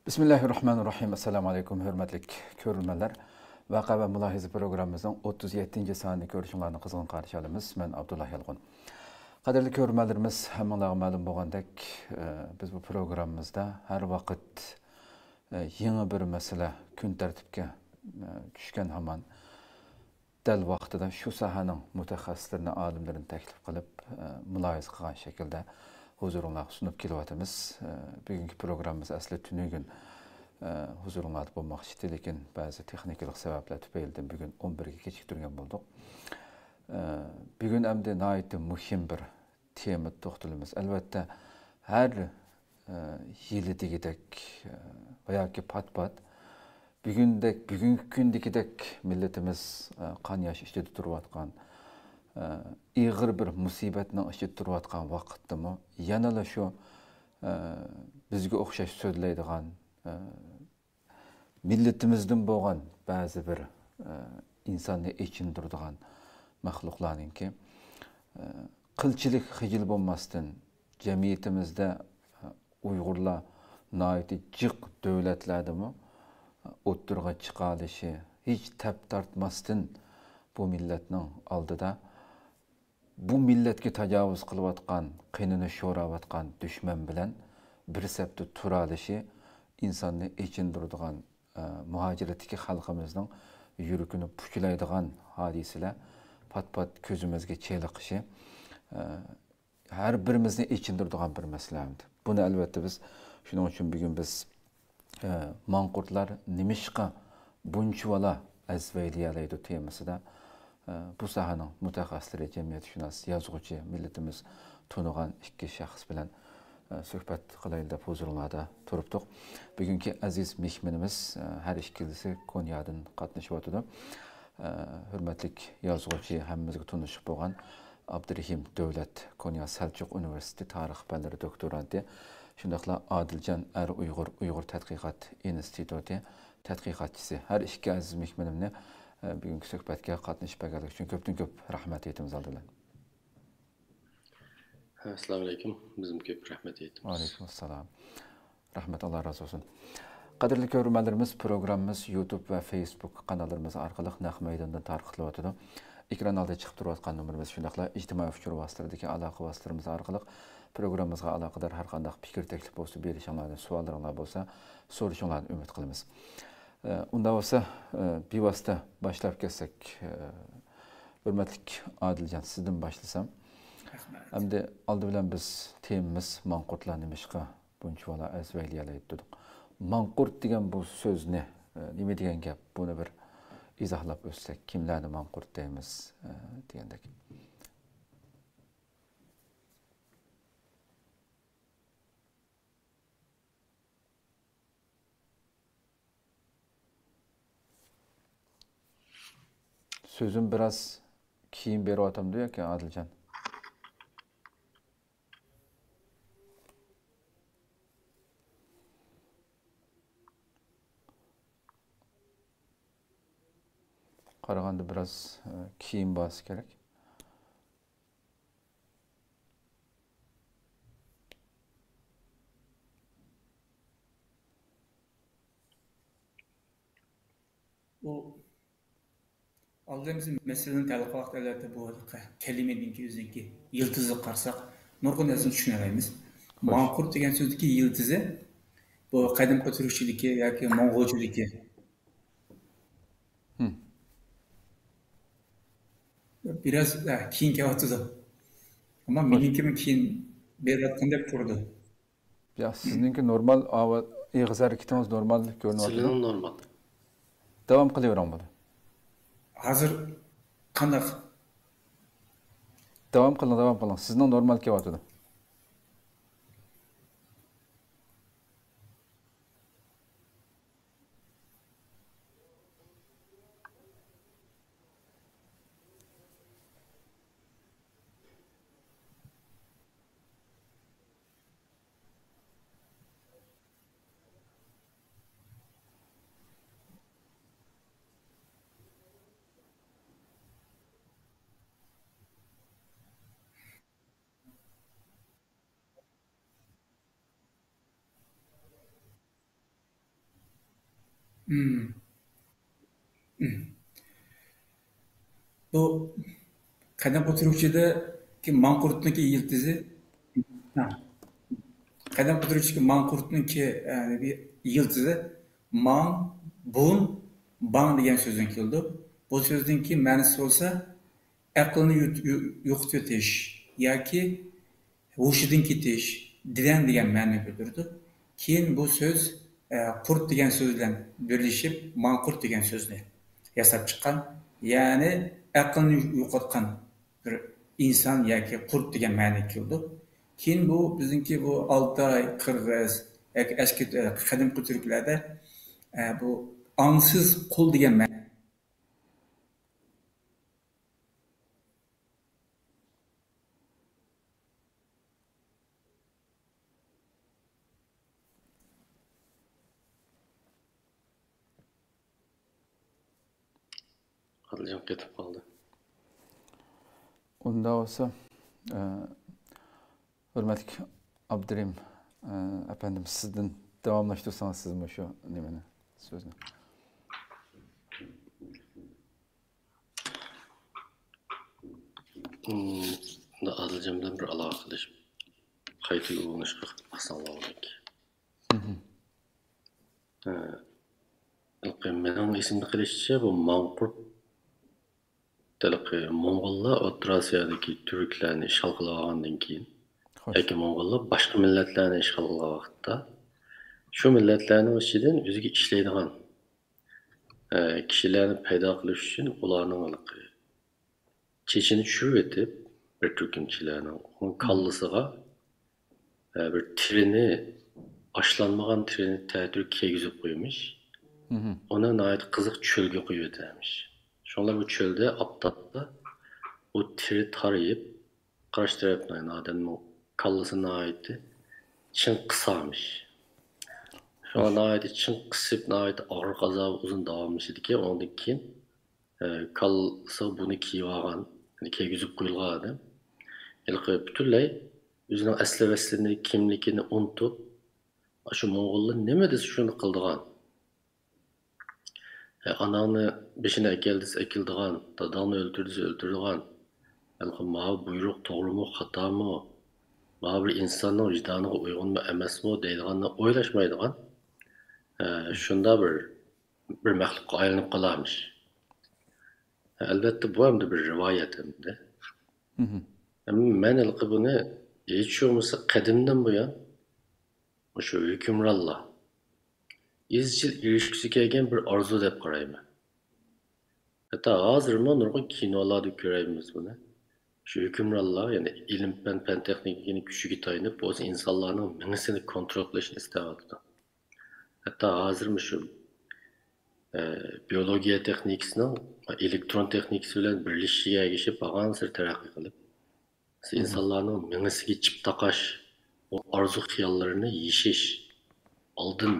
Bismillahirrahmanirrahim. Assalamu alaykum, hörmətli görülmələr. Vaqa və mülahizə proqramımızın 37-ci sanını görüşünlərini qızğın qarşı alırıq. Mən Abdullah Yalğun. Qadirli görülmələrimiz, həmənlərə məlum bolğandək, biz bu proqramımızda hər vaxt yeni bir məsələ gün tərtibə düşkən haman dəl vaxtıda şu sahanın mütəxəssislərini, alimlərini təklif qılıb mülahizə qılğan şəkildə huzurunuzda sunup kelyapmiz. Bugünkü proqramımız əslində tünü gün huzurunuzda bolmaq istəyirdi, lakin bəzi texnikалық səbəblər tüpəyildən bugün 11-ə keçikdirген bolduq. Bugün əmdə nəhayət mühim bir tema toxtalımız. Əlbəttə hər yili digidək və ya ki pat-pat bugünkü gündikidək millətimiz qan yaş işdə duruyatqan İğir bir musibetinin işit duruyatqan vaqtdamı yanala şu bizge oxşaş sözleydigan milletimizden bolğan bəzi bir insanı için durduğan məxluqların ki qılçılık xijil bolmasdan cemiyetimizde Uygurlar naiti cıq dövlətlərdimi oturğa çıqalışı hiç təp tartmasdan bu milletinin aldıda bu milletke təcavüz qılıbatqan, qınını şoravatqan düşmən bilən bir səbti turalışı insanı için durduğan muhaciretiki xalqımızın yürükünü puçulaydıgan hadisilə pat-pat közümüzge çeyliqışı hər birimizin için durduğan bir məsələmdir. Bunu əlbəttə biz, şunun üçün bugün biz manqurtlar nimişqa bunçuvala əzveyliyalaydı teması da bu sahanın mütəxəssisləri, cəmiyyətşünas, yazğıcı, millətimiz tunuğan iki şəxs bilən söhbət qılayılda huzurlarda turubduq. Bugünkü əziz mehmanımız hər ikilisi Konyadan qatnaşıb oturdu. Hörmətlik yazğıcı, həmmimizə tunuşub bolğan Abdurrahim Dövlət Konya Selçuk Üniversitesi Tarix Fənləri doktorandı. Şundaqla Adilcan Ər Uyğur Tədqiqat İnstitutu tədqiqatçısı. Hər iki əziz mehmanımni bugünkü söhbətə qatnaşıb gəldik üçün köp rəhmət etimiz aldılar. Assalamu alaykum. Bizim köp rəhmət etimiz. Aleyküm assalam. Rəhmət, Allah razı olsun. Qadirli görürmələrimiz, proqramımız YouTube və Facebook kanallarımız arqalıq Naq Meydandan tarixləyib oturdu. Ekran alda çıxıb duruyatqan nömrəmiz şundaqla ictimai fikir vasitələrdəki əlaqə vasitələrimiz arqalıq proqramımızğa əlaqədar hər qandaq fikir təklif olsa, berişanlardan, suallarınlar bolsa, soruşunlardan ümid qılımız. Onda olsa bir vasıta başlayıp kessek, hörmətlik Adilcan, sizden başlasam. Hem de aldı bilen biz temimiz manqurtlar nimişqa bunçuvala əzvəyliyalayıb dedik. Manqurt degen bu söz ne? Nime degen gap? Bunu bir izahlap ötsek, kimlerni manqurt deyimiz degendek. Sözüm biraz kiyin beri atam diyor ki Adilcan. Qaraganda biraz kiyin bası gerek. Bu aldığımızın meselenin talaqı vaxtlarda bu kelimeninki yüzünki yıldızı qarsak, nurgun yazını düşünüremiz. Manqurt degen sözdeki yıldızı bu qadimki türkçülükki yoki Moğolçulukki. Biraz keyin kelyapti. Ama meninkimi keyin berayotgandek turdi. Ya sizinki normal ağız hareketiniz normal görünüyor. Sizin normal. Devam qılıveram bunu. Hazır qandaq? Devam qılın. Sizden normal kelyapti. Bu qadamqa Türkçedeki manqurtniki yiltizi. Ha. Qadamqa Türkçedeki manqurtniki yani bir yiltizi man, bun, ban degan so'zdan keldi. Bu so'zningki ma'nosi bo'lsa aqlni yo'qotib o'tish yoki hushidan ketish, didan degan ma'no bildirdi. Keyin bu so'z qurt degan so'z bilan birlashib manqurt degan so'zni yasab chiqqan. Ya'ni aqlni yo'qotgan bir inson yoki qurt degan ma'no keldi. Keyin bu bizningki bu Altay, Qirg'iz yoki eski qadimgi turklarda bu ongsiz qul degan ma'no. Adiljon ketib qoldi. Unda olsa, hürmetli Abdurrahim efendim sizden devamlaştırsanız siz mi şu nimeni sözünü? Adiljon bilan bir aloqa qilish qayta uyg'onishga oson. Mening esimda qilishicha bu manqurt Moğollar O'rta Osiyodagi turklarni ishg'ol qilib olgandan keyin yoki Moğollar boshqa millatlarni ishg'ol qilgan vaqtda shu millatlarning ichidan o'ziga ishlaydigan kishilarni paydo qilish uchun ularning chechini tushirib etib bir turkum kishilarning kallasiga bir tirini ashlanmagan tirini ta'tirib kiygizib qo'ymish. Ona ait qiziq cho'lga qo'yib o'tamish. Şunlar bu çölde, aptatda o tiri tarayıp karşı tarafından adamın kallısına aitti çın kısamış. Şu an aitti çın kısıp aitti ağır gazabı uzun davammış idi ki ondan keyin kallısı bunu kiyvagan, yani kiygizip koyulgan adam. Elki bütünley özünün asli veslini, kimlikini unutup şu Moğollar nemedisi şunu kıldıgan. Ananı beşine ekildiğen, dadağını öldürdüğen, mavi buyruk doğru mu, hata mı, mavi bir insanın vicdanına uygun mu, emes mi, deydiğini oylaşmaydiğen, şunda bir məxluqa aylanıp qalarmış. Elbette bu hem de bir rivayet hem de. Ben bunu hiç olmasa kadimden bu yan, şu hükümrallah, izchil erishgisi kelgan bir orzu deb qarayman. Hatta hozirmi nurg'un kinolarda ko'ramiz buni. Shu hukmronlar, ya'ni ilm fan texnikaning kuchiga tayanib, o'z insonlarning mingisini kontrol qilishni istayapti. Hatta hozirmi shu biologiya texnikasining elektron texnikasi bilan birlashishiga ergishib, bag'ansir taraqqiy qilib, insonlarning mingisiga chip taqash, o orzu xiyollarini yeshish, oldin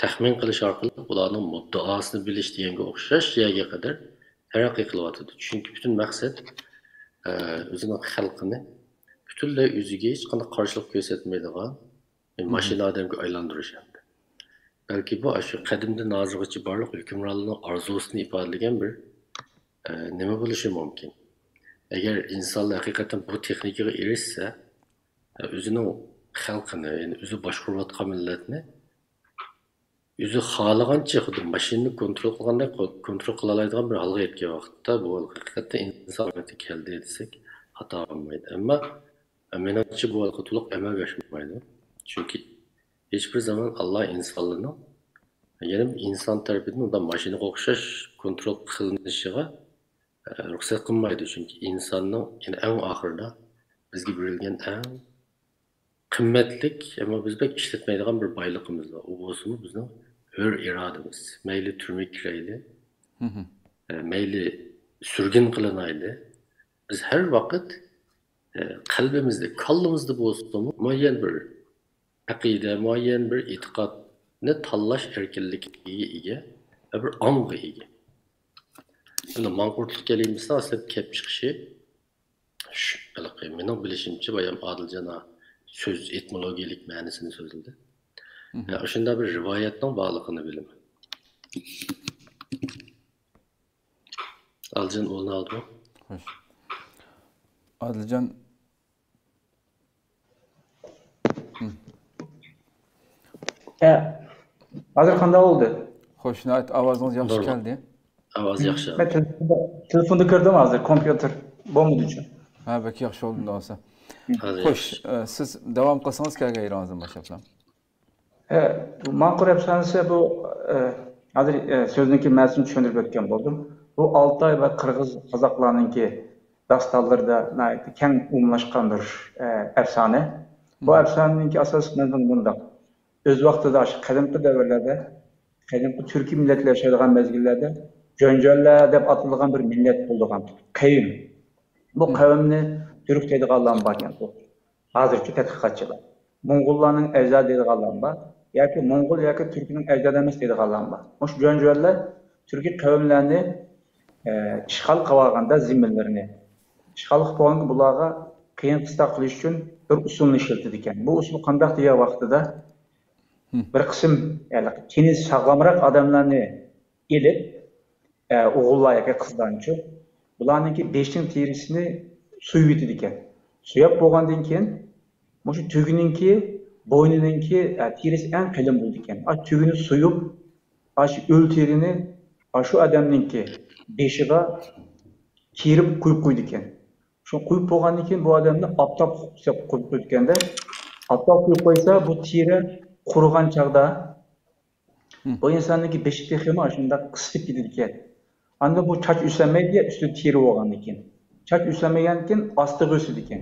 taxmin qilish orqali ularning muddaosini bilish deganga o'xshash yerga qadar taraqqiy qilyapti. Chunki butun maqsad o'zining xalqini butunlay o'ziga hech qanday qarshilik ko'rsatmaydigan mashina odamga aylantirish. Belki bu shu qadimdan hozirgacha borliq hukmronlarning orzusini ifodalagan bir nima bo'lishi mumkin. Agar insonlar haqiqatan bu texnikaga erishsa, o'zining xalqini, ya'ni o'zi boshqarayotgan millatni o'zi xohlagancha xuddi mashinani kontrol qilganda kontrol qila oladigan bir holga yetgan vaqtda bu haqiqatda insoniyatga keldi desak xato bo'lmaydi. Ammo menimcha bu holga to'liq amalga oshmaydi. Chunki hech bir zaman Alloh insonlarni, ya'ni inson tarafidan undan mashinaga o'xshash kontrol qilinishiga ruxsat qilmaydi. Chunki insonning eng oxirida bizga berilgan eng qimmatlik, ammo biz pek ishlatmaydigan bir boyligimiz var. O bo'lsin bizning hür irademiz. Meyli turmak kirayli, meyli sürgün qilinayli. Biz her vakit qalbimizda, kallimizda bo'lsin muayyan bir aqida, muayyan bir e'tiqodni tanlash erkinligiga ega va bir ongga ega. Buni manqurtlik kelimasi aslida kelib chiqishi mening bilishimcha bayam Adiljon söz etimologiyalik ma'nosini so'zildi. Shunda bir rivoyatning borligini bilaman. Alcan onu aldı mı? Xo'sh. Adiljon Hozir qanday bo'ldi? xo'sh, nihoyat ovozingiz yaxshi Normal. keldi. Ovoz yaxshi. Men telefonda ko'rdim hozir, kompyuter bo'lmadi uchun. Ha, bak yaxshi oldu da olsa. Hozir Xo'sh, yaxshi. siz davom qilsangiz kelgan yeringizdan boshlab. Bu Manqur afsonasi bu hozir so'zniki ma'nosini tushuntirib o'tgan bo'ldim. Bu Altay va Qirg'iz qozoqlarninki dastonlarida keng umumlashgan bir afsona. Bu afsonaninki asosiy mazmuni bundoq. O'z vaqtida shu qadimgi davrlarda, qadimgi turkiy millatlar yashaydigan mezgillarda Jonjonlar deb atalgan bir millat bo'lgan. Qavm. Bu qavmni Türk deydiganlar bor ekan. Hozirgi tadqiqotchilar. Moğollarning ajdodi deydiganlar bor. Yoki Moğol yoki Türkning ajdodi emas deydiganlar bor. Mush Jonjonlar turkiy qavmlarni ishg'ol qilganda zimminlarini ishg'ol qilgan bularga qiyin qisqa qilish uchun bir usulni ishlatdi ekan. Bu usul qanday degan vaqtida bir qism teni sog'lomroq odamlarni elib o'g'illar yoki qizlarni bularninki beshning terisini suyib yetdi ekan. Suyab bo'lgandan keyin shu tugininki bo'ynininki terisi eng qalin bo'ldi ekan. Tugini suyib, shu o'l terini shu odamninki beshiga kirib qo'yib qo'ydi ekan. Shu qo'yib bo'lgandan keyin bu odamni optob qo'yib qo'yganda, optob qo'yib qo'ysa bu teri qurigan chaqda bu insonniki beshi texima shunda qisilib ketdi ekan. Anda bu chach usamaydi, üstü teri bo'lgandan keyin. Chach usamagandan keyin ostiga o'sdi ekan.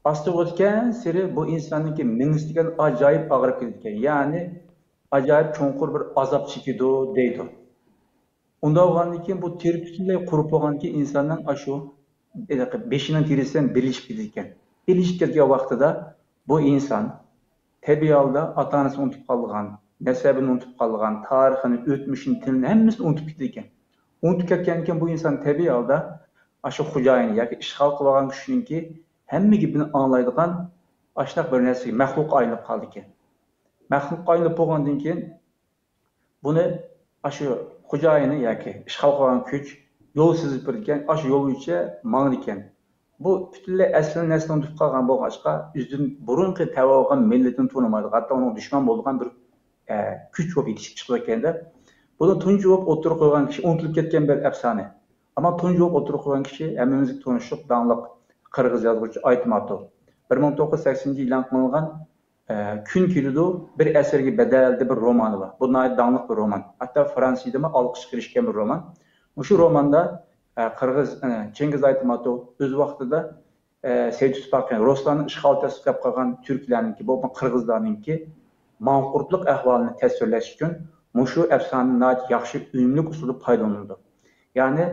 Ostiga o'tgan siri bu insonniki mingisidan ajoyib og'rib ketdi ekan. Ya'ni ajoyib cho'nqur bir azob chekidi deydi. Unda bo'lgandan keyin bu teri butunlay qurib bo'lgandan keyin insonning shu beshining terisidan birlashib ketdi ekan. Birlashib ketgan vaqtida bu inson tabiiy holda ota-onasini unutib qolgan, nasabini unutib qolgan, tarixini, o'tmishini, tilini hammasini unutib ketdi ekan. Unutib ketgandan keyin bu inson tabiiy holda shu xo'jayini yoki ishg'ol qilgan kishiningki hamma gapini anglaydigan ashnaq bir narsaga maxluq aylanib qoldi ekan. Maxluq aylanib bo'lgandan keyin buni shu xo'jayini yoki ishg'ol qilgan kuch yo'l sizib bergan, shu yo'l bo'yicha mangdi ekan. Bu butunlay asli naslini unutib qolgan bo'lg'achqa o'zidan burungi tavogan millatini tonimaydi. Hatto uning dushman bo'lgan bir kuch bo'lib yetishib chiqib ekanda. Buni tunji bo'lib o'tirib qo'ygan kishi unutilib ketgan bir afsona. Ammo tunji bo'lib o'tirib qo'ygan kishi hammamizga tanishib danliq Qirg'iz yozuvchi Aytmatov. 1980-yilda e'lon qilingan Kun keladi bir asrga badaldi bir romani var. Bu danliq bir roman. Hatta Fransiyada mı alqış kirishgan bir roman. Şu romanda Qirg'iz Cengiz Aytmatov o'z vaqtida Seyit Tutpaqan Ruslarning ishg'ol tasdiqlab qolgan turklarniki, bu qirg'izlarniki manqurtlik ahvolini tasvirlash uchun mushu afsonani yaxshi uyumli usulda foydalanildi. Ya'ni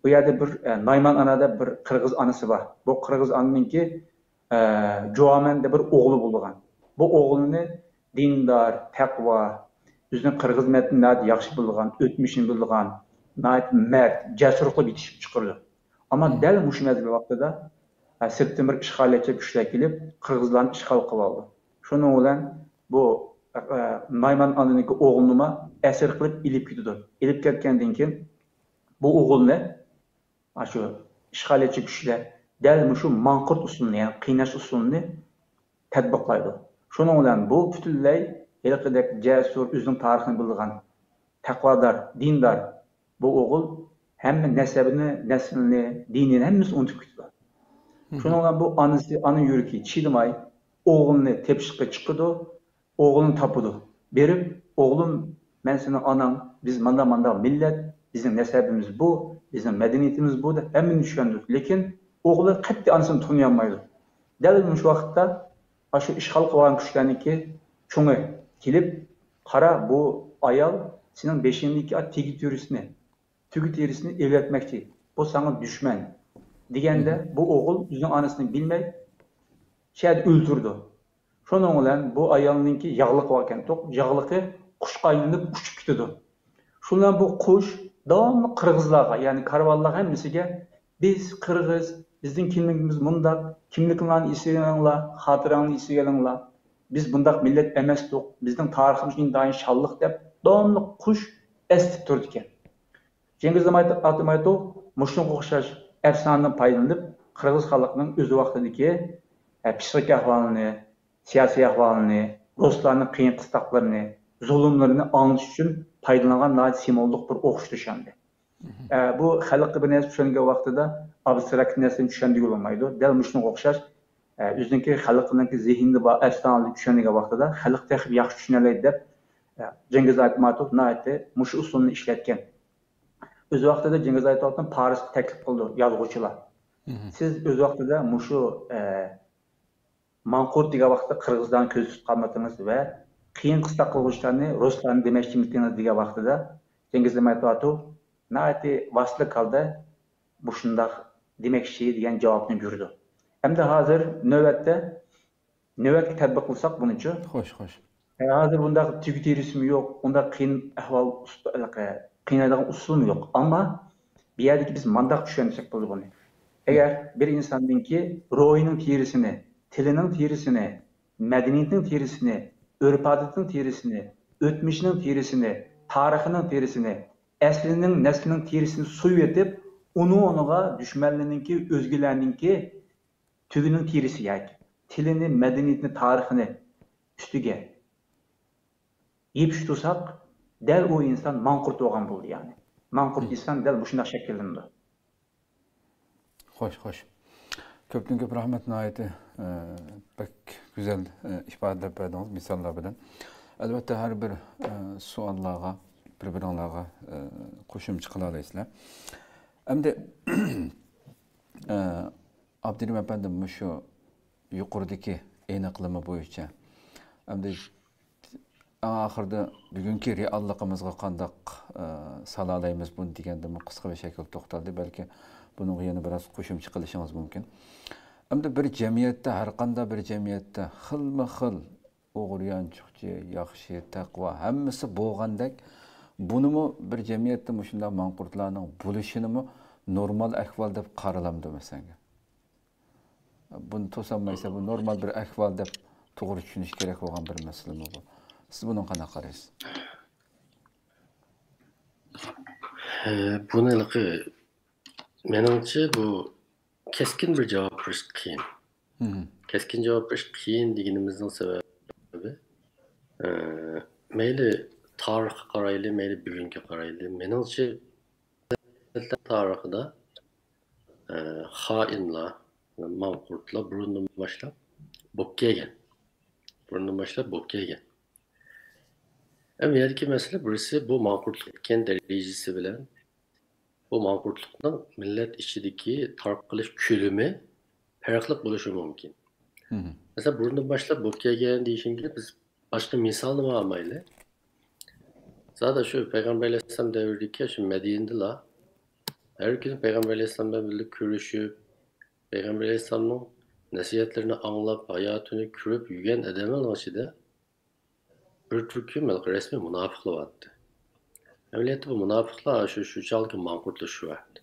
bu yerda bir Nayman anada bir Qirg'iz anasi var. Bu Qirg'iz ananinki Joamanda bir o'g'li bo'lgan. Bu o'g'lini dindor, taqvo, o'zining Qirg'iz millatini yaxshi bilgan, o'tmishini bilgan, mert, cesur qilib yetishib chiqirdi. Ammo dal mushu mezgil vaqtida sirtdan bir ishg'olchi kuchlar kelib, Qirg'izlarni ishg'ol qilib oldi. Shuning bilan bu Nayman ananinki o'g'lini asir qilib ilib ketdi. Ilib ketgandan keyin bu o'g'ilni shu ishg'olchi kuchlar dal mushu manqurt usulni, ya'ni qiynash usulini tatbiqlaydi. Shuning bilan bu butunlay yilqidek jasur, o'zining tarixini bilgan, taqvodor, dindor bu o'g'il hamma nasabini, naslini, dinini hammasini unutib ketdi. Shuning bilan bu ana yuragi chidamay o'g'ilni tepishga chiqdi, o'g'ilni topdi. Berib, o'g'lim, men seni onang, biz manda millat, bizning nasabimiz bu, bizning madaniyatimiz bu deb hammani tushunadi. Lekin o'g'li qat'iy onasini taniy olmaydi. Dal shu vaqtda shu ishg'ol qilgan kuchlarniki cho'ngi kelib, qara bu ayol sening beshingdagi tugi terisini evlatmoqchi. Bu sana dushman deganda bu o'g'il o'zining onasini bilmay shad o'ltirdi. Shuning bilan bu ayolninki yog'liq ekan, yog'liqi qushqa aylanib uchib ketdi. Shundan bu qush davomli qirg'izlarga, ya'ni karvonlar hammasiga biz Qirg'iz, bizning kimligimiz bundaq, kimliklarni eslanglar, xotirangni eslanglar. Biz bundaq millat emasdik, bizning tariximiz intayin shalliq deb davomli qush esitip turdu ekan. Cengiz Aytmatov muşunga o'xshash afsonadan foydalanib, Qirg'iz xalqining o'z vaqtidagi psixik ahvolini, siyosiy ahvolini, ruslarning qiyin qistoqlarini, zulmlarini anlash uchun foydalangan simvollik bir o'qish düşendi. Bu xalqqa bir narsa tushungan vaqtida abstrakt narsani tushundiga bo'lmaydi. Dal muşunga o'xshash o'ziniki xalqining zihnida bor afsonalarni tushungan vaqtida xalq texib yaxshi tushunoladi deb Cengiz Aytmatov naytı muşu usulunu işletken. Öz vaqtida Cengiz Aytmatovdan Parisga taklif qildi yozuvchilar. Siz öz vaqtida muşu Manqurt degan vaqtda Qirg'izdan ko'z tutqanmidingiz va qiyin qisqa qilg'uchlarni ruslarni demoqchimidingiz degan vaqtida Cengiz Aytmatov naytı vasitli holda mushundaq demoqchi degan javobni berdi. Hamda hozir navbatga tatbiq qilsak buningchi. Xo'sh. Hozir bunda tügüterismi yok, bunda qiyin ahval qiynaydigan usulmi yok. Ama bir yerdeki biz mandak düşünsek bo'ladi buni. Eğer bir insandaki ruhinin terisini, tilinin terisini, medeniyetinin terisini, örf-adetinin terisini, ötmişinin terisini, tarixinin terisini, eslinin, neslinin terisini suyu etip, onuğa düşmanlarınki, özgülerninki tügünün terisi yani. Tilini, medeniyetini, tarixini üstüge yiyip tutsak, del o insan manqurt olgan buldu yani. Manqurt insan del bu şuna şekillendi. Xo'sh. Ko'pdan ko'p rahmat nihoyatda pek güzel ifodalab berdingiz misollar bilan. Albatta har bir savollarga bir-biringlarga qo'shimcha qila olasizlar. Endi Abdurim efendim shu yuqoridagi aniqlama bo'yicha endi ahirda bugungi realligimizga qandaq sala olamiz buni deganda qisqa bir shaklda to'xtaldi. Balki bunga yana biroz qo'shimcha qilishingiz mumkin. Endi bir jamiyatda, har qanday bir jamiyatda xilma-xil o'g'riyanchiqchi, yaxshi, taqvo hammasi bo'lgandek, bunimi bir jamiyatda shunday manqurtlarning bo'lishini normal ahvol deb qaralamdi masalan. Buni to'sanmaysa bu normal bir ahvol deb to'g'ri tushunish kerak bo'lgan bir masala bu. Siz buni qanday qaraysiz? Bunilqi menimcha bu keskin bir javob berish qiyin. Keskin javob berish qiyin deganimizning sababi mayli tarixga qarayli, mayli bugunga qarayli. Menimcha tarixida xoinlar, manqurtlar burundan boshlab bo'lib kelgan. Yerdeki mesele birisi bu manqurtlikning derecesi bilen bu manqurtlikning millet içindeki tarqalish ko'lami farklı bo'lishi mumkin. Mesela burundan başlap bo'lib kelgan deyishingga biz boshqa misolni olmayli. Zaten şu Peygamber Aleyhisselam devrideki şu Medine'deler her gün Peygamber Aleyhisselam'la birlikte görüşüp Peygamber Aleyhisselam'ın nasihatlerini anlap hayatını görüp yürüyen adamlar içinde bir Türk'ün resmi münafıklığı vardı. Emniyette bu münafıklar şu çalgı manqurtlu şu vardı.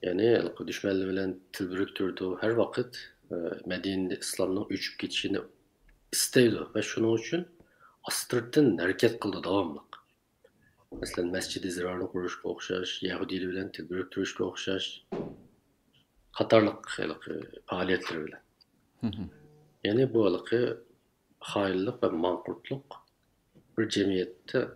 Yani düşmanlı bilen til bürüktürdü. Her vakit Medine'de İslam'ın üçüp geçişini isteydi ve şunun için astırtın hareket kıldı devamlı. Mesela Mescid-i Zirar'ını kuruşka okşaş, Yahudili bilen til bürüktürüşke okşaş, Katarlık faaliyetleri bilen. Yani bu alıkı hayırlılık ve manqurtluk bir cemiyette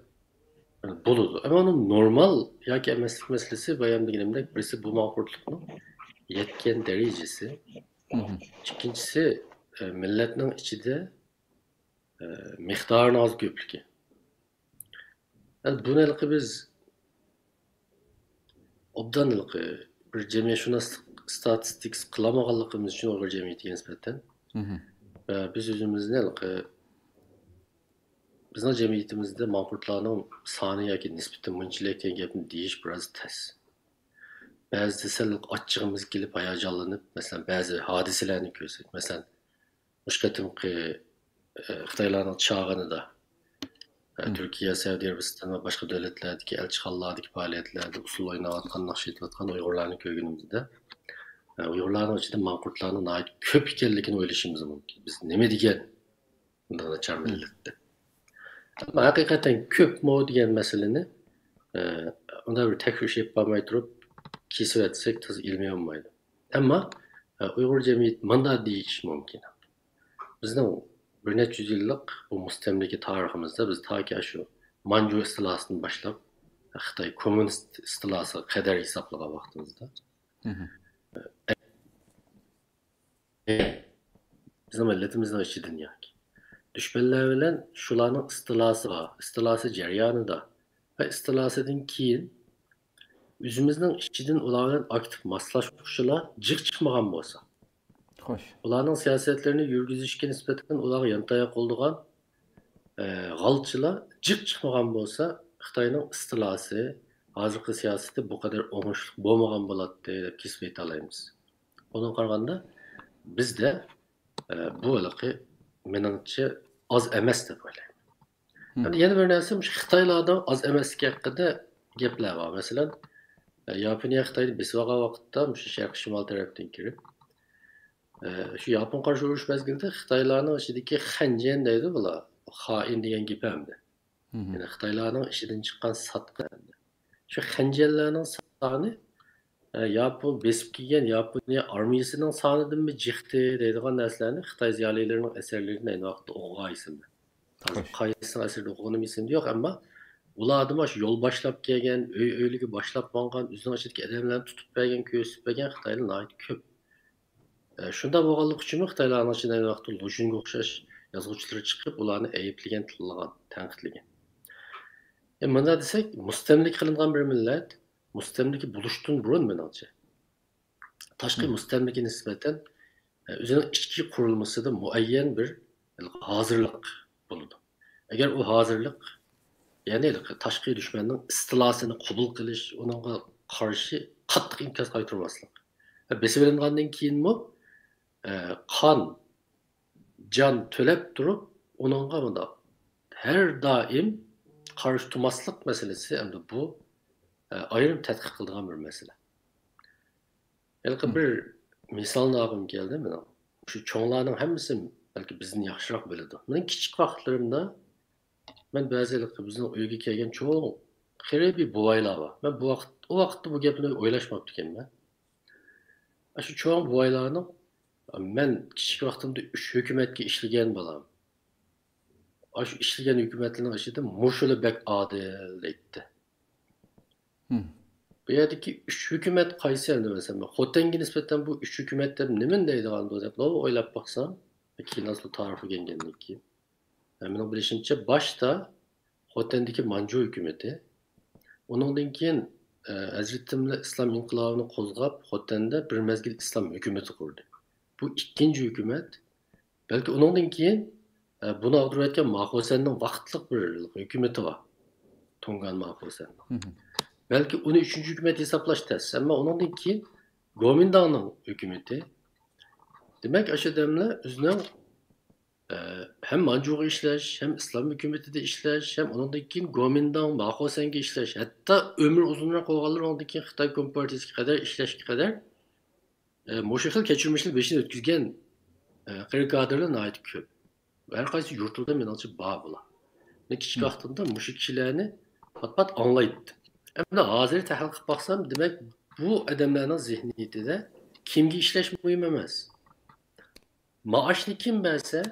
buludu. Ama onun normal yaki emeslik meselesi bayan dilimde birisi bu manqurtlukun yetken derecesi. İkincisi milletin içinde miktarın az köplüğü. Yani bu nelikı biz obdan nelikı bir cemiyet şuna statistik kılamağalıkımız için olur cemiyeti nispeten. Biz özümüz nelikı bizning cemiyetimizde manqurtlarning soni yoki nisbatan munchalayotgan gapni deyish biroz tez. Ba'zida sal achchig'imiz kelib hayajonlanib, masalan ba'zi hodisalarni ko'rsak, masalan o'sha qatimqi Xitoylarning chog'inida Turkiya, Saudiya Arabiston va boshqa davlatlardagi elchixonalardagi faoliyatlarda usul o'ynayotgan, naqsh etayotgan Uyg'urlarni ko'rganimizda Uyg'urlarning ichida manqurtlarning ko'p ekanligini o'ylashimiz mumkin. Biz nima degan bunday nachar millatda. Ama hakikaten köp mu degan masalani unda bir tekrar yapmay turib kesib etsek tez ilmiy olmaydi. Ama Uyg'ur jamiyati manda deyish mumkin. Bizning bir necha yillik bu mustamlaka tariximizda biz taki shu Manju istilosidan boshlab Xitoy kommunist istilosiga qadar hisoblagan vaqtimizda bizim milletimizin ichidan yoki düşmanlar bilan shularning istilosi jarayonida va istilosidan keyin o'zimizning ichidan ular bilan aktiv moslashuvchilar jiq chiqmagan bo'lsa, Xo'sh. ularning siyosatlarini yurgizishga nisbatan ularga yantayoq bo'lgan g'alchilar jiq chiqmagan bo'lsa, Xitoyning istilosi, hozirgi siyosati bu qadar o'ngishli bo'lmagan bo'ladi deb kesib aytolamiz. Bunga qaraganda bizda bu iliqi menimcha az emas deb o'ylayman. Yani yana bir narsa Xitoylarda az emasligi haqida gaplar bor. Masalan, Yaponiya Xitoyni besib olgan vaqtda shu sharq shimol tarafdan kirib, shu Yapon qarshi urush mezgilida Xitoylarning ichidagi Xanjian deydi bular. Xoin degan gap hamda. Yani Xitoylarning ichidan chiqqan satqin. Shu Xanjianlarning soni Yapon besib kelgan Yaponiya armiyasining sonidan mi jiqdi deydigan narsalarni Xitoy ziyolilarining asarlaridan ayni vaqtda o'qiysan. Qaysi asarda o'qiganim esimda yo'q, ammo ularni shu yo'l boshlab kelgan, o'yligi boshlab bo'lgan, o'zining ichidagi odamlarni tutib bergan, ko'rsatib bergan Xitoylar ko'p. Shunda bo'lganlik uchun Xitoylarning ichidan ayni vaqtda Lushinga o'xshash yozuvchilar chiqib, ularni ayiblagan, tillagan, tanqidlagan. Mana desak, mustamlik qilingan bir millat mustamlika bo'lishdan burun menimcha tashqi mustamlika nisbatan o'zining ichki qurilmasida muayyan bir hozirlik bo'ladi. Agar u hozirlik ya'ni tashqi dushmanning istilosini qabul qilish, uningga qarshi qattiq inkas qaytarmaslik. Besib olingandan keyinmi qon jon to'lab turib, uningga bunda har doim qarshi turmaslik masalasi endi bu ayrim tadqiq qiladigan bir masala. Belki bir misolni olgim keldi mana. Shu cho'nglarning hammasi balki bizni yaxshiroq biladi. Mening kichik vaqtlarimda men ba'zilar bizning uyga kelgan cho'ng xiribi buvaylar bor. Men o vaqtda bu gapni o'ylashmabdi ekanman. Shu cho'ng buvaylarning men kichik vaqtimda 3 hukumatga ishlagan bo'lam. Shu ishlagan hukumatlarning ichida mushuli bek odil deydi. Bu yerdeki 3 hükümet qaysi endi mesela Xotenga nisbatan bu 3 hükümet deb nima deydigan deb o'ylab baksam, keyin asl tarifi kelgandan keyin. Mening bilishimcha boshda Xotendagi Manju hukumati, uningdan keyin Hazratimla islom inqilobini qo'zg'ab, Xotenda bir mezgil islom hukumati qurdi. Bu ikkinchi hukumat. Belki uningdan keyin buni ag'dirayotgan Maxosanning vaqtliq bir hukumati bor. Tungan Maxosan. Belki onu 3. hükümet hesaplaş tez. Ama ondan keyin Gomindan'ın hükümeti. Demek aşı demle üzerine hem Manjuga işleş, hem İslam hükümeti de işleş, hem ondan keyin Gomindan, Maxosan'ga işleş. Hatta ömür uzunluğuna koyganlar ondan keyin Xitoy Kompartiyasiga kadar işleşki kadar moşakil keçirmişlik beşini ötküzgen karikatürler ait köp. Her qaysi yurtlarda menimcha bor bular. Ne kichik vaqtimda mushuk kishilarni pat anglaydi. Endi hozir tahlil qilib baksam, demek bu adamlarning zihniyatida kimga ishlash muhim emas. Maoshni kim bersa,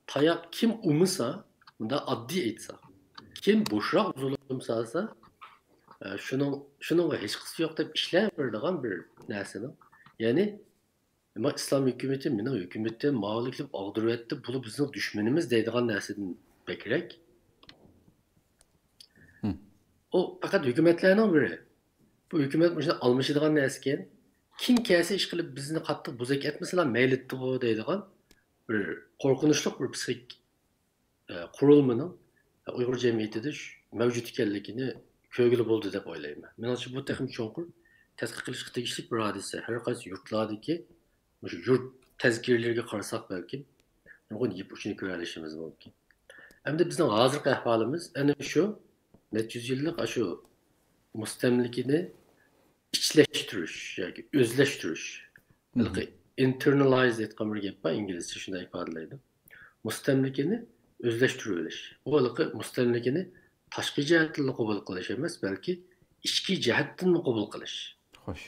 tayoq kim umisa, bunda oddiy aytsa, kim bo'shroq zulm solsa, shuningga hech qisi yo'q deb ishlayveradigan bir narsani. Ya'ni nima islom hukumati meni hukumatdan ma'lum qilib og'diryapti, bu bizning dushmanimiz deydigan narsadan bekrak. O fakat hükümetlerinin biri. Bu hükümet bu almışıdığan nesken kim kelse iş kılıp bizni kattık buzak etmeseler meyletti o deydiğen bir korkunçluk bir psik kurulmanın Uygur cemiyetinde mevcut ikenligini köygülü buldu dep oylayım ben. Men bu takım çoğunkur tezkik kılışık tegişlik bir hadise. Her qaysi yurtlardaki yurt tezkirlerine qarsak belki bunu yiyip uçunu körelişimiz mümkün. Hem de bizim hazırki ahvalimiz en şu net yüzyıllık şu mustamlikini içleştiriş, yani özleştiriş. Belki internalize etkamır gibi İngilizce şuna ifadeleydi. Mustamlikini özleştiriliş. O mustamlikini tashqi jihatdan qabul qilish emas, balki ichki jihatdan qabul qilish. Xo'sh.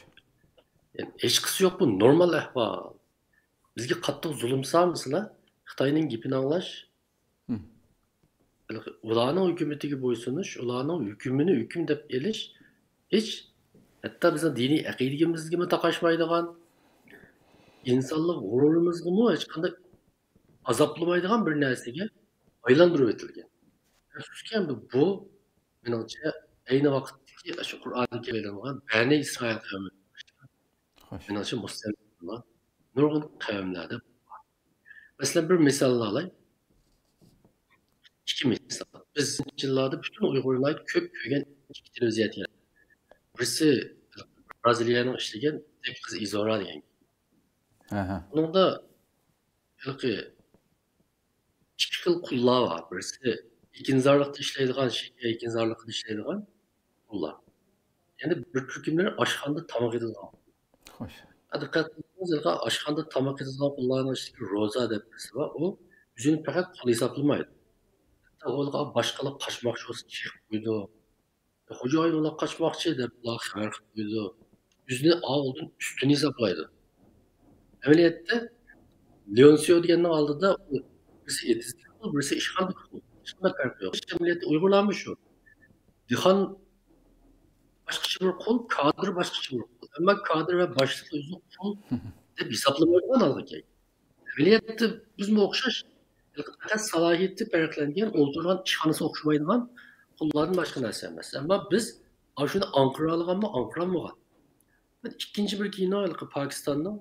Yani hech qisi yo'q, bu normal ahvol. Bizga qattiq zulm salmasizlar, Xitoyning gapini anglash, ularning hukumatiga bo'ysunish, ularning hukmini hukm deb elish, hech hatto bizning diniy aqidamizga taqashmaydigan, insonlik g'ururimizga hech qanday azoplamaydigan bir narsaga aylantirib o'tilgan. Afsuski, bu menimcha ayni vaqtdagi shu Qur'onda keladigan Bani Isroil qavmi. Xo'sh. Menimcha mustamliklar nurg'un qavmlarda. Masalan, bir misolni olay. İki misal. Biz yıllarda bütün Uygurlar köp ko'rgan ikki televiziyat yer. Birisi Braziliyaning ishlagan tek qiz Izora degan. Aha. Bunda ikki xil qullar bor. Birisi ikinzorlikda ishlaydigan, ikinzorlikda ishlaydigan qullar. Yani bir turkumlar oshxonada tamoq yeydigan. Xo'sh. Diqqat qilsangiz, oshxonada tamoq yeydigan qullarning ichida roza deb birisi bor. U o'zini faqat qul hisoblamaydi. O'g'ilga boshqalar qochmoqchi bo'lsa chiqib qo'ydi. Xo'jayin ular qochmoqchi deb ular xabar qilib qo'ydi. Yüzünü oldin ustini hisoblaydi. Amaliyotda Leonsio deganning oldida birisi etizlik qil, birisi ishxonlik qil. Hech qanday farqi yo'q. Amaliyotda Uyg'urlarmi shu? Dehqon boshqacha bir qul, kadr boshqacha bir qul. Ammo kadr va boshliq o'zi qul deb hisoblamaydigan holda. Amaliyotda bizga o'xshash faqat salohiyati farqlangan, o'ltirgan ishxonasi o'xshamaydigan qullardan boshqa narsa emas. Ammo biz shuni anqira olganmi, anqiranmagan. İkinci bir kino Pakistan'ın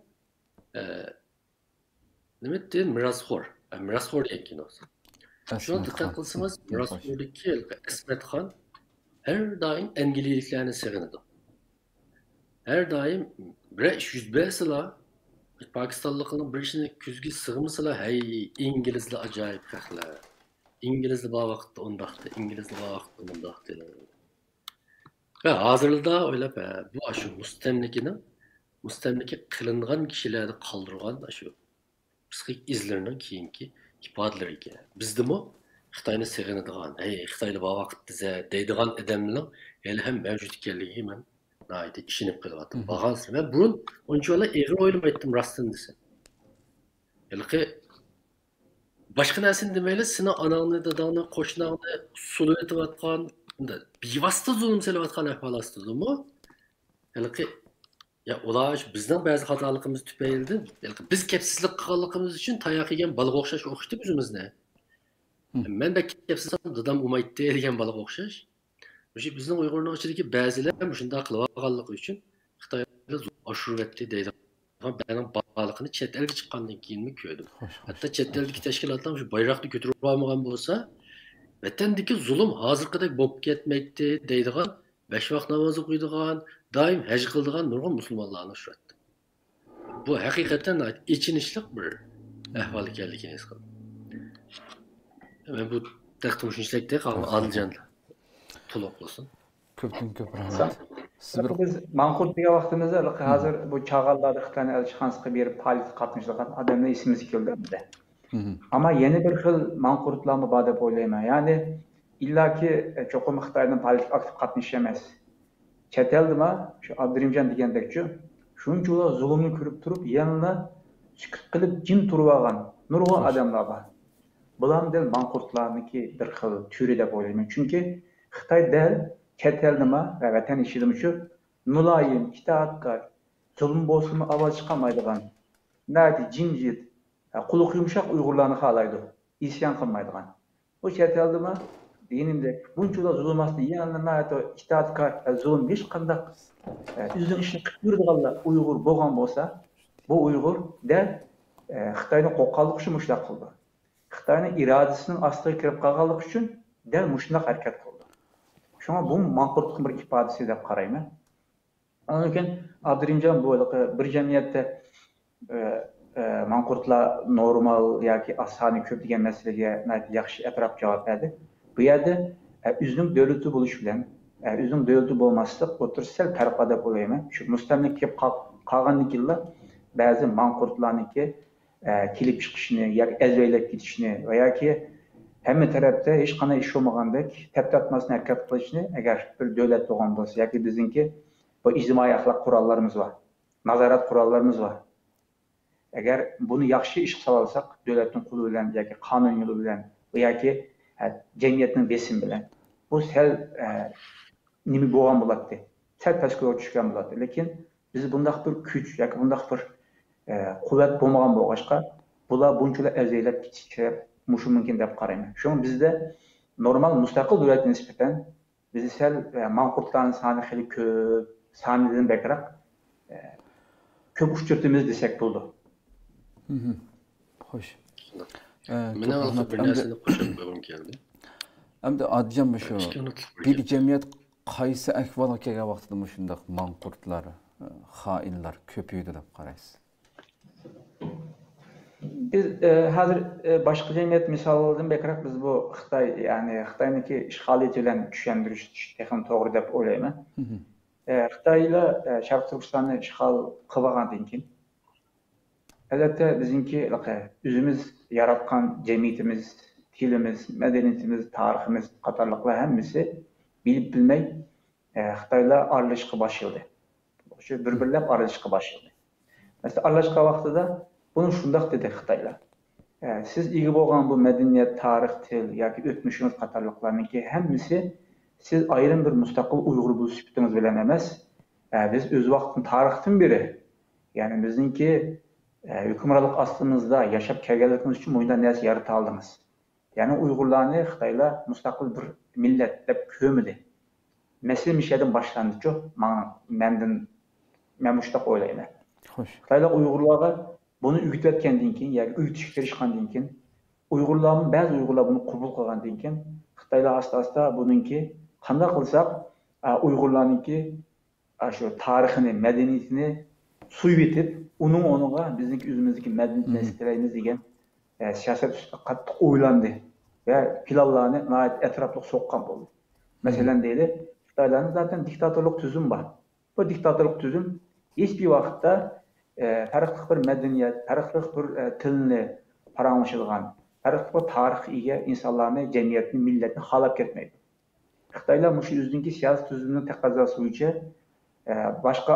nima deydi? Mirasxo'r. Mirasxo'r degan kinosi. Shuna diqqat qilsangiz, Mirasxo'rdagi Ismatxon her daim Angliyaliklarni sig'inadi. Her daim bir ish yuz bersalar, Pakistanliklarning bir ishini kuzgi sig'masalar, hey, inglizlar ajoyib haqlar. İngilizlar bu vaqtda undaqdi, inglizlar bu vaqtda undaqdi. Ve hazırda öyle be, bu şu mustamlika qilingan kishilarni qoldirgan shu psixik izlarning keyingi ifodalar ekan. Bizdimi Xitoyni sig'inadigan, hey, Xitoyda bu vaqtda deydigan odamlar hali ham mavjud ekanligiga men nayda ishonib qolyaptim. Bag'ansi men burun unchalar egri o'ylamaydim rostdan desam. Yilqi boshqa narsani demayli, seni onangni, dadangni, qo'shningni sulib etayotgan bevosita zulm selayotgan ahvol ostidami? Yilqi ya ular bizning ba'zi xatoligimiz tufayli, biz kepsizlik qilganligimiz uchun tayoq yegan bolaga o'xshash o'qishdi bizimizni. Men de kepsizsam dadam umaydi degan bolaga o'xshash. O'sha bizning Uyg'urning ichidagi ba'zilar shunday qilib olganligi uchun Xitoyda oshiribdi deydi. Benim balıqını chet elga chiqqandan keyinmi ko'rdim. Hatto chet eldagi tashkilotlar shu bayroqni ko'tarib olmagan bo'lsa, vatandagi zulm hozirgidek bo'lib ketmaydi deydigan, 5 vaqt namoz o'qiydigan, doim haj qiladigan nurg'un musulmonlarni uchratdi. Bu haqiqatan ichinishli bir ahvol ekanligini his qildim. Men bu taqdim shunchalik Adiljon to'liq bo'lsin. Ko'pdan ko'p rahmat. Biz Manqurt degan vaqtimizda hozir bu chag'allarda Xitoyning elchixonasiga berib faoliyat qatnashgan odamlar isimiz keldi bizda. Ama yeni bir xil Manqurtlarmi bor deb o'ylayman. Ya'ni illaki cho'qim Xitoyning faoliyat aktiv qatnashishi emas. Chet eldimi shu Abdurimjon degandekchi shunchalar zulmni ko'rib turib, yanına sukut qilib jim turib olgan nurg'un odamlar bor. Bular del Manqurtlarniki bir xil turi deb o'ylayman. Chunki Xitoy del chet eldimi va vatan ishidimi shu muloyim, itoatkor, zulm bo'lsinmi ovoz chiqarmaydigan, nati jimjit, quluq yumshoq Uyg'urlarni xohlaydi, isyon qilmaydigan. Bu chet eldimi dinimda bunchalar zulm ostida yana nati itoatkor, zulm hech qanday o'zining ishini qilib yuradiganlar Uyg'ur bo'lgan bo'lsa, bu Uyg'ur del Xitoyning qo'qqanlik uchun mushtaq qildi. Xitoyning irodasining ostiga kirib qolganlik uchun del mushtaq harakat qildi. Şuna bu manqurtluğun bir ifadesi de qarayman. Onun için Abdurimjon bu bir jamiyatda manqurtlar normal yoki asani ko'p degan masalaga yaxshi atrof javob berdi. Bu yerda o'zining davlati bo'lish bilan o'zining davlati bo'lmaslik o'tirsal farqi deb o'ylayman. Shu mustamlika qolgandan keyin ba'zi manqurtlarniki kelib chiqishini yoki azvaylab ketishini va yoki Hamma tarafda hech qanday ish bo'lmagandek tap-tatmasdan harakat qilishni agar bir davlat bo'lgan bo'lsa yoki bizningki bu ijtimoiy axloq qurollarimiz bor, nazorat qurollarimiz bor. Agar buni yaxshi ish qila olsak, davlatning qo'li bilan yoki qonun yo'li bilan yoki jamiyatning besimi bilan bu sal nima bo'lgan bo'ladi. Sal pastga tushgan bo'ladi. Lekin biz bundaq bir kuch yoki bundaq bir quvvat bo'lmagan bo'lg'achqa bular bunchalar azaylab ketishi mushu mumkin deb qarayman. Shuning bizda normal mustaqil davlatga nisbatan biz sal manqurtlarning soni xili ko'p, sonidan bakroq ko'p uchirtimiz desak bo'ldi. Xo'sh. Meni hozir bir narsani qo'shib qo'ygim keldi. Endi adjam shu bir jamiyat qaysi ahvolga kelgan vaqtida shunday manqurtlar, xoinlar ko'paydi deb qaraysiz? Biz hozir boshqa jamiyat misolidan bakroq biz bu Xitoy, ya'ni Xitoyniki ishg'oliyat bilan tushuntirish texnik to'g'ri deb o'ylayman. Xitoylar Sharq Turkistonni ishg'ol qilgandan keyin albatta bizningki o'zimiz yaratgan jamiyatimiz, tilimiz, madaniyatimiz, tariximiz qatorliqlar hammasi bilib bilmay Xitoylar aralashishga boshladi. Shu bir-birlab aralashishga boshladi. Mesela aralashgan vaqtida bunu shundoq dedi Xitoylar. Siz ega bo'lgan bu madaniyat, tarix, til yoki o'tmishimiz qatorliqlarniki hammasi siz ayrim bir mustaqil Uyg'ur bu sifatimiz bilan emas, biz o'z vaqtdan tarixdan beri, ya'ni bizningki hukmronlik ostimizda yashab kelganligimiz uchun bunday narsa yarata oldingiz. Ya'ni Uyg'urlarni Xitoylar mustaqil bir millat deb ko'midi. Mesele mishadin boshlandichu, men shunday o'ylayman. Xo'sh. Xitoylar Uyg'urlarga bunu o'rgatgandan keyin, yoki o'rgatishga kirishgandan keyin, ba'zi Uyg'urlar buni qabul qilgandan keyin, Xitoylar asta-asta buningki qanday qilsak, Uyg'urlarningki shu tarixini, madaniyatini suyib etib, o'niga bizningki o'zimizniki madaniyat nastiraymiz degan siyosat ustida qattiq o'ylandi va planlarni atrofli so'qqan bo'ldi. Masalan deydi, Xitoylarning zaten diktatorlik tuzum bor. Bu diktatorlik tuzum hiçbir vaqtda farqli bir madaniyat, farqli bir tilni paranglashilgan, farqli bir tarix ega insonlarni, jamiyatni, millatni xalab ketmaydi. Xitoylar mush o'zining siyosiy tuzumini taqozosi bo'yicha boshqa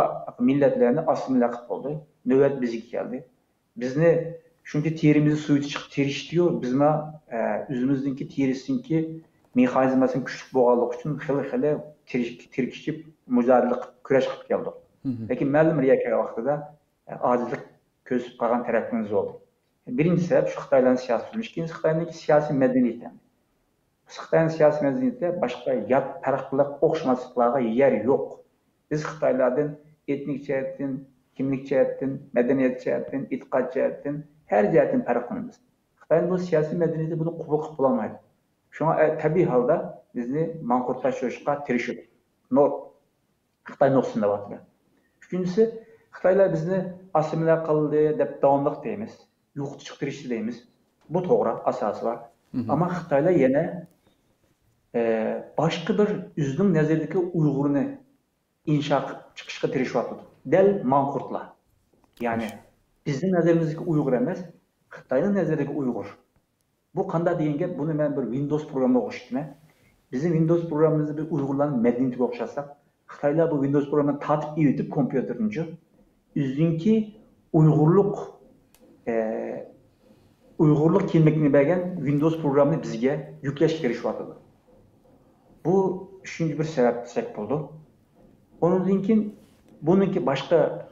millatlarni assimilya qilib bo'ldi. Navbat bizga keldi. Bizni shuncha terimizni suvitib chiqib terishdiyu, bizma o'zimizningki terisinki mexanizmasini kuchli bo'lganligi uchun xil-xil tirkishib, mujadala qilib, kurash qilib keldik. Lekin ma'lum riyaka vaqtida ojizlik ko'z qilgan tarafimiz bo'ldi. Birinchi sabab shu Xitoylarning siyosiy tuzumi, ikkinchisi Xitoyning siyosiy madaniyati. Xitoyning siyosiy madaniyatida boshqa yot farqlilik, o'xshamasliklarga yer yo'q. Biz Xitoylardan etnik jihatdan, kimlik jihatdan, madaniyat jihatdan, e'tiqod jihatdan her jihatdan farqlanamiz. Xitoyning bu siyosiy madaniyati buni qabul qilib bo'lmaydi. Shunga tabiiy holda bizni manqurtlashtirishga tirishadi. Xitoy nuqsonda bo'lyapti. Üçüncüsü, Xitoylar bizni assimilya qildi deb davomli deymiz, yo'qni chiqtirishdi deymiz. Bu to'g'ri, asosi bor. Ammo Xitoylar yana boshqa bir o'zining nazaridagi Uyg'urni insho qilib chiqishga tirishyapti. Dal manqurtlar. Ya'ni bizning nazarimizdagi Uyg'ur emas, Xitoyning nazaridagi Uyg'ur. Bu qanday degan gap, buni men bir Windows programga o'xshatman. Bizim Windows programımızı bir Uyg'urlarning madaniyatiga o'xshatsak, Xitoylar bu Windows programını tatib etib kompüterinci, üzünki Uyg'urlik kimlikini bergan Windows programını bizga yuklash kerishyapti. Bu üçüncü bir sebep desak bo'ldi. Ondan keyin buningki boshqa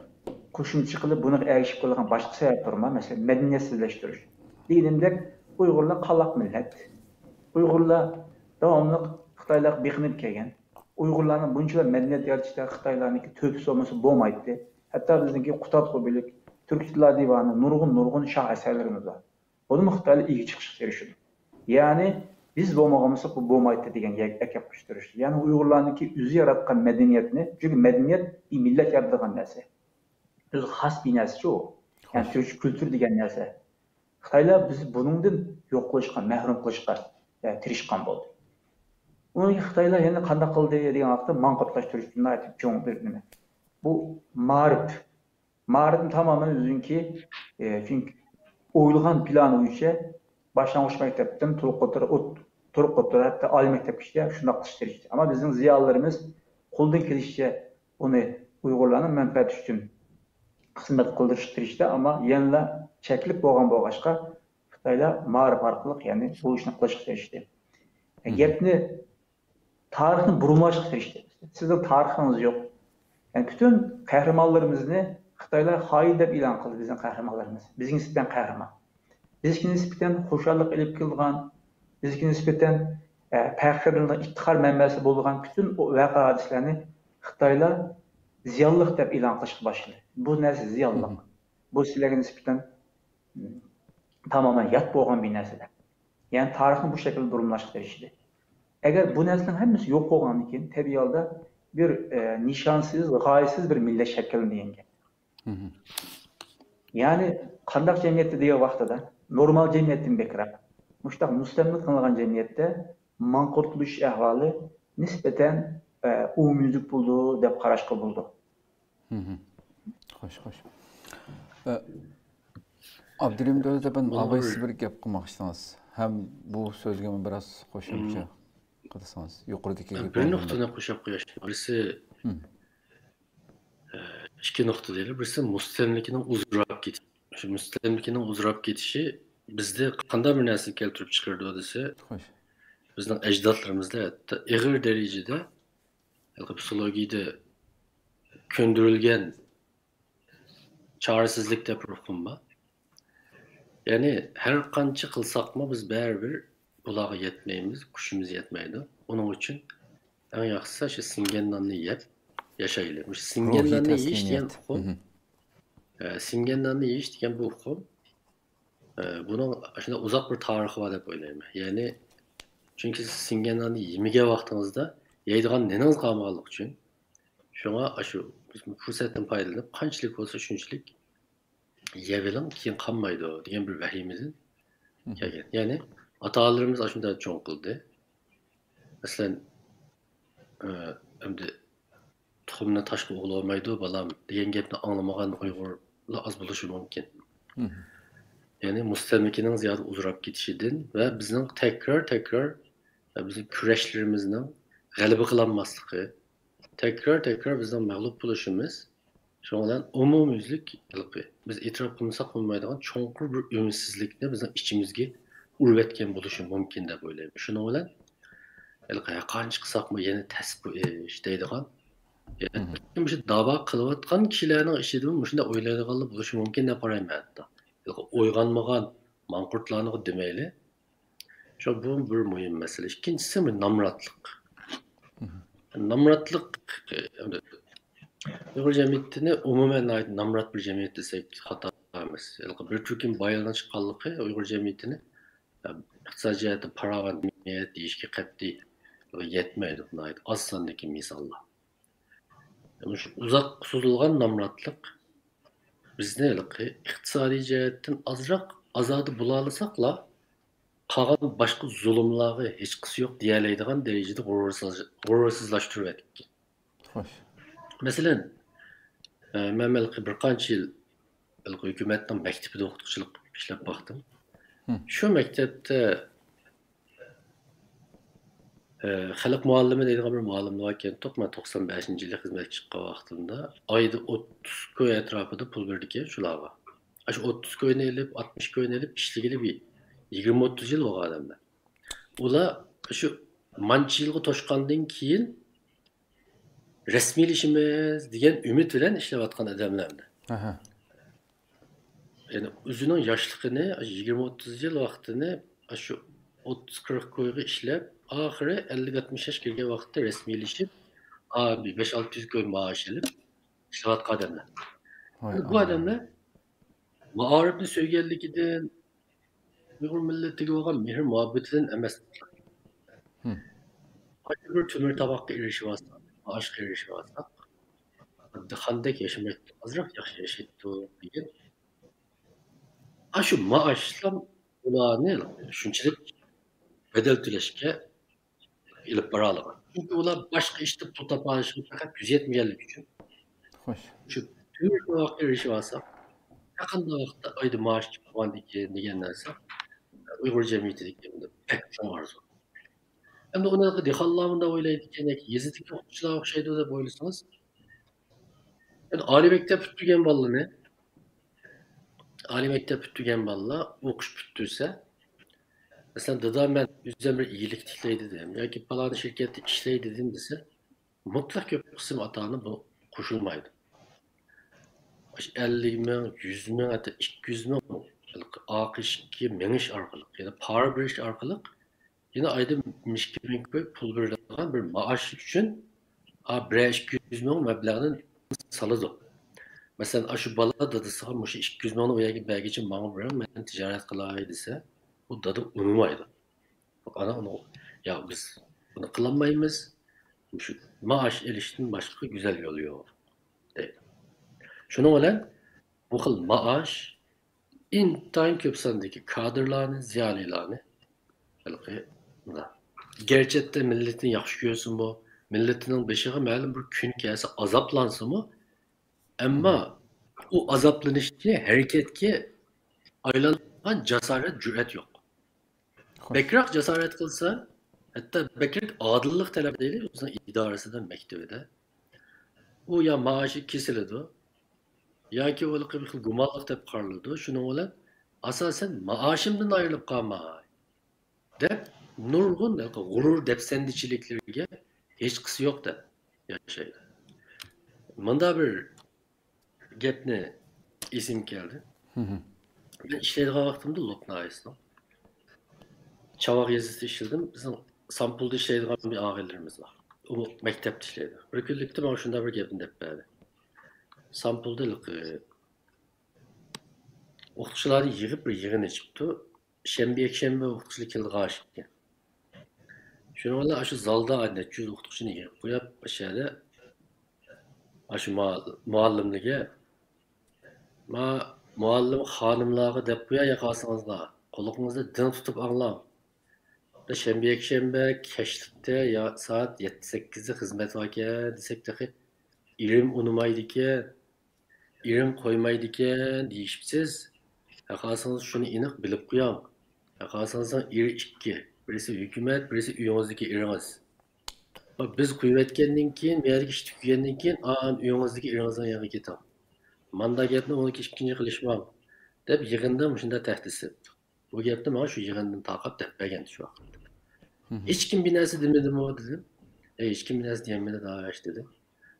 qo'shimcha qilib buni erishib qo'ygan boshqa sabablar bor. Masalan, madaniyatsizlashtirish. Deyimdek, Uyg'urlar qaloq millat. Uyg'urlar davomli Xitoylar beqinib kelgan. Uyg'urlarning bunchalar madaniyat yaratishda Xitoylarniki to'pisi olmasa bo'lmaydi. Hatto bizniki Qutat qo'bilik, Turk tillar divani, nurg'un shoh asarlarimiz bor. Buni Xitoylar ega chiqishga erishdi. Ya'ni biz bo'lmaganimizda bu bo'lmaydi degan gap qo'shtirish. Ya'ni Uyg'urlarniki o'zi yaratgan madaniyatni, chunki madaniyat millat yaratgan narsa. O'zi xos bir narsa-ku. Ya'ni Turk kultur degan narsa. Xitoylar bizni buningdan yo'q qilishga, mahrum qilishga tirishgan bo'ldi. Uni Xitoylar yana qanday qildi degan vaqtda manqurtlashtirishni aytib cho'ng bir nima. Bu ma'rifni tamoman o'zinki chunki o'ylagan plani bo'yicha başlangıç mektepten turup otur, hatta ali mektepgacha shundoq qilishtirishdi. Ama bizning ziyolilarimiz qo'ldan kelishicha uni Uyg'urlarning manfaati uchun xizmat qildirishtirishdi, ama yanla chekilib bo'lg'achqa Xitoylar ma'rif orqali, ya'ni bu ishni qilishga tirishdi. Gapni tarixni burmashga tirishdi. Sizning tarixingiz yo'q. Yani bütün kahramanlarımızı Xitoylar xoin deb e'lon qildi bizning qahramonlarimiz. Bizga nisbatan qahramon. Bizga nisbatan xo'shallik ilib kelgan, bizga nisbatan faxrlangan iftixor manbasi bo'lgan bütün o voqea hadislarni Xitoylar ziyonliq deb e'lon qilishga boshladi. Bu narsa ziyonliq. Bu sizlarga nisbatan tamamen yat bo'lgan bir narsa. Yani tarixni bu şekilde durumlashtirishdi. Eğer bu narsaların hepsi yok bo'lgandan keyin tabiiy holda bir nişansız, gayesiz bir millet şekillendiğinde. Yani qandaq cemiyette diye vaqtida normal cemiyetin bekrab, muştaq mustamlik qilgan cemiyette manqurtuluş ahvali nispeten umumyüzlük buldu deb qarashqa buldu. Xo'sh. Abdurahim Dövlet'e ben abaysiz bir gap qilmoqchisiz. Hem bu sözge biraz qo'shimcha qilsangiz, yuqoridagi gap. Bir nuqtani qo'shib qo'yish. Birisi ikki nuqta deylik. Birisi mustamlikaning uzrab ketishi. Shu mustamlikaning uzrab ketishi bizda qanday bir narsa keltirib chiqardi desa, Xo'sh. bizning ajdodlarimizda ig'ir darajada psixologiyada ko'ndirilgan chorasizlik deb ruhim bor. Yani her qancha qilsaqmi biz baribir bularga yetmaymiz, kuchimiz yetmaydi. Onun için en yaxshisi shu singan nonni yeb yashaylik. Shu singan nonni yeyish degan uqum, singan nonni yeyish degan bu uqum, buning shunday uzoq bir tarixi bor deb o'ylayman. Ya'ni chunki siz singan nonni yemagan vaqtingizda yeydigan neningiz qolmaganligi uchun shunga shu fursatdan foydalanib qanchalik bo'lsa shunchalik yevelim keyin qolmaydi degan bir vahimizin kelgan. Ya'ni ata-onalarimiz shunday cho'ng qildi. Masalan, endi tuxumni tashqi o'g'lolmaydi balam degan gapni anglamagan Uyg'urlar oz bo'lishi mumkin. Ya'ni mustamlikaning ziyoda uzrab ketishidan va bizning tekrar bizning kurashlarimizning g'alaba qilolmasligi, tekrar bizning mag'lub bo'lishimiz Şoňlan umumyüzlük biz etiraf qılmasak bolmaydigan çoňqur bir ümidsizlikni bizning içimizge urbatgan bo'lishi mumkin deb o'ylayman. Şuning bilan qancha qilsaqmi yana tasib ish deydigan, kim shu da'vo qilayotgan kishilarning ishidan shunday o'ylaydiganlar bo'lishi mumkin deb qarayman hatto. O'yganmagan manqurtlarni demayli. Shu bu bir muhim masala. İkincisi namratlik. Namratlik Uyghur cemiyetini umumen ait namrat bir cemiyet desek hata emas. Bir türkün bayılına çıkanlığı Uyghur cemiyetini iqtisodiyati paravan cemiyet deyishga qat'iy yetmaydi. Az sondagi misollar. Uzoq suzilgan namratlik bizni iqtisodiy jihatdan ozroq azodi bo'la olsaqla qolgan boshqa zulmlarga hech qisi yo'q deyalaydigan darajada g'urursizlashtirib etgan. Mesela ben bir qancha yil hukumatning maktabida o'qituvchilik ishlab boqdim. Shu maktabda xalq muallimi deydigan bir muallim bor ekan. 95-yilda xizmatga chiqqan vaqtimda oyda 30 ko'y atrofida pul berdi ekan shularga. Shu 30 ko'yni ilib, 60 ko'yni ilib ishligili bir 20-30 yil bo'lgan odamlar. Ular shu mancha yilga to'shqandan keyin resmiylişimiz degan umid bilan ishlayotgan odamlardi. Yani o'zining yoshligini 20-30 yil vaqtini shu 30-40 ko'yga ishlab, oxiri 50-60 yosh kelgan vaqtda resmiylashib, 5-600 ko'y maosh olib ishlayotgan odamlar. Bu odamlar ma'arifni so'yganligidan, Uyg'ur millatiga bo'lgan mehr muhabbatidan emas. Bir tümür tabaqqa erishib olsa, aşk erişip alsak, dixandek yaşamak azroq yaxshi yashaydi degan. Shu maoshlar ularni shunchalik bedel to'lashga ilib bora olgan. Chunki ular boshqa ishda pul topa olishi faqat yetmaganligi uchun. Xo'sh. Shu tümür tabaqqa erishib olsak, yaqinda vaqtda oyda maosh chiqqan degan narsa Uyghur cemiyetideki pek çok arzu. Hem de onu dehallamında oylaydıkken Yezid'deki okçular okşaydı da boylusunuz. Yani Ali Mektep bütügen ballı ne? Ali Mektep bütügen balla okuş büttüyse mesela dedem ben yüzden bir iyilik tikleydi dedim. Ya ki falan şirkette işleydi dedim dese mutlak köp kısım atağını bu koşulmaydı. 50 ming, 100 ming hatta 200 ming AQShki meniş arkalık ya da para biriş arkalık yine ayda mişki ming pul verildiğin bir maaş için 200 ming meblağının salıdı. Mesela şu bala dadısı hamışı 200 ming oya gibi belki için bana bırakın ben ticaret kılaydı ise bu dadı umumaydı. Ana onu ya biz bunu kılamayız. Şu maaş eriştin başka güzel yolu yok. Değil. Şunun için bu xil maaş intayin köp sondaki kadrlarını, ziyalilarını gerçekte milletin yaxşı görsün bu. Milletinin beşiği məlum bir gün kelse azaplansın mı? Ama o azaplanışçı hareketki aylanan cesaret, cüret yok. Bekrak cesaret kılsa hatta bekrak adıllık talep değil, o zaman idaresinden mektebide. O ya maaşı kesildi, ya ki o bir gumallık tep karlıdı. Şunu olan asasen maaşımdan ayrılıp kalma. Dep nurgun gurur depsendiçiliklerge hiç kısı yok da yaşaydı. Manda bir gepne isim geldi. Ben işlediğim vaktimde Lokna Ayıs'la. Çavak yazısı işledim. Bizim Sampul'da işlediğim bir ağabelerimiz var. O mektepte işledi. Rüküllükte ben şunda bir gepin dep böyle. Sampul'da okçuları yığıp bir yığın çıktı. Şembe okçuluk keldi karşıya. Şunu valla şu zalda adet 100 okçunu yığıp bu yap aşağıda şu muallimlige muallim hanımları dep bu yakasınızda koluğunuzda din tutup anlam. Da şembe keşlikte ya saat 7-8'de hizmet varken desek de irim unumaydıken irim koymaydıken deyişipsiz yakasınız şunu inik bilip koyam. Yakasınızdan iri iki. Birisi hükümet, birisi üyenizdeki iriniz. Biz kuyvetkendan keyin, bu yerga ish tugagandan keyin, uyingizdagi eringizdan yana ketam. Manda gapni uni ikkinchi qilishmam deb yig'inda shunda tahdid etdi. Bu gapni mana shu yig'indan taqib deppagan shu vaqtda. Hech kim bir narsa demadimi dedim. Hech kim bir narsa demadi davash dedi.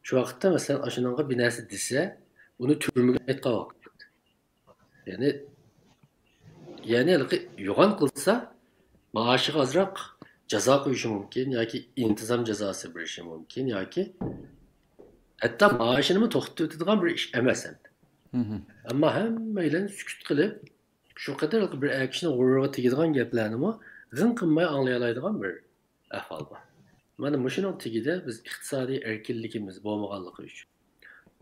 Shu vaqtda masalan shunaqa bir narsa desa, uni turmaga aytqan. Yani yo'g'on qilsa, maaşı azroq jazo qo'yishi mumkin yoki intizom jazosi berishi mumkin yoki hatto maoshini to'xtatib o'tadigan bir ish emas endi. Ammo hammaylar sukut qilib shu qadar bir kishini g'ururiga tegadigan gaplarni g'ing qilmay anglay oladigan bir ahvol bor. Mana mushuning tagida biz iqtisodiy erkinligimiz bo'lmaganligi uchun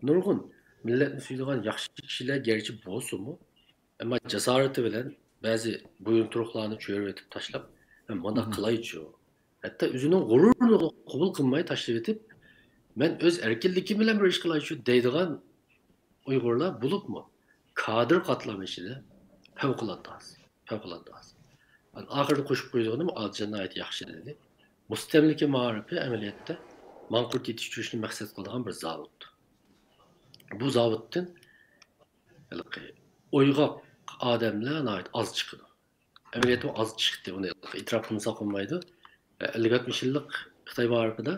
nurg'un millatni suyadigan yaxshi kishilar gerçi bo'lsinmi, ammo jasorati bilan ba'zi buyunturuqlarni cho'rib etib tashlab mana qilaychi. Hatta o'zining g'ururini qabul qilmay tashlab etib, men o'z erkinligim bilan bir ish qilaychi deydigan Uyg'urlar bo'libmi? Kadr qatlami ichida favqulodda az. Oxirida qo'shib qo'ygandim, al-Jannat yaxshi dedi. Mustamlika ma'rifi amaliyotda manqurt yetishtirishni maqsad qilgan bir zavod. Bu zavoddan uyg'oq odamlar az chiqadi. Amaliyotda az chiqdi, uni e'tirof qilmasa qolmaydi. 50-60 yillik Xitoy ma'rifida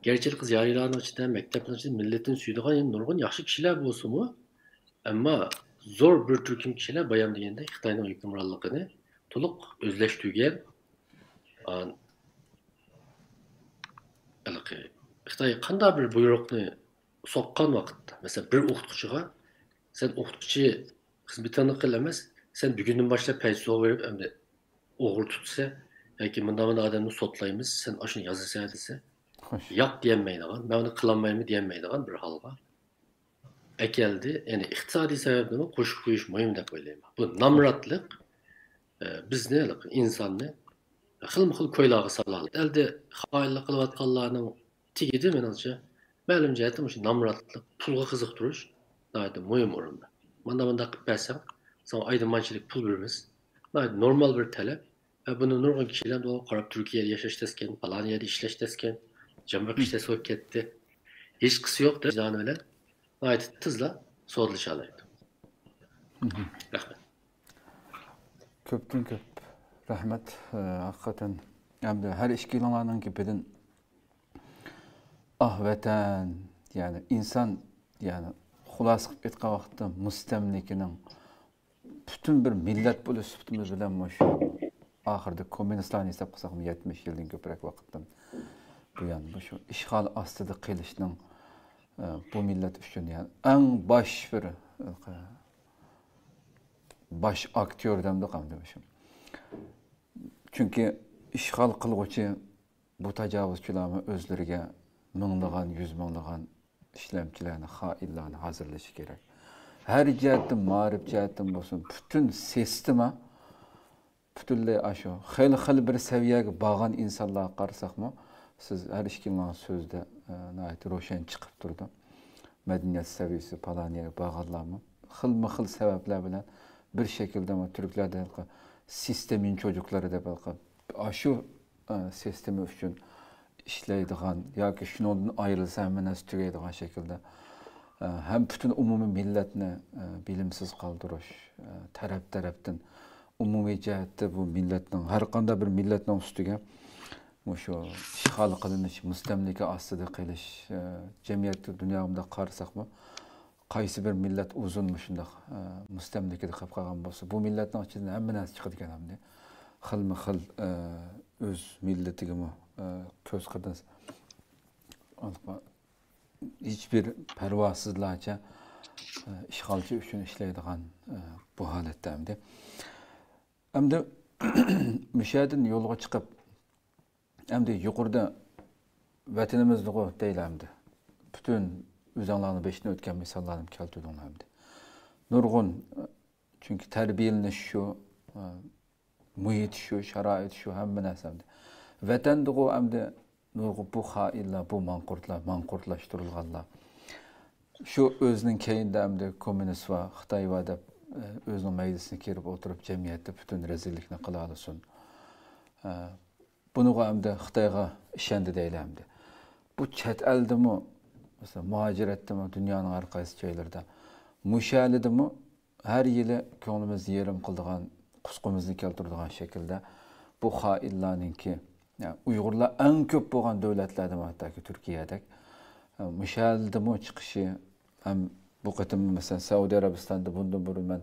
gerçek ziyarilarning ichida, maktabning ichida millatni suyadigan nurg'un yaxshi kishilar bo'lsa-mu, ammo zo'r bir turkum kishilar bayam deganda Xitoyning hukmronligini to'liq o'zlashtirgan. Xitoy qanday bir buyruqni soqqan vaqtda, masalan, bir o'qituvchiga sen o'qituvchi xizmatini qil emas, sen bugundan boshlab payso berib, endi o'g'ri tutsa yoki bunday odamni sotlaymiz, sen shuni yozasan desa, yo'q demaydigan, men uni qilolmayman demaydigan bir holga keldi. Ya'ni iqtisodiy sabablarni qo'shib qo'yish muhim deb o'ylayman. Bu namratlik bizni, insonni xilma-xil ko'ylarga soladi. Elde xoinlik qilayotganlarning tigidi menimcha ma'lum jihatdan shu namratlik, pulga qiziqtirish muhim o'rinda. Mana qilib bersang, sen ayda manchilik pul beramiz. Normal bir talep. Bunu nurgun kişiler de o qarab Türkiye'de yaşaş desken, falan yerde işleş desken, cambak işte soğuk ketdi. Hiç kısı yok da vicdanı öyle. Gayet tızla soğuduluşalaydı. Rahmet. Köptün köp. Rahmet. Hakikaten. Hem de her işkilananın gibidin ah vatan yani insan yani xulas qilib aytgan vaqtda mustamlikaning bütün bir millat bo'lib sübtimiz bilan şu ahirda kommunistlarni hisob qilsak 70 yildan ko'proq vaqtdan buyon şu ishg'ol ostida qilishning bu millat uchun yani eng bosh bir bosh aktyor demdi qamdimishim. Chunki ishg'ol qilg'uchi bu tajovuzchilarni o'zlariga minglagan, yüz minglagan işlemcilerini, haillarni hazırlaşı gerek. Her cihetten, marif cihetten olsun, bütün sistema, bütünlüğü aşağı, xeyli bir seviyeye bağlan insanlığa qarsak mı, siz her işkinden sözde nəhayət roşen çıkıp durdu. Medeniyet seviyesi palaniye bağlanlar mı? Xil sebepler bilen bir şekilde ama Türklerde sistemin çocukları da belki aşı sistemi üçün işleydiğen, ya ki şunun ayrılsa hemen az tügeydiğen şekilde hem bütün umumi milletini bilimsiz kaldırış, taraftan umumi cihette bu milletin, her kanda bir milletin üstüge şu işgal kılınış, müstemlike astıda kılış, cemiyette dünyamda qarsak mı, qaysı bir millet uzunmuşunda müstemlikede kapkagan bolsa, bu milletin içinden hemen az çıkıdken hem de xil öz milletimi köz qırdınız. Hiçbir pervasızlarca işgalci üçün işleydiğen bu halette hem de. Hem de müşahidin yoluna çıkıp hem de yukarıda vatanımızda o değil hem de. Bütün üzerlerinin beşine ötken misallarını keltirdim hem de. Nurgun çünkü terbiyeliniz şu, muhit şu, şarait şu hem de. Vatanda o hem de nurgun bu hailler, bu mankurtlaştırılganlar. Şu özünün keyinde hem de komünist ve Xitay ve de özünün meclisine girip oturup cemiyette bütün rezillikini kılalısın. Bunu hem de Xitay'a işendi değil hem de. Bu çet elde mi, mesela muhacirette mi, dünyanın arkası şeylerde, müşahede mi, her yılı könlümüz yerim kıldığın, kuskumuzunu keltirdiğin şekilde bu haillerin ki, yani Uygurlar en köp boğan devletlerde hatta ki Türkiye'de müşahede mi çıkışı, hem bu kıtım mesela Saudi Arabistan'da bundan burun ben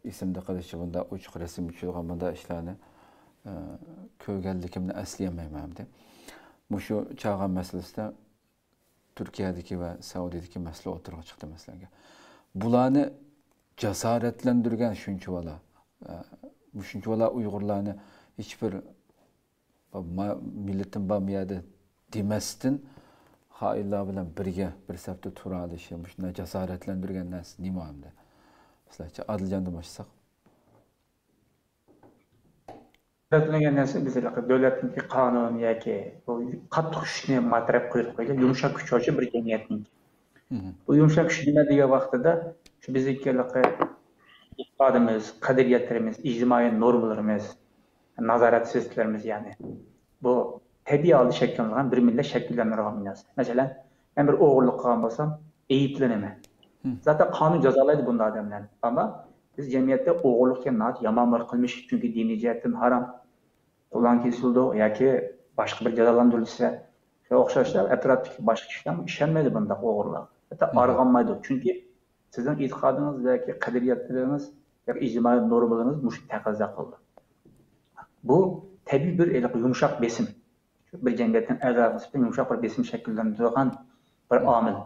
isimde kılışı bunda uçuk resim uçuyorken bunda işlerini köygellikimini esleyemeyim hem de. Bu şu çağın meselesi de Türkiye'deki ve Saudi'deki mesele oturuğa çıktı mesela. Bularını cesaretlendirgen şunçuvala. Bu şunçuvala Uygurlarını hiçbir milletin bamiyade demestin hailler bilen birge bir septe tura alışı. Bu şuna cesaretlendirgen nesi nima hem de. Mesela Adilcan'da başlasak. Devletin narsa biz devletin qonun yoki qattiq kuchni mataraf qo'yib qo'ygan yumshoq kuch uchun bir jamiyatning. Bu yumshoq kuch nima degan vaqtida shu bizdagi ifodamiz, qadriyatlarimiz, ijtimoiy normalarimiz, nazorat sistemlarimiz yani bu tabiiy holda shakllangan bir millat shakllantirgan bir narsa. Masalan, men bir o'g'irlik qilgan bo'lsam, ayblanaman. Zaten qonun jazolaydi bunday odamlarni. Ama biz jamiyatda o'g'irlikka yomon bir qilmish chunki diniy jihatdan harom qo'ldan kesildi yoki boshqa bir jazolantirilsa shunga o'xshashlar atrofdagi boshqa kishilar ishonmaydi bunday o'g'irlar. Hatto arg'onmaydi. Chunki sizning e'tiqodingiz yoki qadriyatlaringiz yoki ijtimoiy normalarınız mush taqozo qildi. Bu tabiiy bir yumshoq besim. Bir jamiyatning a'zosi yumshoq bir besim shakllantirgan bir omil.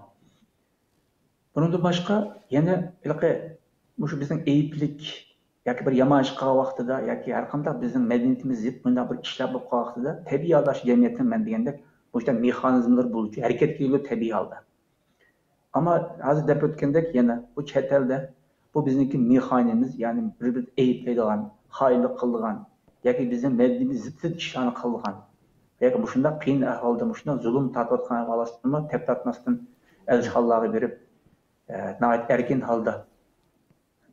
Bundan başqa yana shu bizning ayiblik yoki bir yomon ish qilgan vaqtida yoki har qanday bizning madaniyatimiz zid bunday bir ishlar bo'lib qolgan vaqtida tabiiy holda jamiyatning men degandek bu yerda mexanizmlar bo'lishi harakat qiladi tabiiy holda. Ammo hozir deb o'tgandek yana bu chet elda bu bizniki mexanizmimiz ya'ni bir ayiblaydigan, xayrlik qilgan yoki bizning madaniyatimiz zid ishlarni qilgan yoki bu shunday qiyin ahvolda shunday zulm tortayotgan ahvolda tep tortmasdan elchixonlarga berib erkin holda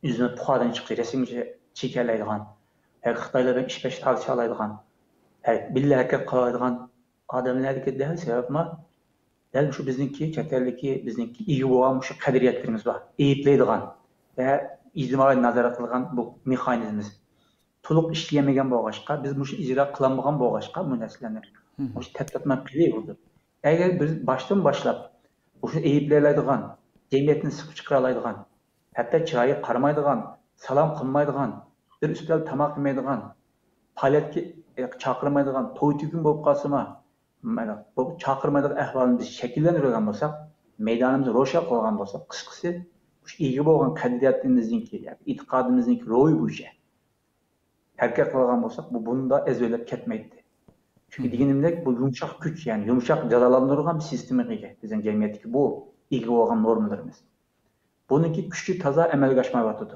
yüzünü puhadan çıktı, resimci çekerleydiğen Xitoylardan ish pesh tartışa oladigan, birga harakat qila oladigan odamlarga dal sababmi dal shu bizniki chet eldagi bizniki ega bo'lgan shu qadriyatlarimiz bor. Ayiblaydigan va ijtimoiy nazorat qilgan bu mexanizmimiz to'liq ishlamagan bo'lg'achqa, biz bu ijro qilmagan bo'lg'achqa bu narsalarni o'sha tadqiqotman qilyapti. Agar biz boshdan boshlab o'sha ayiblaydigan, jamiyatni siqib chiqara oladigan, hatto chiroyi qaramaydigan, salom qilmaydigan, bir ustal tamoq yemaydigan, faoliyatga chaqirmaydigan, to'y tugun bo'lib qolsa-ma, mana bu chaqirmaydigan ahvolni biz shakllantirgan bo'lsak, maydonimizni ro'shan qilgan bo'lsak, qisqasi shu ega bo'lgan qadriyatimizniki, e'tiqodimizniki ro'y bo'yicha harakat qilgan bo'lsak, bu bunda ezberlab ketmaydi. Çünkü deganimdek bu yumshoq kuch, ya'ni yumshoq jazolantirgan bir sistemaga ega bizning jamiyatdagi bu ega bo'lgan normalarimiz. Buniki kuchli toza amalga oshmayotdi.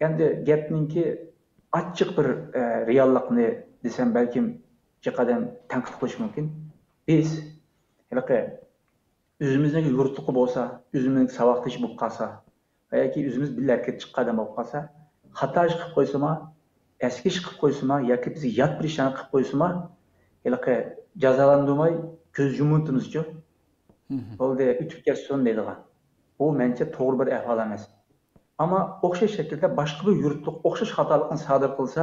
Endi gapninki ochiq bir reallikni desam balkim qadam tanqid qilish mumkin. Biz halaqa o'zimizning yurtliqi bo'lsa, o'zimizning saboqdosh bo'lib qolsa, yoki o'zimiz bir harakat chiqqan bo'lib qolsa, xato ish qilib qo'ysama, eski ish qilib qo'ysama yoki bizga yot bir ishlarni qilib qo'ysama, halaqa jazolandirmay ko'z yumutimiz-ku. Bo'ldi, o'tib ketsin deydigan. Bu menimcha to'g'ri bir ahvol emas. Ama o'xshash shaklda boshqa bir yurtliq o'xshash xatolikni sodir qilsa,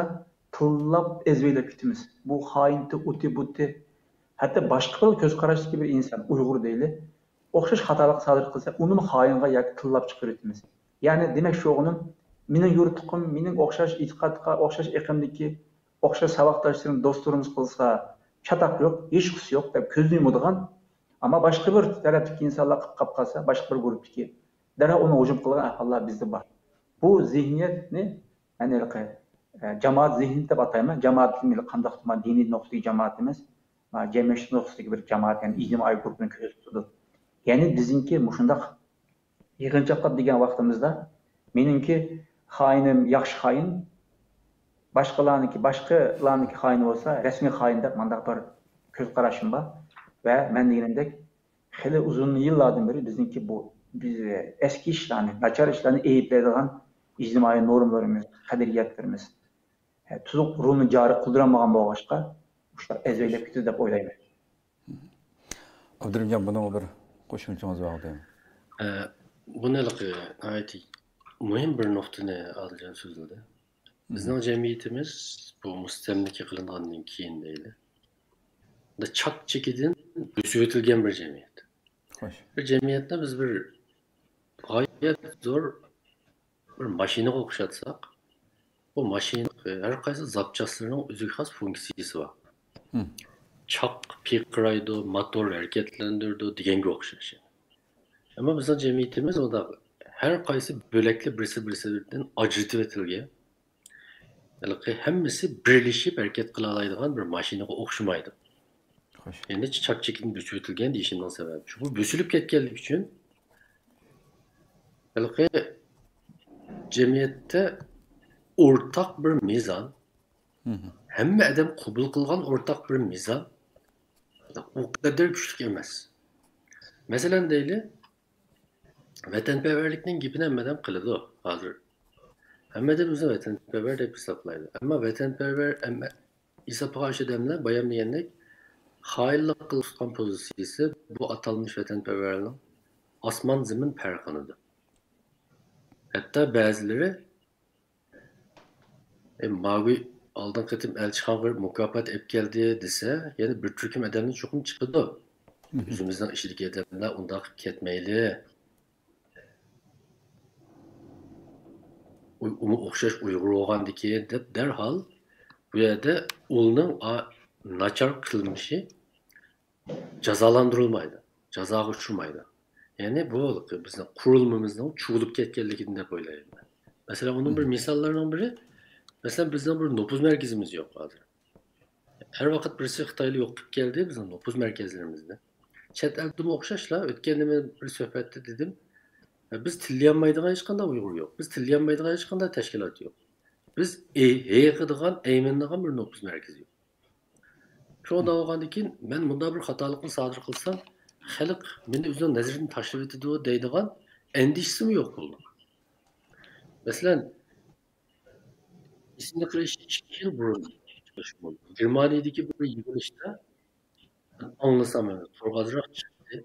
tillab ezberlab ketamiz. Bu xointi, o'ti-buti, hatto boshqa bir ko'z qarashdagi bir inson, Uyg'ur deyli, o'xshash xatolik sodir qilsa, uni xoinga yoki tillab chiqarib ketamiz. Ya'ni demak shu o'g'lim, mening yurtliqim, mening o'xshash e'tiqodga, o'xshash iqlimdagi, o'xshash saboqdoshlarim, do'stlarimiz qilsa, chataq yo'q, hech qisi yo'q deb ko'zni yumadigan, ama boshqa bir tarafdagi insonlar qilib qolsa, boshqa bir guruhdagi dara uni hujum qilgan ahvollar bizda bor. Bu zihniyatni, ya'ni jamoat zihniyati deb atayman. Jamoatni qanday tuman diniy nuqtai jamoat emas, jamiyat nuqtai bir jamoat, ya'ni ijtimoiy guruhni ko'rsatadi. Ya'ni bizniki mushundaq yig'inchoqqa degan vaqtimizda meningki xoinim yaxshi xoin, boshqalarniki xoin bo'lsa, rasmiy xoin deb mendaq bir ko'z qarashim bor va men deganimdek xili uzun yillardan beri bizniki bu biz eski işlerini, načar işlerini eyiplaydigan ijtimoiy normalarimiz, qadriyatlarimiz tuzuq ruhni jari qildiramagan bo'lg'achqa, shular ezberlab ketdi deb o'ylayman. Abdurrahimjon, buni bir qo'shimchangiz bormi? Bunaqangi ayati muhim bir nuqtani olgan so'zildi. Bizning jamiyatimiz bu mustamlika qilingandan keyin deyli. Chak chekidan o'sib o'tilgan bir jamiyat. Bir jamiyatda biz bir g'oyat zo'r bir mashinaga o'xshatsak, bu mashina har qaysi zapchaslarning o'ziga xos funksiyasi bor. Chaq piqiraydi, motor harakatlantirdi deganga o'xshash. Ammo bizning jamiyatimiz unda har qaysi bo'lakli birisi-birisidan ajratib etilgan. Hammasi birlashib harakat qila oladigan bir mashinaga o'xshamaydi. Endi chaq chekin bo'sib o'tilgan deyishimning sababi shu. Bu bo'silib ketganligi uchun jamiyatda o'rtaq bir mizon, hamma odam qabul qilgan o'rtaq bir mizon u qadar kuchli emas. Masalan deyli, vatanparvarlikning gapini hammadan qiladi hozir. Hammadan o'zi vatanparvar deb hisoblaydi. Ammo vatanparvar hisobga olish odamlar bayon degandek xoinlik qilgan pozitsiyasi bu atalmış vatanparvarlikning osmon zamin farqidir. Hatta ba'zilari mavi aldın qatim elçixonga mukofot olib keldi desa, yana bir turkum odamning cho'qim chiqadi. O'zimizning ishidagi odamlar undaq ketmaydi. Uni o'xshash Uyg'ur bo'lgandan keyin deb darhol bu yerda uning nachar qilmishi jazolantirilmaydi, jazoga tushmaydi. Ya'ni bu bizning qurilmamizning cho'g'ilib ketganligidan deb o'ylayman. Masalan, uning bir misollarining biri, masalan, bizning bir nüfuz merkezimiz yo'q hozir. Har vaqt birisi Xitoylik yo'q qilib keldi bizning nüfuz merkezlarimizda. Chet elda o'xshashlar, o'tganda men bir suhbatda dedim, biz tillayolmaydigan hech qanday Uyg'ur yo'q. Biz tillayolmaydigan hech qanday tashkilot yo'q. Biz yig'idigan, ayminadigan bir nüfuz merkezi yo'q. Shunday bo'lgandan keyin men bunda bir xatolikni sodir qilsam, xalq meni o'zining nazaridan tashlab etadi deydigan endishim yo'q bo'ldi. Masalan, İsmini kırış 2 yıl burun çalışmalı. Germaniye'deki bir yığılışta anlasam yani Torgazrak çıktı.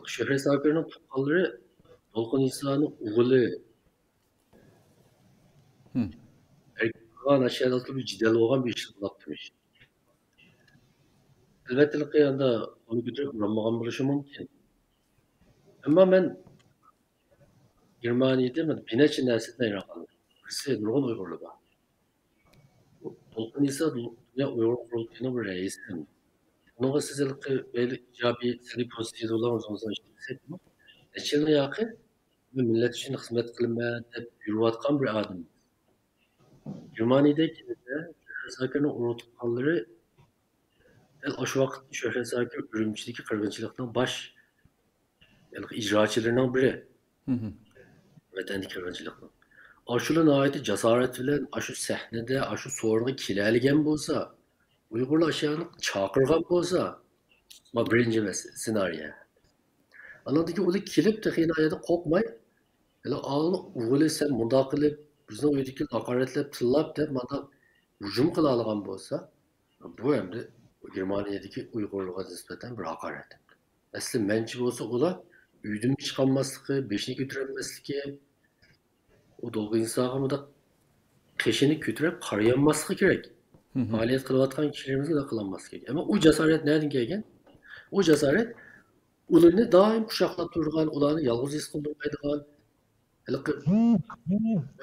Şehresakir'in tokalları Dolkun İsa'nın oğlu erkeğin aşağıda bir cidel olan bir iş yapmış. Elbette yanında onu götürüp vuramagan buluşu mümkün. Ama ben Germaniye'de mi? Bineçin dersinden yapalım. Birisi Nurhan Uygurlu var. Dolkun İsa dünya Uygur kuruluşunun bir reisiyim. Onun sizlikle böyle icabi seni pozitif olan zaman işte hissettim. Neçene yakın ve millet için hizmet kılmaya hep yürüvatkan bir adam. Germaniye'deki de Şehresakir'in unutkanları şu vakit Şehresakir ürümçideki kırgınçılıktan baş yani icraçılarından biri. Vatandaki kırgınçılıktan. Aşulan ayeti cesaret bilen aşı sahnede aşı sorunu kilaligen bolsa Uygurlar aşağıya çakırgan bolsa ma birinci senaryo. Anladaki ulu kilip de hinayada korkmay. Hele ağlı uğulu sen munda kılıp bizden öydeki hakaretlep tillap de manda hücum kılalıgan bolsa bu hem de Germaniye'deki Uygurluğa nispeten bir hakaret. Aslı mençi bolsa ula üydüm çıkanmaslığı, beşini götüremezliği, o dolgu insanı da peşini götürüp karayanması gerek. Faaliyet kılıvatkan kişilerimizin de kılanması gerek. Ama o cesaret nereden gelgen? O cesaret ulunu daim kuşaklap durgan, ulanı yalnız his kıldırmaydıgan,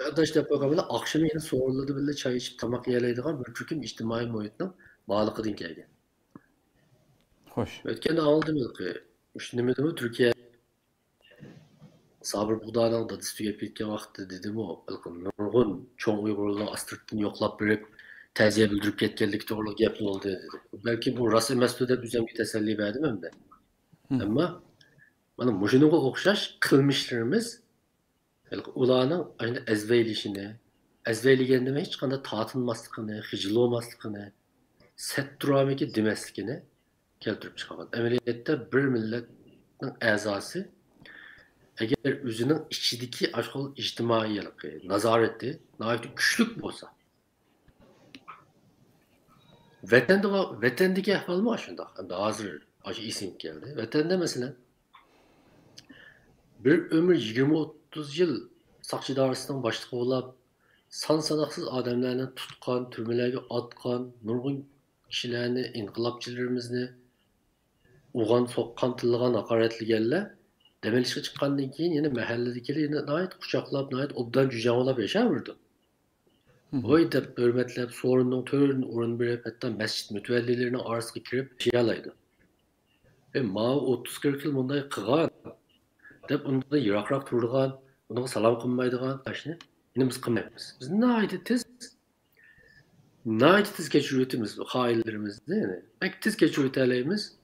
arkadaş programında akşam yine soruladı bile çay içip tamak yiyeleydigan bir çöküm içtimai muhitinin bağlıqıdan gelgen. Hoş. Ötkende aldım ki, düşünmedim Türkiye Sabır Buğday'dan da tügep ketken vaqtda dedim o, nurgun çoğun Uygurluğun astırtını yoklap verip təziye bildirip ketkenlik doğruluk gepli oldu dedi. Belki bu rast emasdı dep üzemge teselli verdim hem de. Ama mana muşunuga okşaş kılmışlarımız ulanın aynı ezveylişini, ezveyligende hiç kanda tatınmaslıkını, hicil olmaslıkını, set duramiki demeslikini keltirip çıkaman. Emeliyette bir milletin azası eğer özünün içindeki aşkol ictimaiyelik, nazareti, nahit güçlük bolsa. Vatandaki ahval mı aşında? Hem de hazır acı isim geldi. Vatanda mesela bir ömür 20-30 yıl sakçı dairesinden başlık olap, sanaksız adamlarını tutkan, türmelerge atkan, nurgun kişilerini, inkılapçılarımızı uğan, sokkan, tıllıgan, hakaretli gelle demelişe çıkandan keyin yine mahalledekiler yine nait kuşaklap, nait obdan cücan olap yaşamırdı. Oy dep hürmetlep, sorunun törünün orun bir hatta mescid mütevellilerine arasına kirip şiyalaydı. Ma 30-40 yıl bunday kıgan, dep onda yirakrak turgan, ona salam kılmaydıgan, taşını yine biz kılmayız. Biz nait tiz geçirüyetimiz, haillerimiz değil mi? Belki tiz geçirüyetlerimiz,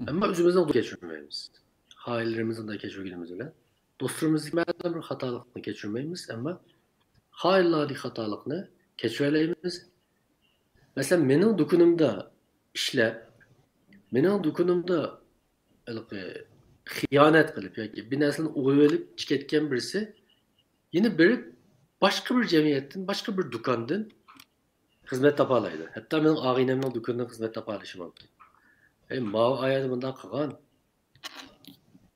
ama özümüzden geçirmeyimiz. Haillerimizin de geçirgimiz ile. Dostlarımızın bir hatalıkını geçirmeyimiz ama hailladi hatalıkını geçireleyimiz. Mesela benim dokunumda işle, benim dokunumda hıyanet kılıp, yani bir neslin uğuvelip çıketken birisi yine bir başka bir cemiyetin, başka bir dükkandan hizmet tapalaydı. Hatta benim ağinemden dükkandan hizmet tapalaşım mümkün. Mavi ayadımından kıgan,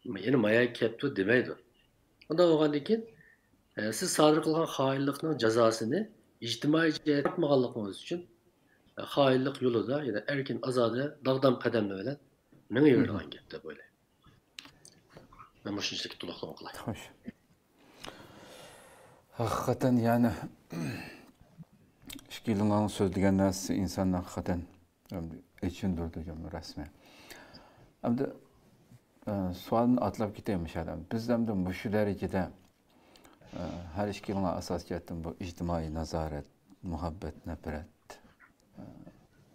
yine maya keptu demeydi. Ondan oğandikin, siz sadır kılgan haillikinin cezasını ictimai cihaz yapmağanlıkınız için haillik yolu da yine erkin azadı dağdan kademle veren ne yürüyen gepte böyle. Ben bu şinçteki tulaklama kılay. Hoş. Hakikaten yani işkilinin sözlügen nersi insanın hakikaten için durdu resmen. Hem de sualını atlap giteymiş adam. Biz de bu şu derecede her işkilinin asasiyetin bu ictimai nazaret, muhabbet, nefret,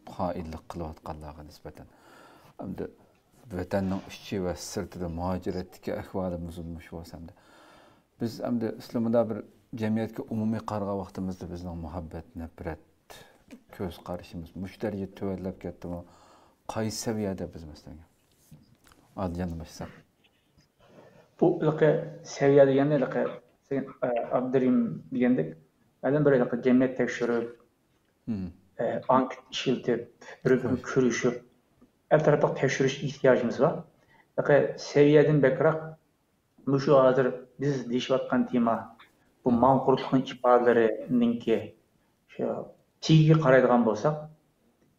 haillik kılıvatkanlığa nispeten. Hem de vatanın işçi ve sırtıda muhaciretteki ahvalı bozulmuş olsa da. Biz hem de İslam'da bir cemiyetki umumi qarğa vaqtimizda bizning muhabbet, nefret, köz qarışımız müşteriye tövellep ketdi mi? Qaysi seviyede biz mesela? Adyanı başsak. Bu seviye degende sen Abdurrahim degendek Adam böyle cemiyet tekşürüp, anket işiltip, bir körüşüp, her tarafta tekşürüş ihtiyacımız var. Seviyeden bekrak, bu şu hazır biz deyişvatkan tema, bu mankurtluğun ifadelerinin tiği qaraydigan bolsak,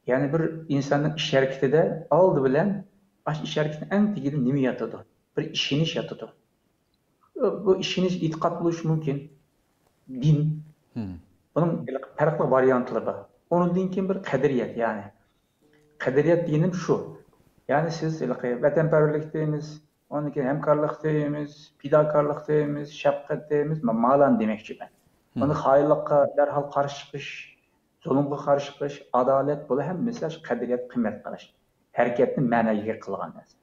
yani bir insanın iş hareketide aldı bilen, iş hareketinin en tigide nimi yatıdı? Bir işiniş yatıdı. Bu işiniş itiqat buluş mümkün. Din. Bunun farklı varyantları var. Onun dinkin bir kaderiyet yani. Kaderiyet dinim şu. Yani siz vatanperverlik deyimiz, onun için hemkarlık deyimiz, fidakarlık deyimiz, şefkat deyimiz, malan demekçi ben. Onu hayırlıkka derhal karşı çıkış, zulümge karşı çıkış, adalet bu hem mesela kaderiyet kıymet qaraş. Hareketni ma'naviga qilgan narsa.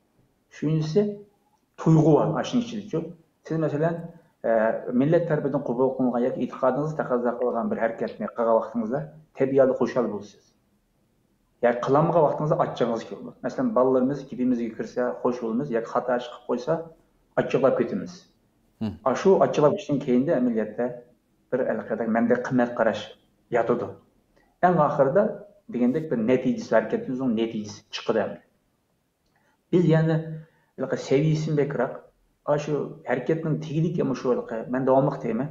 Shunisi tuyg'u var aşın içinde. Siz mesela millet tarafidan qabul qilingan yoki e'tiqodingizni taqozo qilgan bir harakatni qilgan vaqtingizda tabiiyat xushal bo'lasiz. Yani kılamığa vaxtınızda açacağınız ki olur. Mesela ballarımız gibimizge kirse hoş olmaz, ya hata çıkıp koysa açıklap ketimiz. Aşı açıklap için keyinde emniyette bir elqada mende kıymet qaraş yatıdı. En ahırda degendek bir neticesi, hareketimizin neticesi çıkıdı. Biz yani seviyesini bekrak, aşı hareketinin tigilik ya şu ben devamlık deyim,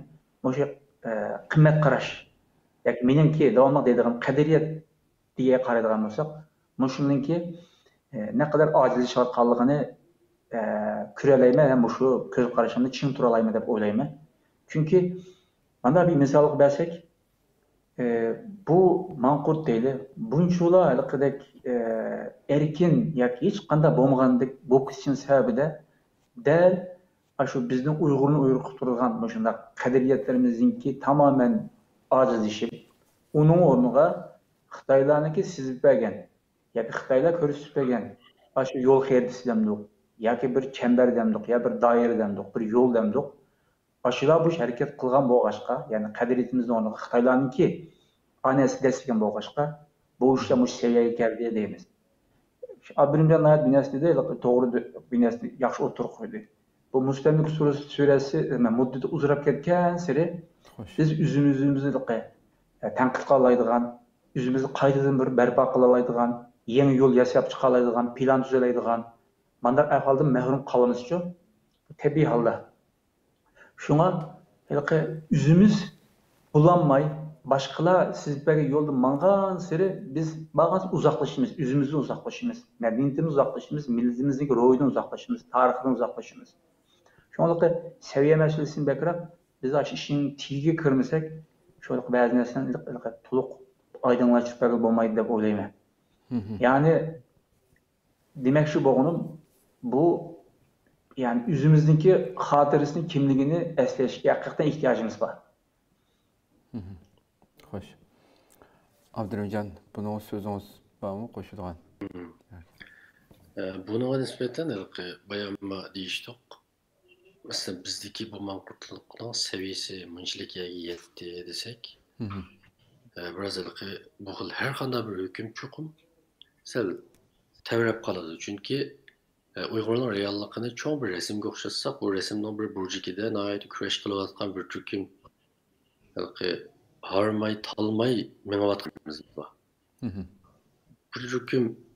şu kıymet qaraş. Yani benimki devamlık dediğim kaderiyet diye qaraydigan bolsak, mushuningki ne kadar aciz şartqanlığını kürelayma hem şu köz qarashimni ching turalayma deb o'ylayman. Çünkü mana bir misolga bersek, bu manqurt deyli, bunchula haliqidek erkin yoki hech qanday bo'lmagandek bo'lib ketishini sababida dal shu bizning Uyg'urni Uyg'ur qilib turgan shunday qadriyatlarimizningki tamamen ajizlashib, uning o'rniga Xitoylarniki sizib bergan yoki Xitoylar ko'rsatib bergan shu yo'l xeritasi demdik yoki bir chambar demdik yo bir doira demdik, bir yo'l demdik. Aşılar bu harakat qilgan bo'lg'achqa, ya'ni qadriyatimizning o'rniga Xitoylarniki anasi desilgan bo'lg'achqa, bu ishlar mush seviyaga keldi deymiz. Abdurahimjon Nayat binasida to'g'ri binasida yaxshi o'tirib qo'ydi. Bu Mustamlik surasi muddati uzrab ketgan sari biz o'zimizni tanqid qila oladigan, o'zimizni qaytadan bir barpo qila oladigan, yangi yo'l yasab chiqa oladigan, plan tuzala oladigan bunday ahvoldan mahrum qolamiz-ku. Tabiiy holda. Şuna üzümüz bulanmay, başkalar sizlerle yolda mangan seri biz bazı uzaklaşımız, üzümüzden uzaklaşımız, medeniyetimiz uzaklaşımız, milletimizin ruhundan uzaklaşımız, tarihinden uzaklaşımız. Şu anlıkta seviye meselesini bekler, biz işin tilgi kırmızak, şu anlıkta bazı nesneler tuluk aydınlaşıp olmaydı da olayım. Yani demek şu bu yani yüzümüzdeki hatırasının kimliğini esleşke hakikaten ihtiyacımız var. Hoş. Abdurahimjon, bunun sözünüz var mı qo'shilgan? Bununla nispeten bayanma deyiştik. Mesela bizdeki bu mankurtlukların seviyesi mınçılık yetti desek, biraz bu her kanda bir hüküm çukum, tevrep kaladı. Çünkü Uygurların reallıqını çoğun bir resimge oxşatsak, bu resimden bir burcukide nəhayət küreş kılıvatkan bir Türk'ün harmay, talmay menavatkanımız var. Bu Türk'ün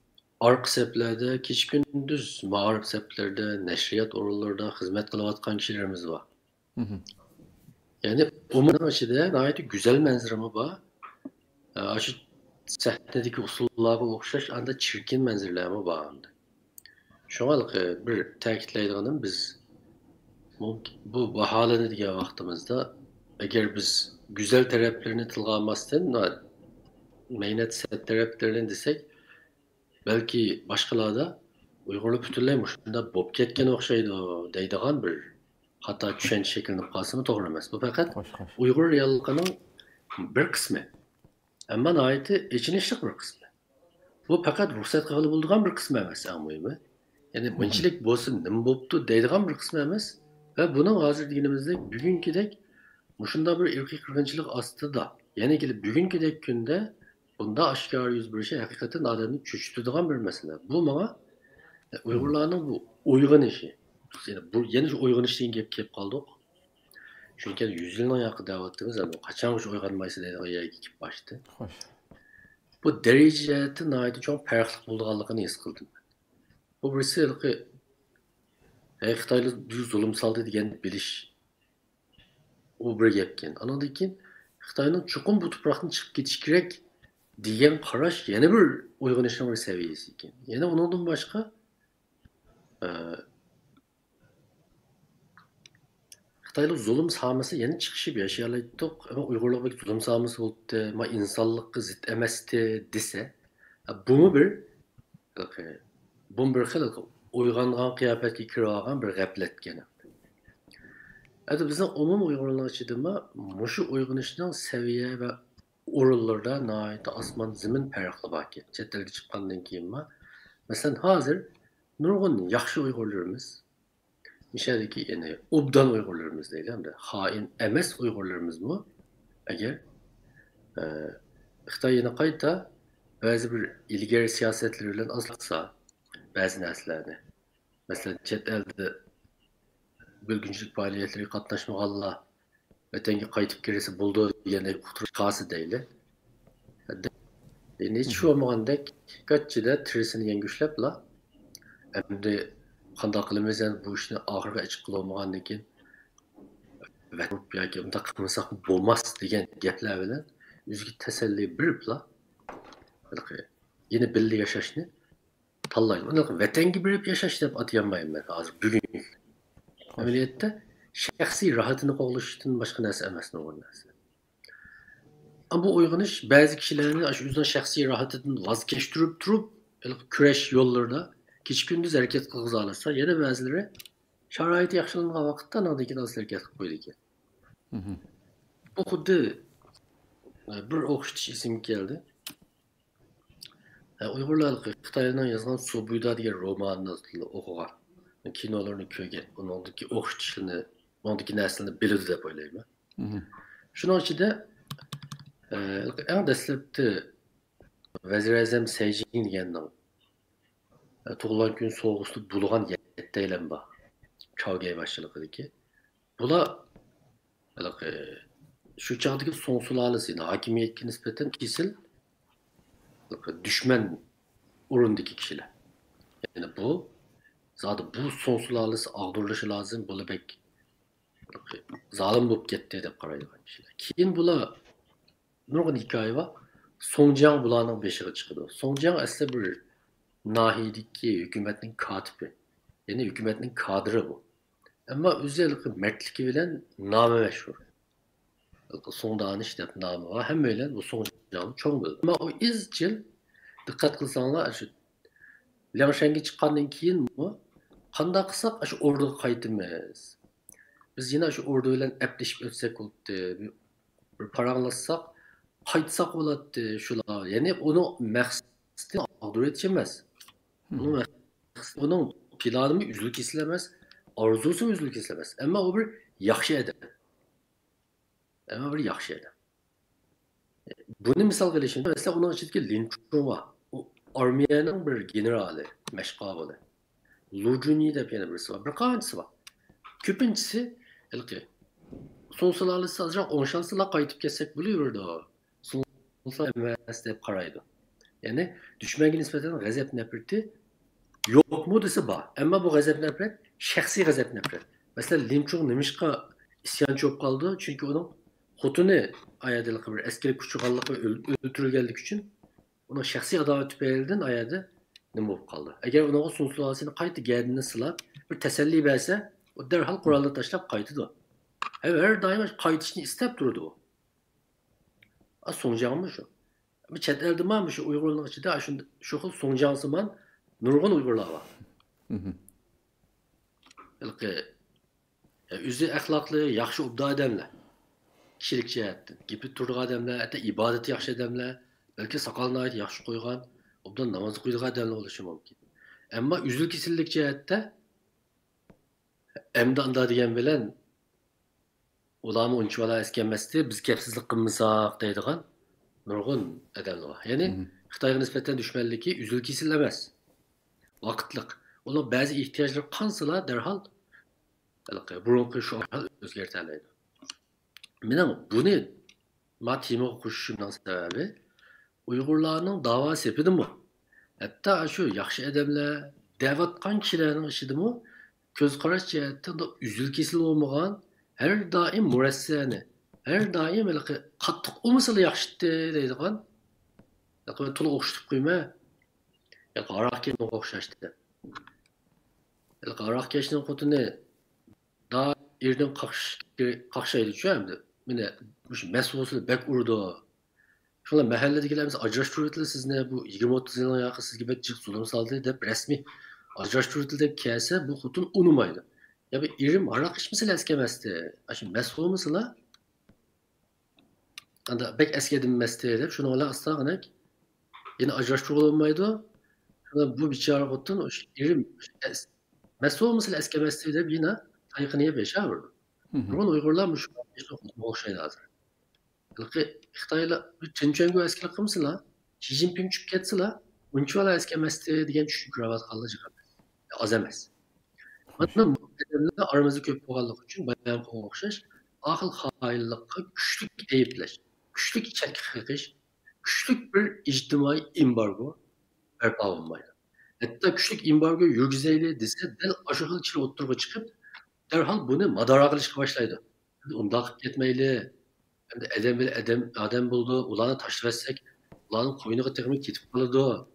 arq seplerde, keç gündüz mağarip seplerde, neşriyat orullarda hizmet kılıvatkan kişilerimiz var. Yani umarım açıda nəhayət güzel menzirimi var. Açı sahnedeki usullarına oxşaş, anda çirkin menzirlerimi var. Şoňa bir täkitleýdigenim biz bu bahalany diýen wagtymyzda eger biz güzel taraplaryny tilga almasdan meýnet set taraplaryny desek belki başgalarda Uygurly bütünlej muşunda bolup ketken okşaýdy diýdigan bir hata düşenç şeklinde kalsamy togry emas. Bu fakat Uygur reallygynyň bir kısmı. Amma naýaty içinişlik bir kısmı. Bu fakat ruhsat kabul boldugan bir kısmı emas, aňymy. Yani mınçılık bolsun, nima boptu deydigan bir kısmı emas. Ve bunun hazır dinimizde bugünkidek muşunda bir irqi kırgınçılık astyda. Yani gelip bugünkidek günde bunda aşkar yüz bir şey hakikaten adamı çöçtüdüğün bir mesele. Bu bana Uygurlarning bu uyg'un işi. Yani bu yeni uyg'un işten gep kaldık. Çünkü 100 yılın yakı davatımız ama kaçanmış uyganmaysa deydiği yerge gidip başladı. Xoş. Bu derecede naydı çok farklı bulduğanlığını his kıldım. Bu birisi Xitaylı düz zulüm saldı degan bilish u bir gapken. Andan keyin Xitoyning chuqur bu tuproqdan chiqib ketish kerak degan qarash yana bir uyg'onishning bir saviyasi ekan. Yana undan boshqa Xitoylik zulüm sahmasi yana chiqishib yashayoladiq, ama Uyg'urlik zulüm sahmasi bo'ldi, ma insonlikqa zid emasdi desa, bu bir xil uyg'ongan qiyofatga kirib olgan bir g'aflatgan. Hadi bizning umum Uyg'urlar ichidami mushu uyg'onishning saviya va o'rinlarda nihoyat osmon zamin farqi bor ekan. Chet elga chiqqandan keyinmi, masalan hozir nurg'un yaxshi Uyg'urlarimiz, mishadagi yani obdan Uyg'urlarimiz deyiladi, xoin emas Uyg'urlarimizmi agar Xitoy yana qayta ba'zi bir ilgari siyosatlar bilan asliqsa ba'zi narsalarni, masalan chet elda bölgünçülük faaliyetleri katlaşmaganlar vatanga qaytib kelsa bo'ldi degan qasi deyli. Endi hech bo'lmagandek qachchida tirisini yengushlabla endi qanday qilamiz endi bu ishni oxiriga ichiq qilolmagandan keyin yoki unda qilmasak bo'lmas degan gaplar bilan o'ziga tasalli beribla yine birga yashashni tanlaydi. Uni vatanga berib yashash deb atayolmayman men hozir bugun. Ameliyatda shaxsiy rahatini qo'llashdan boshqa narsa emas, nurg'un narsa. Ama bu uyg'onish ba'zi kishilarni shu o'zining shaxsiy rahatidan voz kechtirib turib, kurash yo'llarida kecha kunduz harakat qilg'iza olsa, yana ba'zilari sharoiti yaxshilangan vaqtda anadagi narsalarga harakat qilib qo'ydi ekan. Bu xuddi bir o'qitish esimga keldi. Uyg'urlar Xitoyning yozgan Subuyda degan romanini o'qigan. Kinolarni ko'rgan, uningdagi o'qitishini, uningdagi narsalarni biladi deb o'ylayman. Shuning ichida eng dastlabda Vazir Azam Sayjin deganning tug'ilgan kun so'g'usida bo'lgan 7 aylan bor. Chogay boshchiligidagi. Bular shu chog'dagi so'ng sulolasi hokimiyatga nisbatan kesil düşman o'rindagi kishilar. Ya'ni bu zaten bu son sulalesi ağdırılışı lazım, böyle pek zalim bulup gitti de qaraydigan kishilar. Keyin bular nurg'un hikoya var. Songjang bularning beshiga chiqadi. Songjang aslida bir nahiyadagi hukumatning kotibi. Ya'ni hukumatning kadri bu. Ammo o'zligi mardligi bilan nomi mashhur. Songdanish deb nomi va hamma bilan bu Songjang cho'ng bo'ldi. Ammo o izchil diqqat qilsanglar shu Liangshanga chiqqandan keyin qanday qilsak shu o'rniga qaytamiz. Biz yana shu o'rni bilan aplashib o'tsak bo'ldi. Bir paranglashsak, qaytsak bo'ladi shular. Ya'ni uni maqsadi ag'dirib emas. Uning planı üzülü kesilemez, arzusu üzülü kesilemez. Ama o bir yaxshi adam. Bunu misal qilishim, mesela onun içindeki Lin Chun var. O armiyanın bir generali, meşgabılı. Lu Junyi deb yana birisi var. Bir qanchasi var. Ko'pinchisi son sulalasi azroq o'ngshansizlar qaytib kelsak bo'laverdi. Sonsular emas deb qaraydi. Ya'ni dushmanga nisbatan g'azab nafrati yo'qmi desa bor. Ammo bu g'azab nafrat shaxsiy g'azab nafrat. Masalan, Lin Chun nimishqa isyonchi bo'lib qoldi? Chunki uning xotini ayadalik bir askeri kuchug'anlik va o'ldirilganlik uchun uning shaxsiy adovat tufaylidan ayadi nima bo'lib qoldi. Agar uning son sulasini qayta gardini silab bir tasalli bersa, o derhal qurolni tashlab qaytadi. Her daim qaytishni istab turdi u. Songjangmi shu? Bir chet elda mana shu Uyg'urlar ichida shu xil Songjangsiman nurg'un Uyg'urlar bor. O'zi axloqli, yaxshi obda odamlar. Kishilik jihatdan, gapi turgan odamlar, hatto ibodati yaxshi odamlar, balki soqolini yaxshi qo'ygan, obdan namoz o'qiydigan odamlar bo'lishi mumkin. Ammo uzil kesillik jihatda emda degan bilan ularni unchalik eskanmasdi, biz gapsizlik qilmasak deydigan nurg'un odamlar bor. Ya'ni Xitoyga nisbatan dushmanligi uzil kesil emas. Vaqtliq. Ular ba'zi ehtiyojlar qansalar darhol burunqi shu o'zgartiradi. Mening buni ma temaga qo'shishimning sababi Uyg'urlarning da'vo sepidimi? Hatto shu yaxshi odamlar, da'vatgan kishilarning ishidimi ko'z qarash jihatdan uzil kesil bo'lmagan, har doim murassani, har doim qattiq olmasa yaxshi deydigan, to'liq o'xshatib qo'yma. Aroqga o'xshashdi. Aroqkashning xotini da erdan qaqshaydi-ku endi. Mana shu mas'ullar bak urdi. Şunlar mahalladagilarimiz ajrashtiruvdilar sizni bu 20-30 yilning yoqi sizga bak jiq zulm soldi deb rasmiy ajrashtiruvdilar deb kelsa bu xotin unimaydi. Ya bu erim aroq ichmasa askemasdi. Shu mas'ul mislar? Anda bek askedinmasdi deb shuni ola astag'anak. Yine ajrashtirib olmaydi. Bu bichora xotin o'sha erim mas'ul mislar askemasdi deb yine tayqiniga beshaverdi. Buni Uyg'urlar shu o'xshaydi hozir. Xitoylar Chinchuangu askar qilmsizlar, Xi Jinping tushib ketsalar, unchalar askermasdi degan tushunib ko'rayotganlar jiq emas. Oz emas. Mana bu aramizda ko'p bo'lganligi uchun bayon qilgan o'xshash, aql xoinlikqa kuchli ayblash, kuchli ichki qiqish, kuchli bir ijtimoiy embargo barpo bo'lmaydi. Hatto kuchli embargo yurgizayli desa, dal o'sha xil kishi o'tirg'i chiqib, darhol buni madora qilishga boshlaydi. Undaq ketmayli. Adam buldu, ulanı taşıversak, ulanın koyunu tıkımı ketip kalırdı.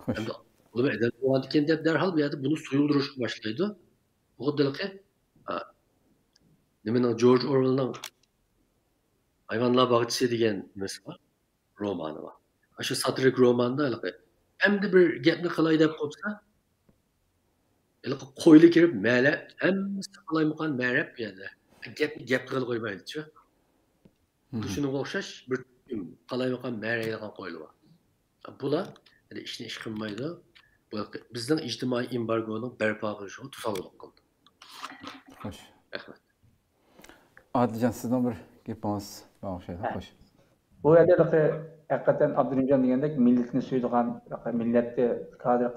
Hem de bunu adam bulandıkken de derhal bir yerde bunu suyulduruşu başlaydı. O kadar ki, George Orwell'ın Hayvanlar Bahçesi diyen mesela romanı var. Aşı satirik romanda hem de bir gepni kılay dep kopsa, koylu kirip mele, hem kalay mukan merep bir yerde. Gep kıl koymaydı çünkü. Düşünüp o'xshash bir qalayotgan ma'raydigan qo'yilib. Bular ishni ish qilmaydi. Bizning ijtimoiy embargoning barpo qilishiga to'sqinlik qildi. Xo'sh. Rahmat. Adiljon sizdan bir gapingiz o'xshaydi. Xo'sh. Bu yerda hakikaten Abdurrahimjon degandek millatni suydigan, millatni kadr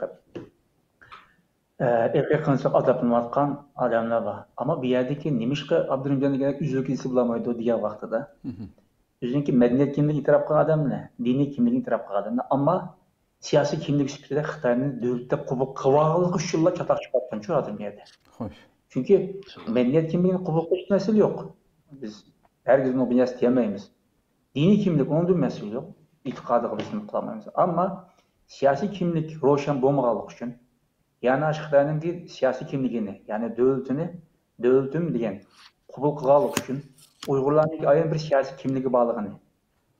erkek qancha azaplanayotgan odamlar bor. Ama bir yerdeki nimishqa Abdurrahimjon degandek üzül kilisi bulamaydi degan vaqtida. O'ziniki madaniyat kimligini itiraf qilgan odamlar, diniy kimligini itiraf qilgan odamlar, ammo siyosiy kimlik sifatida Xitoyning davlatda qabul qilganligi uchun chatoq chiqargan shu odam yerda. Xo'sh. Chunki madaniyat kimligini qabul qilish masala yo'q. Biz hergiz bunu bilyas deyemeyiz. Dini kimlik onun masala yo'q. İtikadı bizim qilmaymiz. Ammo siyosiy kimlik ro'shan bo'lmaganligi uchun yani Xitoyning siyosiy kimligini, yani devletim degan qabul qilganlik uchun Uyg'urlarning ayrim bir siyosiy kimligi borligini,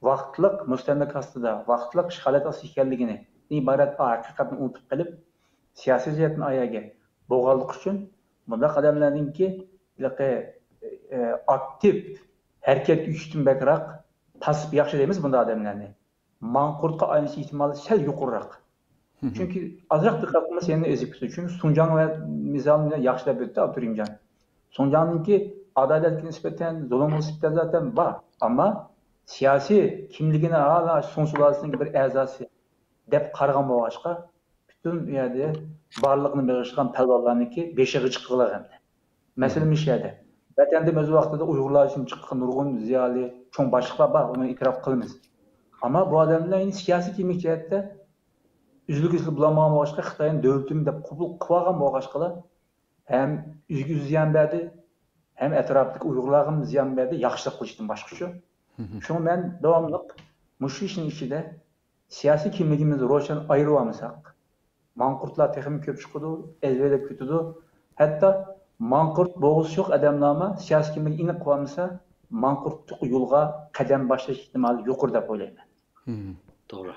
vaqtliq mustamlik ostida, vaqtliq ishg'oliyat ostida ekanligini iborat haqiqatni unutib qilib, siyosiy jihatdan ayaga bo'lganlik uchun bunda odamlarningki aktiv harakat uchun bakroq pasib yaxshi deymiz bunda odamlarni. Manqurtga aylanish ehtimoli sal yuqoriroq. Çünkü azrak dikkat qilmasa yana ezib ketadi. Çünkü Sunjang ve misalini yaxshilab o'tdi Abdurrahimjon. Sunjangninki adaletga nisbatan zulm nisbatan zaten var. Ama siyasi kimligini hala Sun sulasının bir a'zosi deb qaragan bo'lg'achqa bütün yerde barliqni beg'ishgan palvonlarniki beshig'i chiqqanlar endi. Masalan ish yerda. Vatanda o'z vaqtida Uyg'urlar uchun chiqqan nurg'un ziyoli cho'ng boshliqlar bor, uni e'tirof qilamiz. Ama bu odamlar siyosiy kimlik jihatda üzülgüsü bulamagan bo'lg'achqa Xitoyning davlatim deb qabul qilgan bo'lg'achqa hem üzgü ziyan berdi, hem etrafdagi Uyg'urlarga ziyan berdi, yaxshilik qilishdan boshqacha. Shuni men davomli mushu ishning ichida siyosiy kimligimizni ro'shan ayirib olmasak, manqurtlar texnik ko'p chiqadi, elvelab ketadi. Hatto manqurt bo'g'iz yo'q odamlarga siyosiy kimlik aniq qilmasa, manqurtlik yo'lga qadam boshlash ehtimoli yuqori deb o'ylayman. To'g'ri.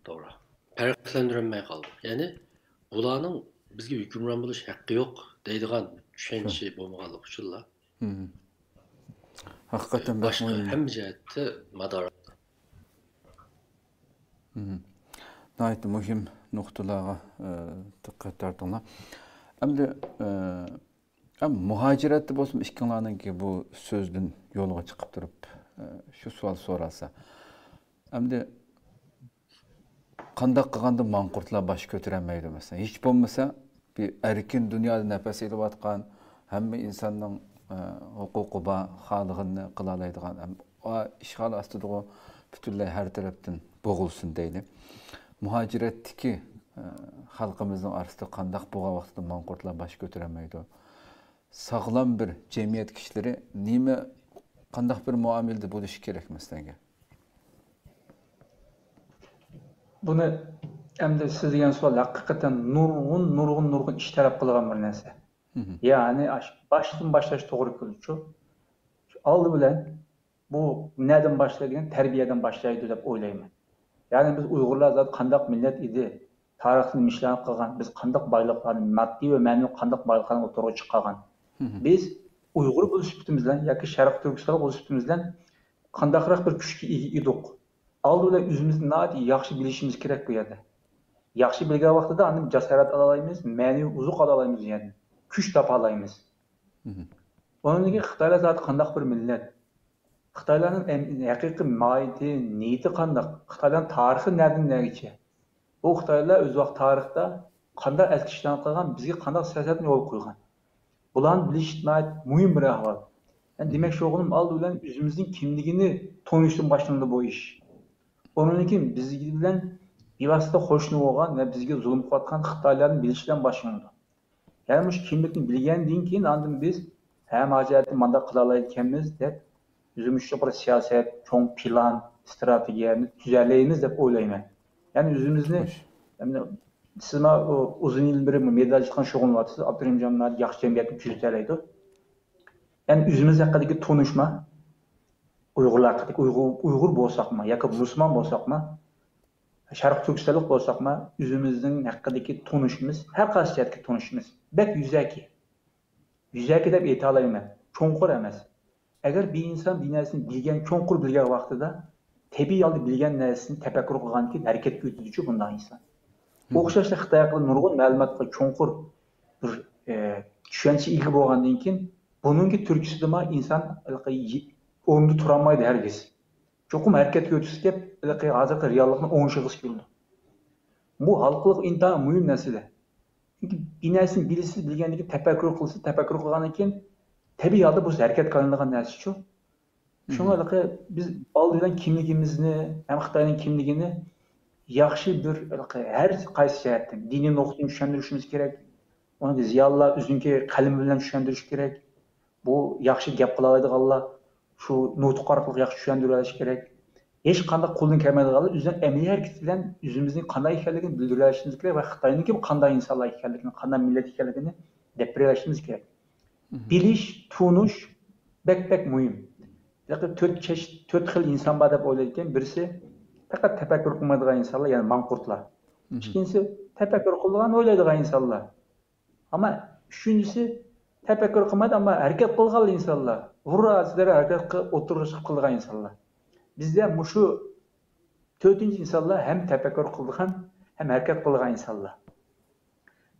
To'g'ri. Farqlandirilmay qoldi. Ya'ni bularning bizga hukmron bo'lish haqqi yo'q deydigan tushuncha bo'lmaganligi uchunlar. Haqiqatan boshqa hamma jihatda mador. Nəhayət mühim nöqtələrə diqqət etdinlər. Əmdi muhacirətdə bolsun ikkinlarning ki bu sözdən yolğa çıxıb durub şu sual sorasa. Əmdi qandaq qılğanda manqurtlar baş götürənməydi məsələn. Heç olmasa bir erkin dünyada nəfəs edib atqan, həmmə insanın huquqi ba haligini qılalaydigan o işgal astyda bütünlüğü her taraftan boğulsun deyli. Muhaciretdeki halkımızın arasında kandak boğa vaxtida manqurtlar baş götüremeydi. Sağlam bir cemiyet kişileri nime kandak bir muamilde buluş gerek mesleğe? Bunu hem de siz degan savol hakikaten nurg'un ish talab qilgan bir narsa. Ya'ni baştan başlash to'g'ri keluvchi. Aldı bilan bu nereden başlaydı? Terbiyeden başlaydı deb o'ylayman. Ya'ni biz Uyg'urlar zat qandaq millat edi. Tarixni mishlanib qilgan, biz qandaq boyliqlarni, maddiy va ma'naviy qandaq boyliqlarni o'rtaga chiqqan. Biz Uyg'ur bo'lish sifatimiz bilan yoki Sharq Turkiston bo'lish sifatimiz bilan qandaqroq bir kuchga ega edik. Aldı bilan o'zimizni nihoyat yaxshi bilishimiz kerak bu yerda. Yaxshi bilgan vaqtida uni jasorat ola olamiz, ma'naviy uzuq ola olamiz yani. Kuch topa olamiz. Onun için Xitoylar zat qandaq bir millat. Xitoylarning haqiqiy mohiyati, niyati qandaq? Xitoylarning tarixi nereden nergacha? Bu Xitoylar o'z vaqt tarixda qanday etkishlan qilgan, bizga qanday siyosatni yo'l qo'ygan. Bularni bilish muhim bir ahvol. Yani demek şu oğlum aldı bilen özümüzün kimligini tanıştım başlandı bu iş. Onun için biz bilen bir vasıta hoşnut olgan ve bizge zulüm kılatkan Xitayların bilişinden başlandı. Yani bu kimlikini bilgen deyin ki andım biz hem hacayeti manda kılalaykenimiz de üzümüşçe bir siyaset, çoğun plan, stratejiyeni düzenleyiniz de oylayma. Yani üzümüzü yani siz uzun yıl bir medal çıkan şoğun varsınız. Abdurrahim Canlar yaxşı cemiyetini küçültereydi. Yani üzümüz hakkındaki tanışma, Uygurlar hakkındaki Uygur bolsak mı, ya ki Müslüman bolsak mı, Şarkı Türkistanlık bolsak mı, üzümüzün hakkındaki tanışımız, her kasiyetki tanışımız, bek yüzeki. Yüzeki de bir etalayım ben, çonkur emez. Eğer bir insan bir neresini bilgen, çonkur bilgen vaxtıda, tebi yaldı bilgen neresini tepekkur kılgan ki, hareket götürücü bundan insan. Oxşaşta Xitay hakkında nurgun məlumatla çonkur bir düşünce ilgi bolğandan keyin bununki türküsü de insan orunda turamaydı herkes. Çokum hareket götürüsü kep hazırki reallıkın oğun şıgısı geldi. Bu halkılık intihar mühim nesile. Çünkü bir nesin birisi bilgenligi tepekkur kılsa, tepekkur kılgan keyin tabiatı bu hareket kılındıgan nersi şu. Şuna biz aldıran kimligimizni, hem Xitayning kimligini yaxshi bir her qaysi jihatdan diniy nuqtadan tushuntirishimiz kerak. Onu ziyolilar o'ziniki qalami bilan tushuntirish kerak. Bu yaxshi gap qila oladiganlar shu nutq orqali yaxshi tushuntira olish kerak. Hech qanday qo'ldan kelmaydiganlar o'zining amaliy hareket bilan o'zimizning qanday ekanligini bildira olishimiz kerak va Xitoyniki qanday insonlar ekanligini, qanday millat ekanligini deb bera olishimiz kerak. Bilish, tunish bek muhim. To'rt xil inson bor deb o'ylaydigan birisi fakat tefekkür kılmadığı insanlar yani mankurtlar. İkincisi tefekkür kıldıgan oylaydıgan insanlar. Ama üçüncüsü tefekkür kılmadı ama hareket kılgan insanlar. Vurra sizlere hareket oturuşup kıldıgan insanlar. Bizde şu dördüncü insanlar hem tefekkür kıldıgan hem hareket kıldıgan insanlar.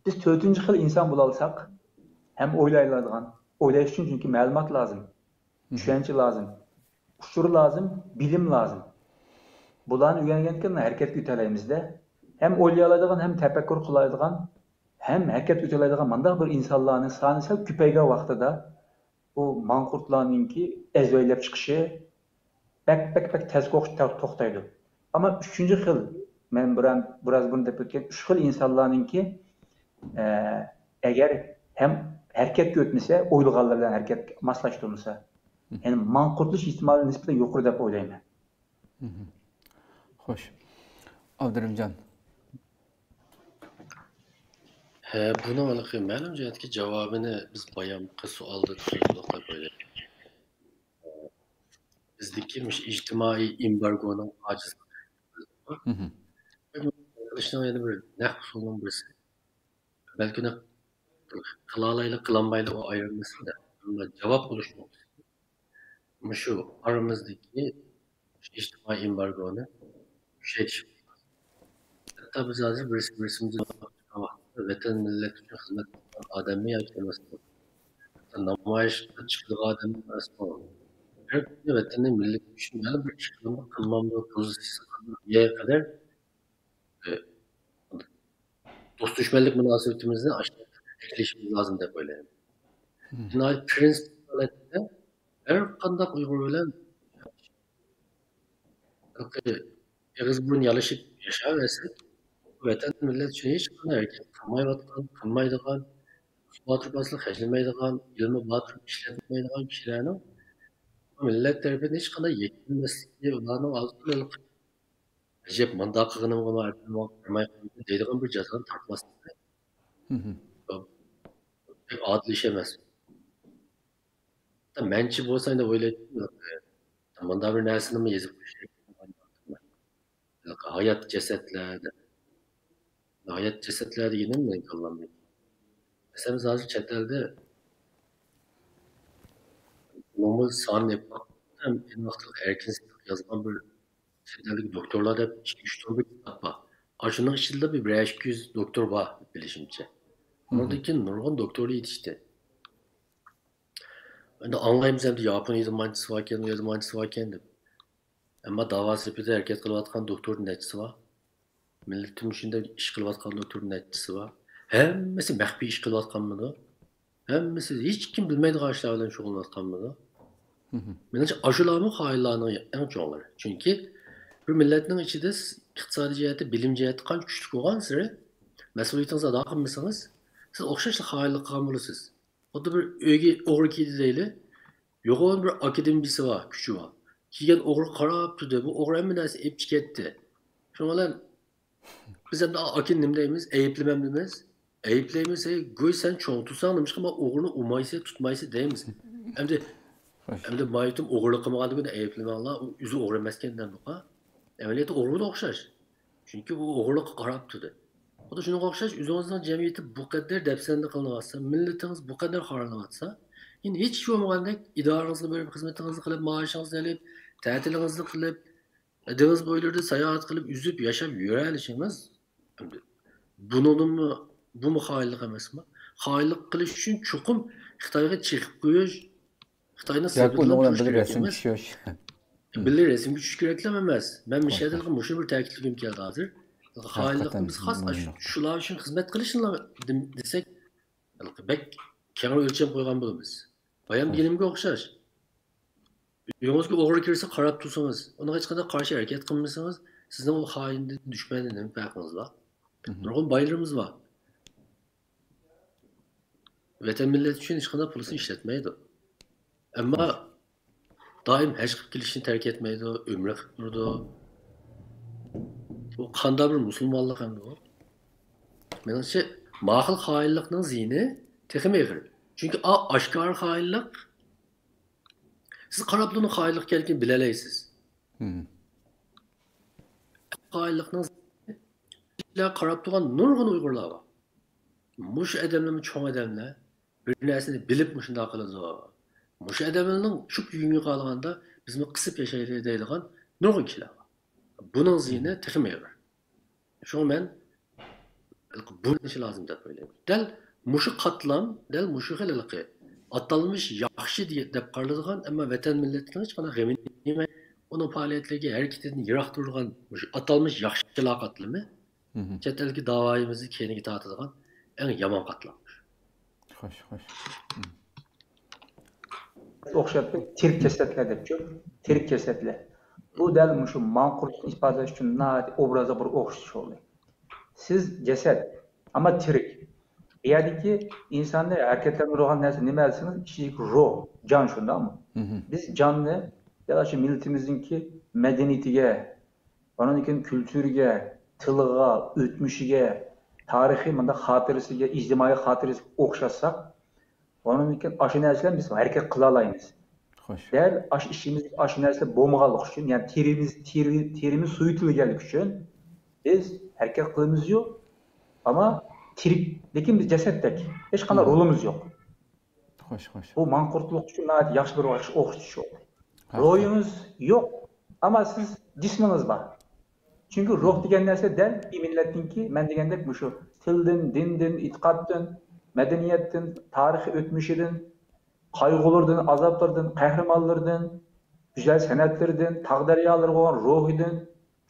Biz dördüncü xil insan bulalsak hem oylaydıgan, oylayış için çünkü malumat lazım. Düşünce lazım. Uçur lazım, bilim lazım. Bularni öğrengenken hareket gütelayimizde hem oylayaladigan hem tefekkür kılaydigan hem hareket gütelaydigan mandaq bir insanlarning soni sal ko'paygan vaqtida bu manqurtlarninki ezvaylab chiqishi bek tez to'xtaydi. Ama üçüncü xil men biraz bunu deb o'tgan 3 xil insonlarninki eğer hem hareket götmese o'ylaganlar bilan hareket moslashtirmasa yani manqurtlish ihtimoli nisbatan yuqori deb o'ylayman. Hoş. Abdurrahimcan. Buna ma'lum jihatga javobini biz bayamqi savolda so'zlab böyle. Bizdeki ijtimoiy embargoning ojizligi. Qilishning yana bir naq usulning birisi. Balki qila olaylik, qilolmaylik o ayrilmasida. Javob bo'lishni shu oramizdagi ijtimoiy embargoni kuchaytirish. Hatta biz hozir birisimizni vatan millat uchun xizmat qilgan odamni yoki namoyish chiqadigan odamni vatanni millat uchun yana bir ish qilmamni pozitsiyasiga qadar do'st dushmanlik munosabatimizni eklashimiz lozim deb o'ylayman. Jinoiy prinsip holatda har qanday Uyg'ur bilan eg'iz burun yalashib yashayversak, vatan millat uchun hech qanday harakat qilmaydigan, botirmaslik hajlamaydigan, ilmi botir ishlatmaydigan kishilarning millat tarafidan hech qanday yetilmasligi, ularning oldida ajab mundoq qilganimga deydigan bir jazoni tortmasligi odil ish emas. Manchi bo'lsang deb o'ylayman. Bunda bir narsani yezib qo'yish kerak. Hayot jasadlar deganim men qo'llanmayman. Masalan, hozir chet elda nomul sonni erkin yozgan bir chet ellik doktorlar deb 2-3 tur bir kitap bor. Shuning ichida bir 200 doktor bor bilishimcha. Ondan keyin nurg'un doktorlar yetishdi. Endi anglaymiz endi Yaponiyada manchisi bor ekan, u yerda manchisi bor ekan deb. Ammo davo sirpida harakat qilayotgan doktor nechisi bor? Millat turmushida ish qilayotgan doktor nechisi bor? Hammasi maxfiy ish qilayotganmidi? Hammasi hech kim bilmaydigan ishlar bilan shug'ullanayotganmidi? Menimcha ashularmi xoinlarning eng cho'nglari. Chunki bir millatning ichida iqtisodiy jihati, bilim jihati qancha kuchli bo'lgan siri mas'uliyatingizni ado qilmasangiz, siz o'xshashli xoinlik qilgan bo'lasiz. Xuddi bir uyga o'g'ri keldi deyli. Yo'g'on bir akademiyasi bor, kuchi bor. Kelgan o'g'ri qarab turdi. Bu o'g'ri hamma narsa epchi ketdi. Shuning bilan biz ham akin nima deymiz? Ayblamam deymiz. Ayblaymiz, go'y sen cho'ng tutsang nima qilma o'g'rini umaysa, tutmaysa deymiz. Endi maytum o'g'irlik qilmaganligini ayblamanglar, u o'zi o'g'ri emas ekandan buqa. Amaliyotda o'g'riga o'xshash. Chunki bu o'g'irlikqa qarab turdi. Xuddi shunga o'xshash, o'zingizning jamiyati bu qadar dafsanda qilinayotsa, millatingiz bu qadar xorlanayotsa, endi hech bo'lmagandek idorangizga berib, xizmatingizni qilib, maoshingizni olib, ta'tilingizni qilib, dengiz bo'ylarida sayohat qilib, yüzib, yashab yuraolishingiz, bu xoinlik emasmi? Xoinlik qilish uchun chuqur Xitoyga chiqib qo'yish, Xitoyni bilan bir resim tushish. Birlik resimga tushish kerak emas. Men mishadilga mushun bir ta'kidlagim keldi hozir. Xoinlikimiz xos shular uchun xizmat qilishni desak, bak keng o'lcham qo'ygan bo'lamiz. Bayam deganimga o'xshash. Uyingizga o'g'ri kirsa qarab tursangiz, uni hech qanday qarshi harakat qilmasangiz, sizning u xoinning dushmanining farqingiz bor. Nurg'un baylarimiz bor. Vatan millat uchun hech qanday pulini ishlatmaydi. Ammo doim haj qilib kelishni tark etmaydi, umra qilib turdi. Bu qanday bir musulmonlik endi bu? Menimcha, ma'qul xoinlikning ziyni texmi ig'ir. Chunki oshkor xoinlik siz qarab turib xoinlik ekanligini bilalaysiz. Xoinlikning ziyni qarab turgan nurg'un Uyg'urlar bor. Mush odamlarmi cho'ng odamlar bir narsani bilib shunday qiladi. Mush odamlarning shu kuyunga qolganda bizni qisib yashaydi deydigan nurg'un kishilar bor. Buning ziyni texmi ig'ir. Şunu men bunun için lazım deb o'ylayman. Dal mushu qatlam, dal mushu xilliqi atalmış yaxshi deb qaraladigan, ammo vatan millatning hech qanday g'amini yemay, uning faoliyatlariga harakatidan yiroq turgan mushu atalmış yaxshilar qatlami, chet elga davoyimizni keyinga tortadigan eng yomon qatlam. Xo'sh. O'xshatib, tirik jasadlar deb-ku, tirik jasadlar. Bu dal mushu manqurtni ifodalash uchun obrazga bir o'xshash oldu. Siz jasad, ama tirik. Ya'niki insonni harakatlantirgan narsa nima desiniz? Ishik ruh, can shundaqmi? Biz canni ya shu millatimizningki madaniyatiga, onun keyin külturiga, tiliga, o'tmishiga, tarixiy menda xotirasiga, ijtimoiy xotirasiga o'xshatsak, onun keyin shu narsalarni biz harakat qila olamiz. Dal aş işimiz aş narsa bo'lmaganlik uchun, ya'ni terimiz suyutilganlik uchun biz harakat qilamiz yo'q, ama tirik, lekin biz jasaddek hech qanday rolimiz yo'q. Xo'sh. Bu manqurtlik uchun yaxshi bir o'xshatish oldu. Ro'yingiz yo'q, ama siz jismingiz bor. Chunki ruh degan narsa dal bir millatningki, men degandek shu tildan, dindan, e'tiqoddan, madaniyatdan, tarixiy o'tmishidan, qayg'ulardan, azaplardan, qahramonlardan, güzel sanatlardan, taqdariyalarga olan ruhidan,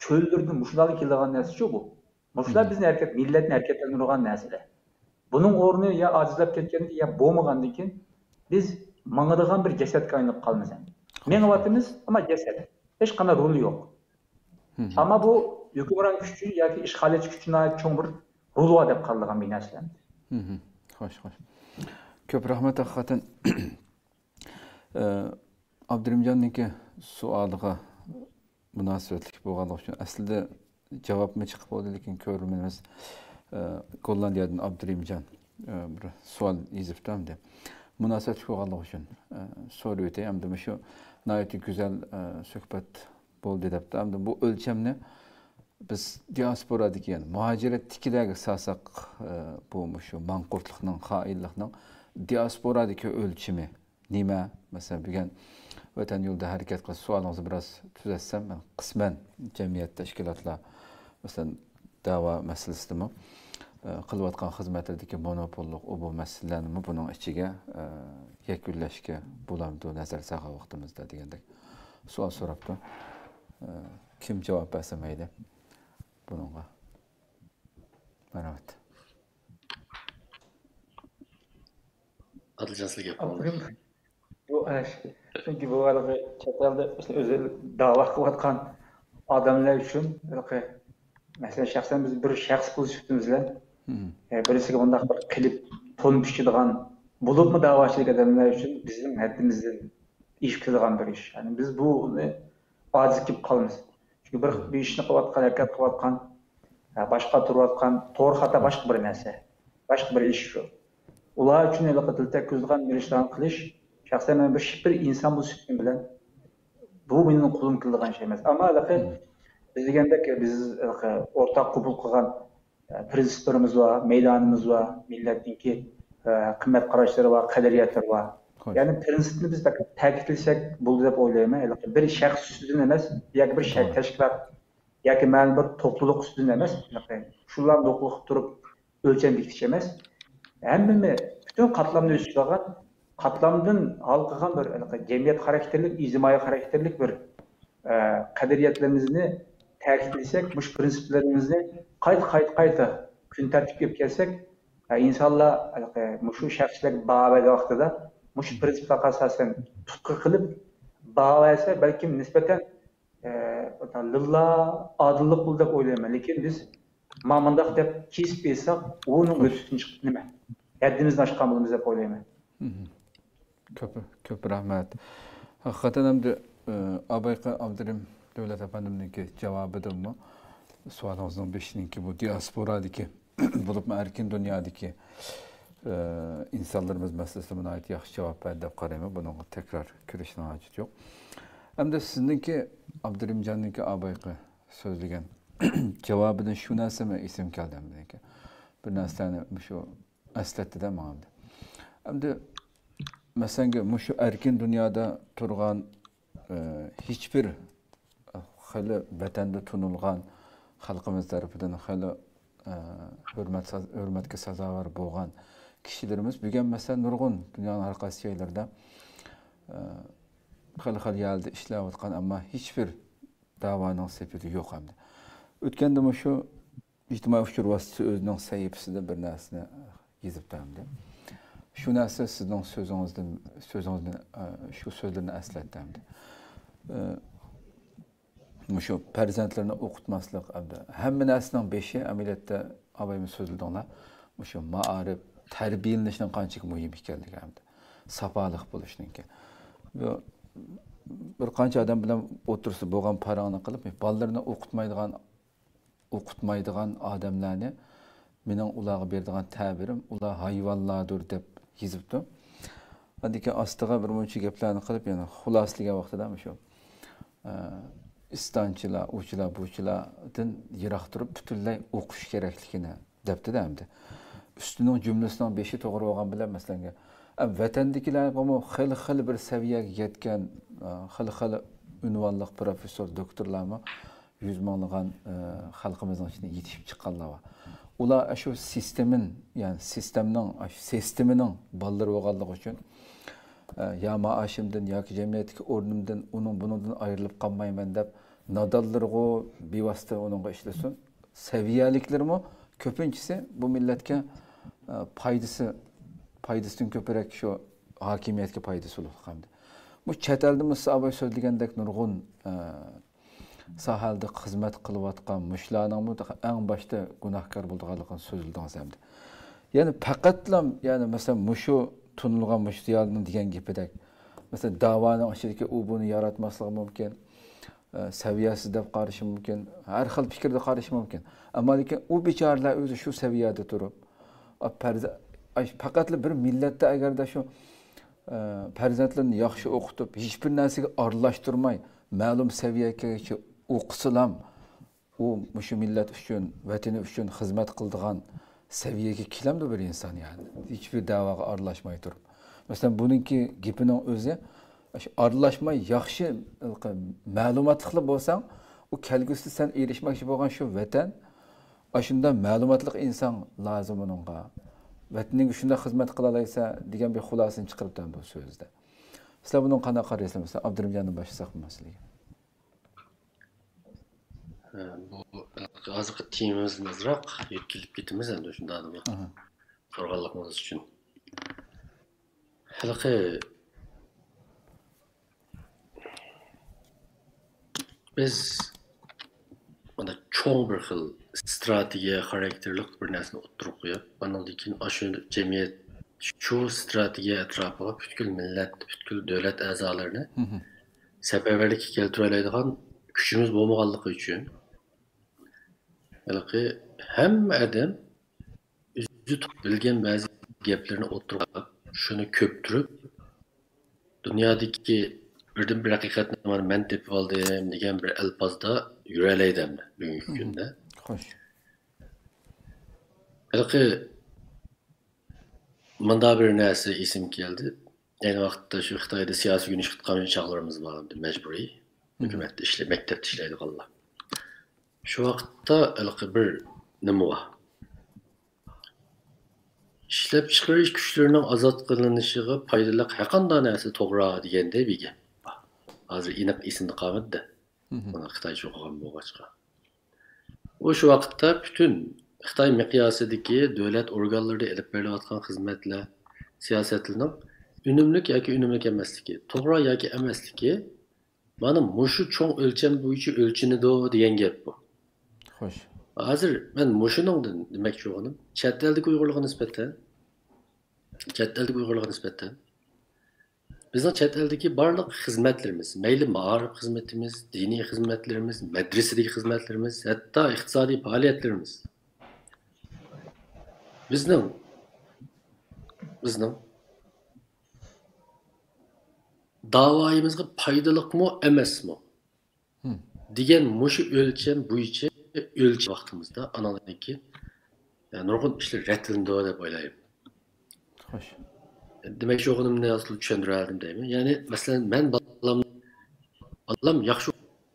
çöllerden, muşlardan keladigan narsa bu. Muşlar bizni millatni harakatlantirgan narsalar. Bunun o'rni ya ajizlab ketgandan ya bo'lmagandan keyin biz mangadigan bir cesetke aylanıp kalmasın. Meňiwatymyz ama ceset. Hiç kana rolü yok. Ama bu hükümran güçü yoki işgal etki güçüne ait çoğun bir rolu var dep kaldygan bir narsa. Hoş. Köp rahmet hakikaten Abdurrahimjanniki sualyga münasebetlik bolganlygy üçin aslında cevap mı çıkıp oldu lekin körümemiz Gollandiyadan Abdurrahimjan bir sual iziptamdı. Münasebetlik bolganlygy üçin soru öte hem şu nayeti güzel söhbet boldu depdi. Hem bu ölçemni biz diaspora diýen muhaciretdikilärge sasak bu şu manqurtlygynyň, haýyllygynyň diasporadaki ölçimi nime? Mesela bugün öten yolda hareket kılıp sualınızı biraz düzeltsem ben kısmen cemiyet teşkilatla mesela dava meselesi mi kılıvatkan hizmetlerdeki monopolluk o bu meselelerini mi bunun içige yekülleşke bulamdı nazar sağa vaktimizde diyendek sual soraptı. Kim cevap versemeydi bununla. Merhaba. Adılcan sizge Bu çünkü bu arada çetrelde işte özel dava kılatkan adamlar için mesela şahsen biz bir şahs pozisyonumuzda birisiga bundak bir klip ton pişirdiğen bulup mu davaçılık adamlar için bizim haddimizden iş kılgan bir iş. Yani biz bu aciz kip kalmız. Çünkü bir işini kılatkan, hareket kılatkan, başka turvatkan, doğru hata başka bir mesele, başka bir iş şu. Ular üçün əlaqədə təkküzlüğən bir işlərini qilish, şəxsən mən bir insan bu sütün bilən, bu benim qulum kıldığan şey emas. Ama biz degəndək biz ortaq qəbul qılğan prinsiplərimiz var, meydanımız var, millətinki qimmat qaraşları var, qədəriyyətləri var. Yani prinsipini biz təkidləsək bu dep oylayım. Bir şəxs üstüdən emas, yoki bir təşkilat, yoki mənim bir topluluq üstüdən emas. Şunlar dokunup durup ölçen bir kişi emas. Hemmemi bütün katlamda üstülagan, katlamdan halkıgan bir cemiyet karakterlik, ictimai karakterlik bir kaderiyetlerimizni təkidləsək, bu prinsiplerimizni qayta gün tərtibə gəlsək, insanlar şu şəxslər baha verdiği vaxtda bu prinsiplərə əsasən tutqu qılıb baha versə, belki nisbeten lillah, adillik bul dep oylayman. Lekin biz mamandaq dep kesip etsək, onun üstün çıxıb nima? Haddimizden aşkan bulumuz dep oylayman. Köp rahmet. Hakikaten hem de Abayka Abdurrahim Devlet Efendim'deki cevabıdır mı? Sualımızın beşininki bu diasporadaki bulup erkin dünyadaki insanlarımız meselesine ait yaxşı cevap verdi qarayma. Bunun tekrar kirişine hacet yok. Hem de sizinki Abdurrahimjan'daki Abayka sözlügen cevabının şu nasıl isim geldi hem ki. Bir nasıl şu asletdi de mağamdı. Hem de mesela şu erkin dünyada turgan hiçbir xeyli vatanda tunulgan halkımız tarafından xeyli hürmetke sazavor bo'lgan kishilarimiz bugun mesela nurg'un dunyoning har qaysi joylarida xeyli yerda ishlayotgan ammo hiçbir da'voning sepeti yo'q hamda. O'tganda shu ijtimoiy uchur vositasi o'zining sahifasida bir narsani yozibdi hamda. Şu narsa sizning so'zingizni şu so'zlarni eslatdi hamda. Şu farzandlarni o'qitmaslik hamda hamma narsaning beshi amaliyotda abayimiz so'zladinglar. Şu ma'arif, tarbiyalanishning qancha muhim ekanligi hamda. Safoliq bo'lishningki. Bir qancha odam bilan o'tirsa bo'lgan parangni qilib, bolalarni o'qitmaydigan odamlarni mening ularga beradigan ta'birim ular hayvonlardir deb yozibdi. Handiki ostiga bir muncha gaplarni qilib, yana xulosalagan vaqtida shu istonchilar, o'chilar, buchilardan yiroq turib butunlay o'qish kerakligini debdi-da hamda. Üstünün cümlesining beshi to'g'ri bo'lgan bilan masalan vatandagilar xil bir saviyaga yetgan xil unvonli professor, doktorlarmi 100 minglagan xalqimizning ichidan yetishib chiqqanlar bor. Ular shu sistemining balları bo'lganligi uchun ya maoshimdan yoki jamiyatdagi o'rnimdan bundan ayrilib qolmayman deb nadallarga bevosita uningga ishlasin. Saviyaliklarmi ko'pinchisi bu millatga foydasidan ko'proq shu hakimiyetke paydası olur hamdi. Bu chet eldimiz sabay sözlegendek nurgun sahalda xizmat qilayotgan mushlarning bu eng boshda gunohkor bo'lganligini so'zildingiz hamdi. Ya'ni faqatla ya'ni masalan mushu tunilgan mushtiyalning degan gapidek masalan da'voning ichidagi u buni yaratmasligi mumkin. Saviyasiz deb qarashi mumkin. Har xil fikrda qarashi mumkin. Ammo lekin u bechoralar o'zi shu saviyada turib faqatla bir millatda agarda shu farzandlarni yaxshi o'qitib, hech bir narsaga aralashtirmay, ma'lum saviyagacha o'qisalam, u shu millat uchun, vatani uchun xizmat qiladigan saviyaga kelamdi bir inson yani. Hech bir da'voga aralashmay turib. Masalan, buningki gapining o'zi aralashmay yaxshi ma'lumotli bo'lsang, u kelgusida sen erishmoqchi bo'lgan shu vatan, shunda ma'lumotli inson lozim uningga. Vataning shunda xizmat qila olsa degan bir xulosani chiqaribdan bu so'zda. Sizlar bundan qanday qaraysizlar? Masalan, Abdurahmondan boshlasak maslaga. Bu hozirgi temamizga ozroq yetkazib ketamiz endi shunday deb so'rganligimiz uchun. Haliqi biz mana cho'ng bir xil strategiya xarakterlik bir narsani o'ttirib qo'yib, bundan keyin shu jamiyat shu strategiya atrofida butkul millat, butkul davlat a'zolarini safarbarlikka keltira oladigan kuchimiz bo'lmaganligi uchun balki hamma odam o'zi bilgan ba'zi gaplarni o'ttirib shuni ko'ptirib dunyodagi birdan bir haqiqatni men tepib oldim degan bir alpozda yuralaydi bugungi kunda. Xo'sh. Balki manda bir narsa esim keldi. Ayni vaqtda shu Xitoyda siyosiy yunish qilgan chog'larimiz bor edi, majburiy. Hukumatda ishlaydi, maktabda ishlaydi qollar. Shu vaqtda balki bir nima bor. İşlep chiqarish kuchlarining ozod qilinishiga foydali har qanday narsa to'g'ri deganda bir gap. Hozir aniq esimda qolmadi. Buni Xitoycha o'qigan bo'lg'achqa. O'sha vaqtda butun Xitoy miqyosidagi davlat organlarida olib berilayotgan xizmatlar, siyosatlarning unumli yoki unumli emasligi, to'g'ri yoki emasligi mana mushu cho'ng o'lcham bo'yicha o'lchinadi degan gap bu. Xo'sh. Hozir men mushuning demoqchi bo'lganim, chet eldagi Uyg'urlarga nisbatan bizning chet eldagi barliq xizmatlarimiz, mayli ma'arif xizmatimiz, diniy xizmatlarimiz, madrasadagi xizmatlarimiz, hatto iqtisodiy faoliyatlarimiz bizning da'voyimizga foydaliqmi emasmi degan mushu o'lcham bo'yicha o'lch vaqtimizda anadagi nurg'un ishlar ratilindi deb o'ylayman. Xo'sh. Demek ki o'qinimni asli tushuntirardim deyman. Ya'ni masalan men balam yaxshi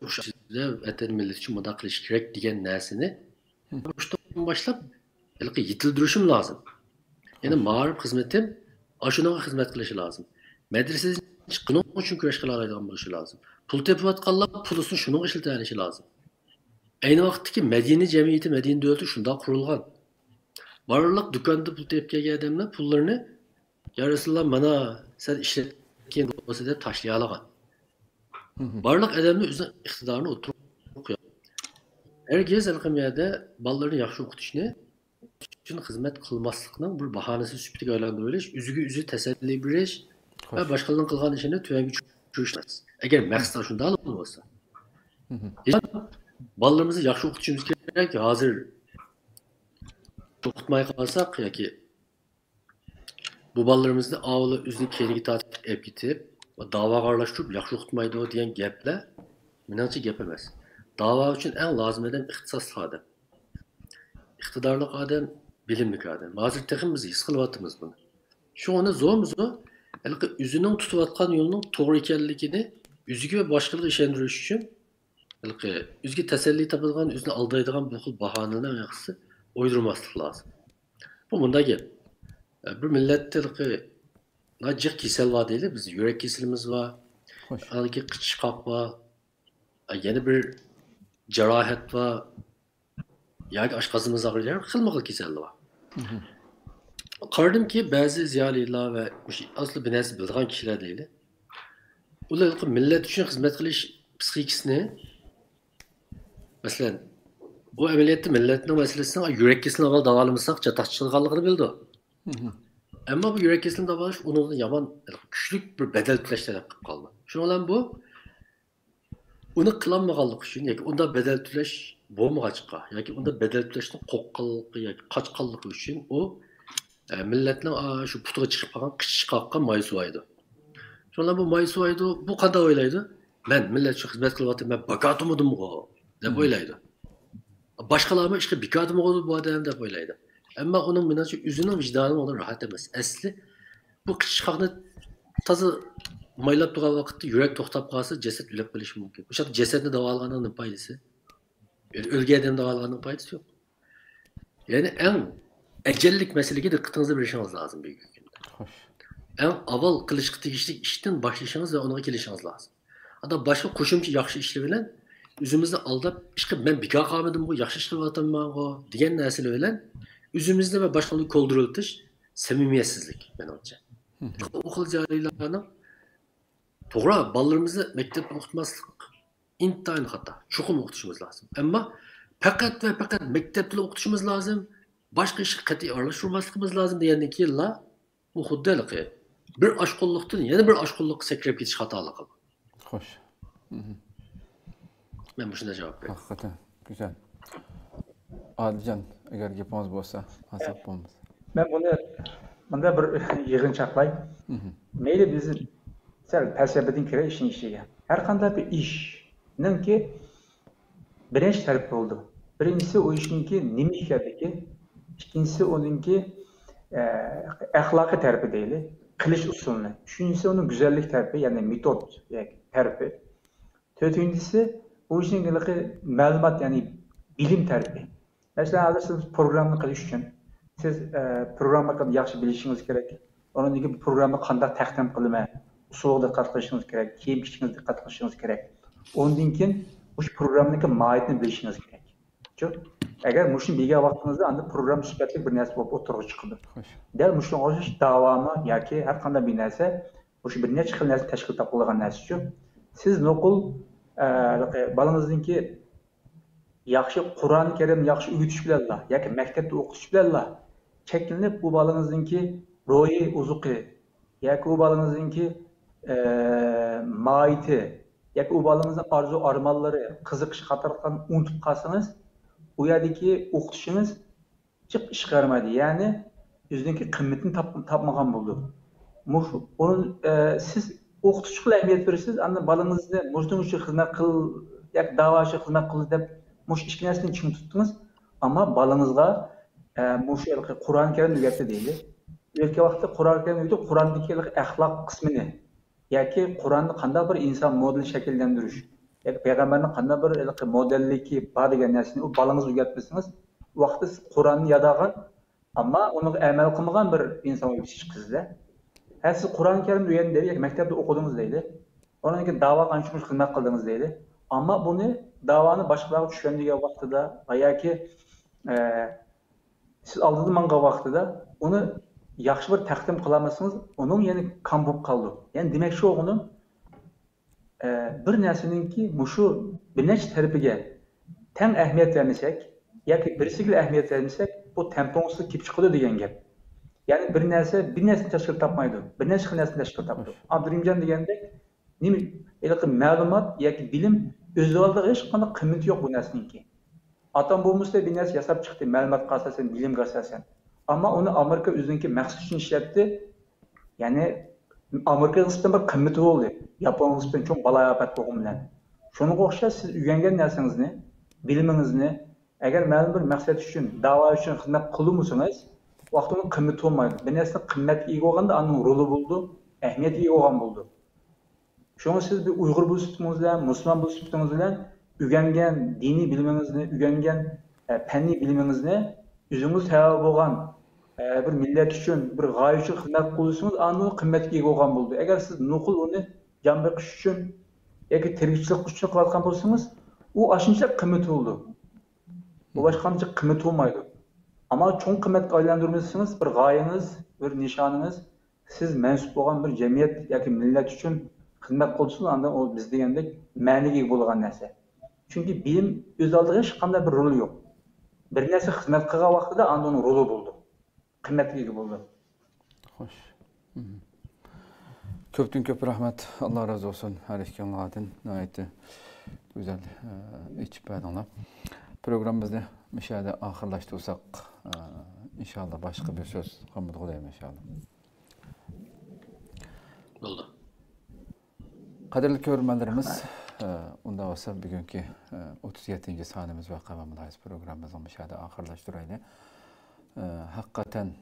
o'qishda vatan millat uchun bunday qilish kerak degan narsani o'shdan boshlab yetildirishim lozim. Ya'ni ma'rif xizmatim shunaqa xizmat qilishi lozim. Madrasadan chiqqanim uchun kurash qila oladigan bo'lishi lozim. Pul tepayotganlar pulini shuning ishlatilishi lozim. Ayni vaqtdagi Madina jamiyati, Madina davlati shunday qurilgan. Barliq do'konda pul tepib kelgan odamlar pullarini ya Resulullah mana sen işletken olsa da taşlayalagan. Barlık adamın özünün iktidarını oturup koyuyor. Herkes elkimiyada ballarını yaxşı okutuşunu için hizmet kılmaslıkının bir bahanesi süpütük aylandırılış, üzü teselli biriş ve başkalarının kılgan işini tüvengi çürüşmez. Eğer məqsad şunda alınır olsa. Ballarımızı yaxşı okutuşumuz gerek ki hazır okutmaya kalsak ya ki bu ballarımızda ağlı üzünü kendine tatip gitip dava qarlaştırıp yaxşı oxutmaydı o diyen gaplar menimcha gap emas. Dava için en lazım adam ixtisosli adam. İqtidarlı adam, bilimli adam. Hozir texim biz his qilyapmiz buni. Shu onu zo'rmizo o'zining tutayotgan yo'lining to'g'ri ekanligini o'ziga va boshqalarga ishontirish uchun o'ziga tasalli topadigan, o'zini aldaydigan bu xil bahonani yaxshisi o'ydirmaslik lozim. Bu bunday gap. Bir millatda jiq kasal var deydi, biz yurak kasalimiz var, haliki qichqoq var, yana bir jarohat var, yoki oshqozonimiz og'riydi, xilma-xil kasallar var. Qaradım ki bazı ziyolilar ve aslı bir narsa bildiğin kişiler değil. Ular millet için hizmet qilish psixikasini, masalan, bu ameliyatda milletning masalasini yurak kasalini avval davolamasak chatoqchiligini bildi. Ammo bu yurak kasalini davolash uni yomon kuchli bir bedel to'lash talab qilib qoldi. Shuning bilan bu uni qilolmaganligi uchun yoki unda bedel to'lash bo'lmag'achqa yoki unda bedel to'lashning qo'rqqanligi yoki qochqanligi uchun u millatning shu putiga chiqib qolgan qichqoqqa maysuaydi. Sonra bu maysuaydi bu qanday o'ylaydi? Men millat uchun xizmat qilyapman, men bakotimidimmi deb o'ylaydi. Boshqalarmi ishga bekotimmi bu odam deb o'ylaydi. Ammo uning menimcha o'zining vijdoni uni rohat emas. Asli bu qichqoqni toza maylab turgan vaqtda yurak to'xtab qolsa, jasad o'lib qolishi mumkin. O'sha jasadni davolaganing foydasi, o'lgan davolaganing foydasi yo'q. Ya'ni eng ajallik masalaga diqqatingizni berishingiz lozim bugungi kunda. En avval qilishga tegishli ishdan boshlashingiz va unga kelishingiz lozim. Hatta boshqa qo'shimcha yaxshi ishlar bilan o'zimizni aldab, ishqa men bekor qolmadim-ku, yaxshi ish qilyapman-ku degan narsalar bilan o'zimizni va boshqalarni ko'ldiritish samimiyatsizlik menimcha. Bu xil jarayonlarni to'g'ri bolalarimizni maktabda o'qitmaslik intayin xato. Chuqur o'qitishimiz lozim. Ammo faqat va faqat maktabda o'qitishimiz lozim, boshqa ishga qat'iy aralashtirmasligimiz lozim degandan keyin bu xuddaligi bir oshqo'llikdan yana bir oshqo'llikqa sakrab ketish xatoligi. Xo'sh. Men shunday javob beraman. Hakikaten güzel. Adilcan, eğer gapimiz bo'lsa, asab bo'lamiz. Men bunda bir yig'inchoqlay. Mayli bizni sal falsafadan kira ishni ishlagan. Har qanday bir ishningki birinchi taraf bo'ldi. Birinchisi o ishningki nima ekanligi, ikkinchisi uningki axloqiy tarafi deylik, qilish usulini. Üçüncüsü onun güzellik tarafi, yani metod tarafi. Dördüncüsü bu işin ma'lumot, yani bilim tarafi. Mesela hozir siz programni qilish uchun siz programma haqida yaxshi bilishingiz kerak. Ondan keyin programma qanday taqdim qilinma, usulga diqqat qilishingiz kerak, kiyim kechishingizga diqqat qilishingiz kerak. Ondan keyin bu programning mohiyatini bilishingiz kerak. Agar mushuni bilgan vaqtingizda anda program sifatli bir narsa bo'lib o'tirib chiqadi. Dal mushuni olish davomi yoki har qanday bir narsa, o'sha bir necha xil narsa tashkil topilgan narsa uchun siz nuqul bolangizningki yaxshi Qur'oni Karim yaxshi o'rgatish bilan yoki maktabda o'qitish bilan cheklanib bu bolangizningki ro'yi uzuqi yoki u bolangizningki mohiyati yoki u bolangizning orzu armonlari, qiziqish qatorlarni unutib qolsangiz, bu yerdagi o'qitishingiz chiq ish chiqarmadi. Ya'ni o'zining qimmatini topmagan bo'ldi. Onun siz o'qituvchiga ahamiyat berasiz, anda bolangizni mujtama uchun xizmat qil yoki da'vo uchun xizmat qil deb mush ikki narsani tushunib tutdingiz, ammo bolangizga mush Qur'oni Karim o'rgatdi deydi. O'rgatgan vaqtda Qur'oni Karim o'rgatdi, Qur'ondagi axloq qismini yoki Qur'onni qanday bir inson model shakllantirish yoki payg'ambarning qanday bir modelliki bor degan narsani u bolangiz o'rgatmasangiz, vaqtda siz Qur'onni yadagan, ammo uni amal qilmagan bir inson yetishishingizda. Siz Qur'oni Karim o'rgandingiz yoki maktabda o'qidingiz deydi. Ondan keyin da'vo qancha xizmat qildingiz deydi. Ammo buni da'voni boshqalarga tushunadigan vaqtida yoki siz oldinda mangan vaqtida uni yaxshi bir taqdim qilamasangiz, uning yana kam bo'lib qoldi. Ya'ni demak shu uni bir narsaninki mushu bir necha tarafiga teng ahamiyat vermasak yoki birisiga ahamiyat vermasak, bu temponsizlik kelib chiqadi degan gap. Ya'ni bir narsa tashkil topmaydi, bir necha xil narsani tashkil topadi. Abdurimjon degandek, nima ma'lumot yoki bilim o'z oldida hech qanday qiymati yo'q bu narsaniki. Atom bo'lmasa bir narsa yasab chiqdi, ma'lumotga asosan, bilimga asosan. Ammo uni Amerika o'ziniki maqsad uchun ishlatdi. Ya'ni Amerika nisbatan bir qiymati bo'ldi. Yapon nisbatan cho'ng baloyofat bo'lgan bilan. Shunga o'xshash siz o'rgangan narsangizni, bilimingizni agar ma'lum bir maqsad uchun, da'vo uchun xizmat qilmasangiz, vaqtning qiymati bo'lmaydi. Bir narsa qimmatga ega bo'lganda uning roli bo'ldi, ahamiyatiga ega bo'lgan bo'ldi. Shunga siz bir Uyg'ur bo'lsangiz bilan, musulmon bo'lsangiz bilan o'rgangan diniy bilimingizni, o'rgangan fanniy bilimingizni o'zingiz tayyor bo'lgan bir millat uchun, bir g'oya uchun xizmat qilsangiz, uning qimmatiga ega bo'lgan bo'ldi. Agar siz nuqul uni jon boqish uchun yoki tirikchilik uchun qilayotgan bo'lsangiz, u ashuncha qimmat bo'ldi. Bu boshqa qancha qimmat bo'lmaydi. Ama çoğun kıymetli aylandırmışsınız bir gayeniz, bir nişanınız, siz mensup olan bir cemiyet yoki millet için hizmet kılsın, anda o biz degandek ma'niga bo'lgan narsa. Çünkü bilim öz aldığı hech qanday bir roli yok. Bir narsa xizmat qilgan vaqtida anda uning roli bo'ldi. Qimmatliga bo'ldi. Xo'sh. Köptün köp rahmet. Allah razı olsun. Her ikiniz nihayet güzel içip adamlar. Programımızda müşahede ahırlaştırsak inşallah başka bir söz kalmadı olayım inşallah. Oldu. Kadirli körmenlerimiz onda olsa bugünkü 37. saniyemiz ve kavamındayız programımızın müşahede ahırlaştıraydı. Hakikaten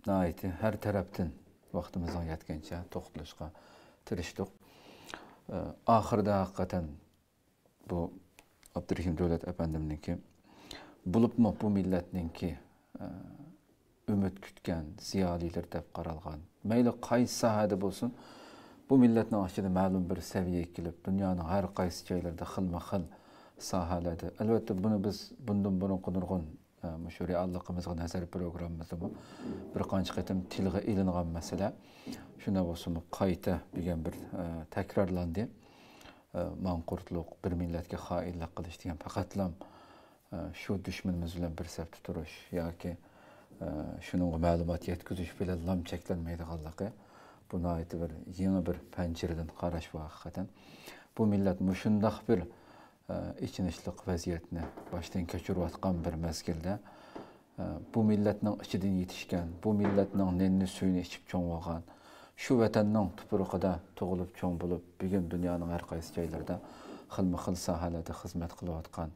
nihayet her taraftan vaktimizden yetkince to'xtalishga tirishdik. Ahırda hakikaten bu Abdurrahim Devlet Efendim'ninki bulup mu bu milletninki ümit kütken, ziyaliler dep qaralgan. Meyli qaysi sahada bolsun, bu milletning aşıda ma'lum bir seviyeye kelib, dünyanın her qaysi joylarida xilma-xil sahalarda. Albatta bunu biz bundan burun qudurgun şu reallıqımızga nazar programımızda bu bir qancha qatim tilga ilingan mesele. Şuna bolsun qayta degan bir takrorlandi. Manqurtluq, bir milletga xoinlik qilish degan faqatlam shu dushmanimiz bilan bir safda turish yoki shuningga ma'lumot yetkazish bilan lam cheklanmaydiganligi bu nihoyatda bir yangi bir panjaradan qarash va haqiqatan bu millat mushundaq bir ichinishliq vaziyatni boshdan kechirayotgan bir mezgilda bu millatning ichidan yetishgan, bu millatning nenni suyini ichib cho'ng bo'lgan, shu vatanning tuprog'ida tug'ilib cho'ng bo'lib, bugun dunyoning har qaysi joylarida xilma-xil sohalarda xizmat qilayotgan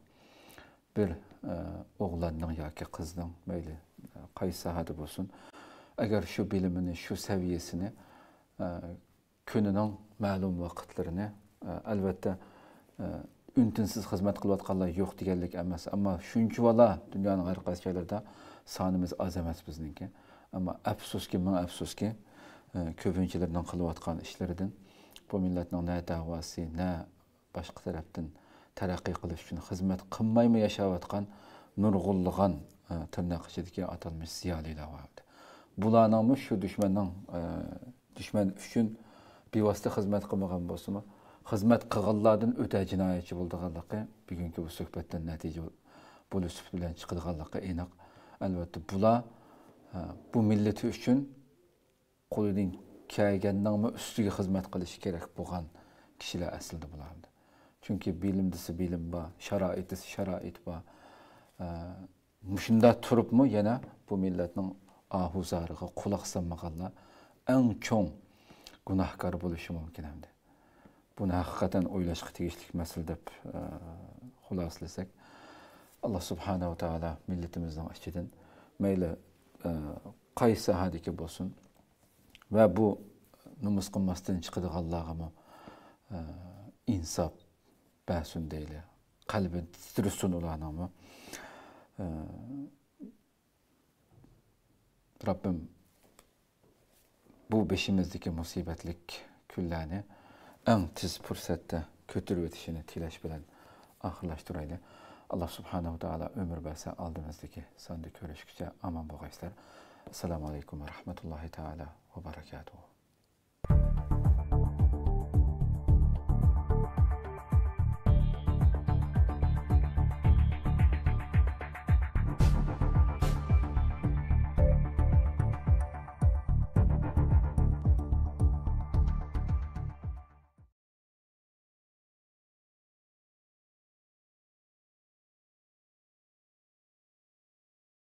bir o'g'lanning yoki qizning mayli qaysi sohada bo'lsin, agar shu bilimini, shu saviyasini kunining ma'lum vaqtlarini albatta üntinsiz xizmat qilayotganlar yo'q deganlik emas, ammo shunchavala dunyoning har qaysi joylarida sonimiz oz emas bizningki. Ammo afsuski, ming afsuski ko'pinchalarning qilayotgan ishlaridan bu millatning na da'vosi, na boshqa tarafdan taraqqiy qilish uchun xizmat qilmaymi yashayotgan nurg'unlagan tirnoq ichidagi atalmish ziyolilar bor. Bularning shu dushman uchun bevosita xizmat qilmagan bo'lsa-mu, xizmat qilganlardan o'ta jinoyatchi bo'lganligi bugungi bu suhbatdan natija bo'lish bilan chiqadiganligi aniq. Albatta bular bu millati uchun qo'lidan kelganning ustiga xizmat qilish kerak bo'lgan kishilar aslida bulardi. Chunki bilimdisi bilim bor, sharoitisi sharoit bor. Mushunda turibmi yana bu millatning ahuzariga quloq solmaganlar eng cho'ng gunohkor bo'lishi mumkin hamda. Buni haqiqatan o'ylashga tegishli masala deb xulosalasak, Alloh subhanahu va taolo millatimizning ichidan mayli qaysi sohadagi bo'lsin va bu nomus qilmasdan chiqadiganlarga insof bersin deyli. Qalbi titirsin ularning. Rabbim bu beşimizdeki musibetlik küllerini en tez fırsatda kötürüp ötüşünü tilaş bilen ahırlaştıraylı. Allah subhanahu wa ta'ala ömür verse aldığımızdaki sandık görüşükçe aman boğayslar. Esselamu aleyküm ve rahmetullahi teala ve berekatuhu.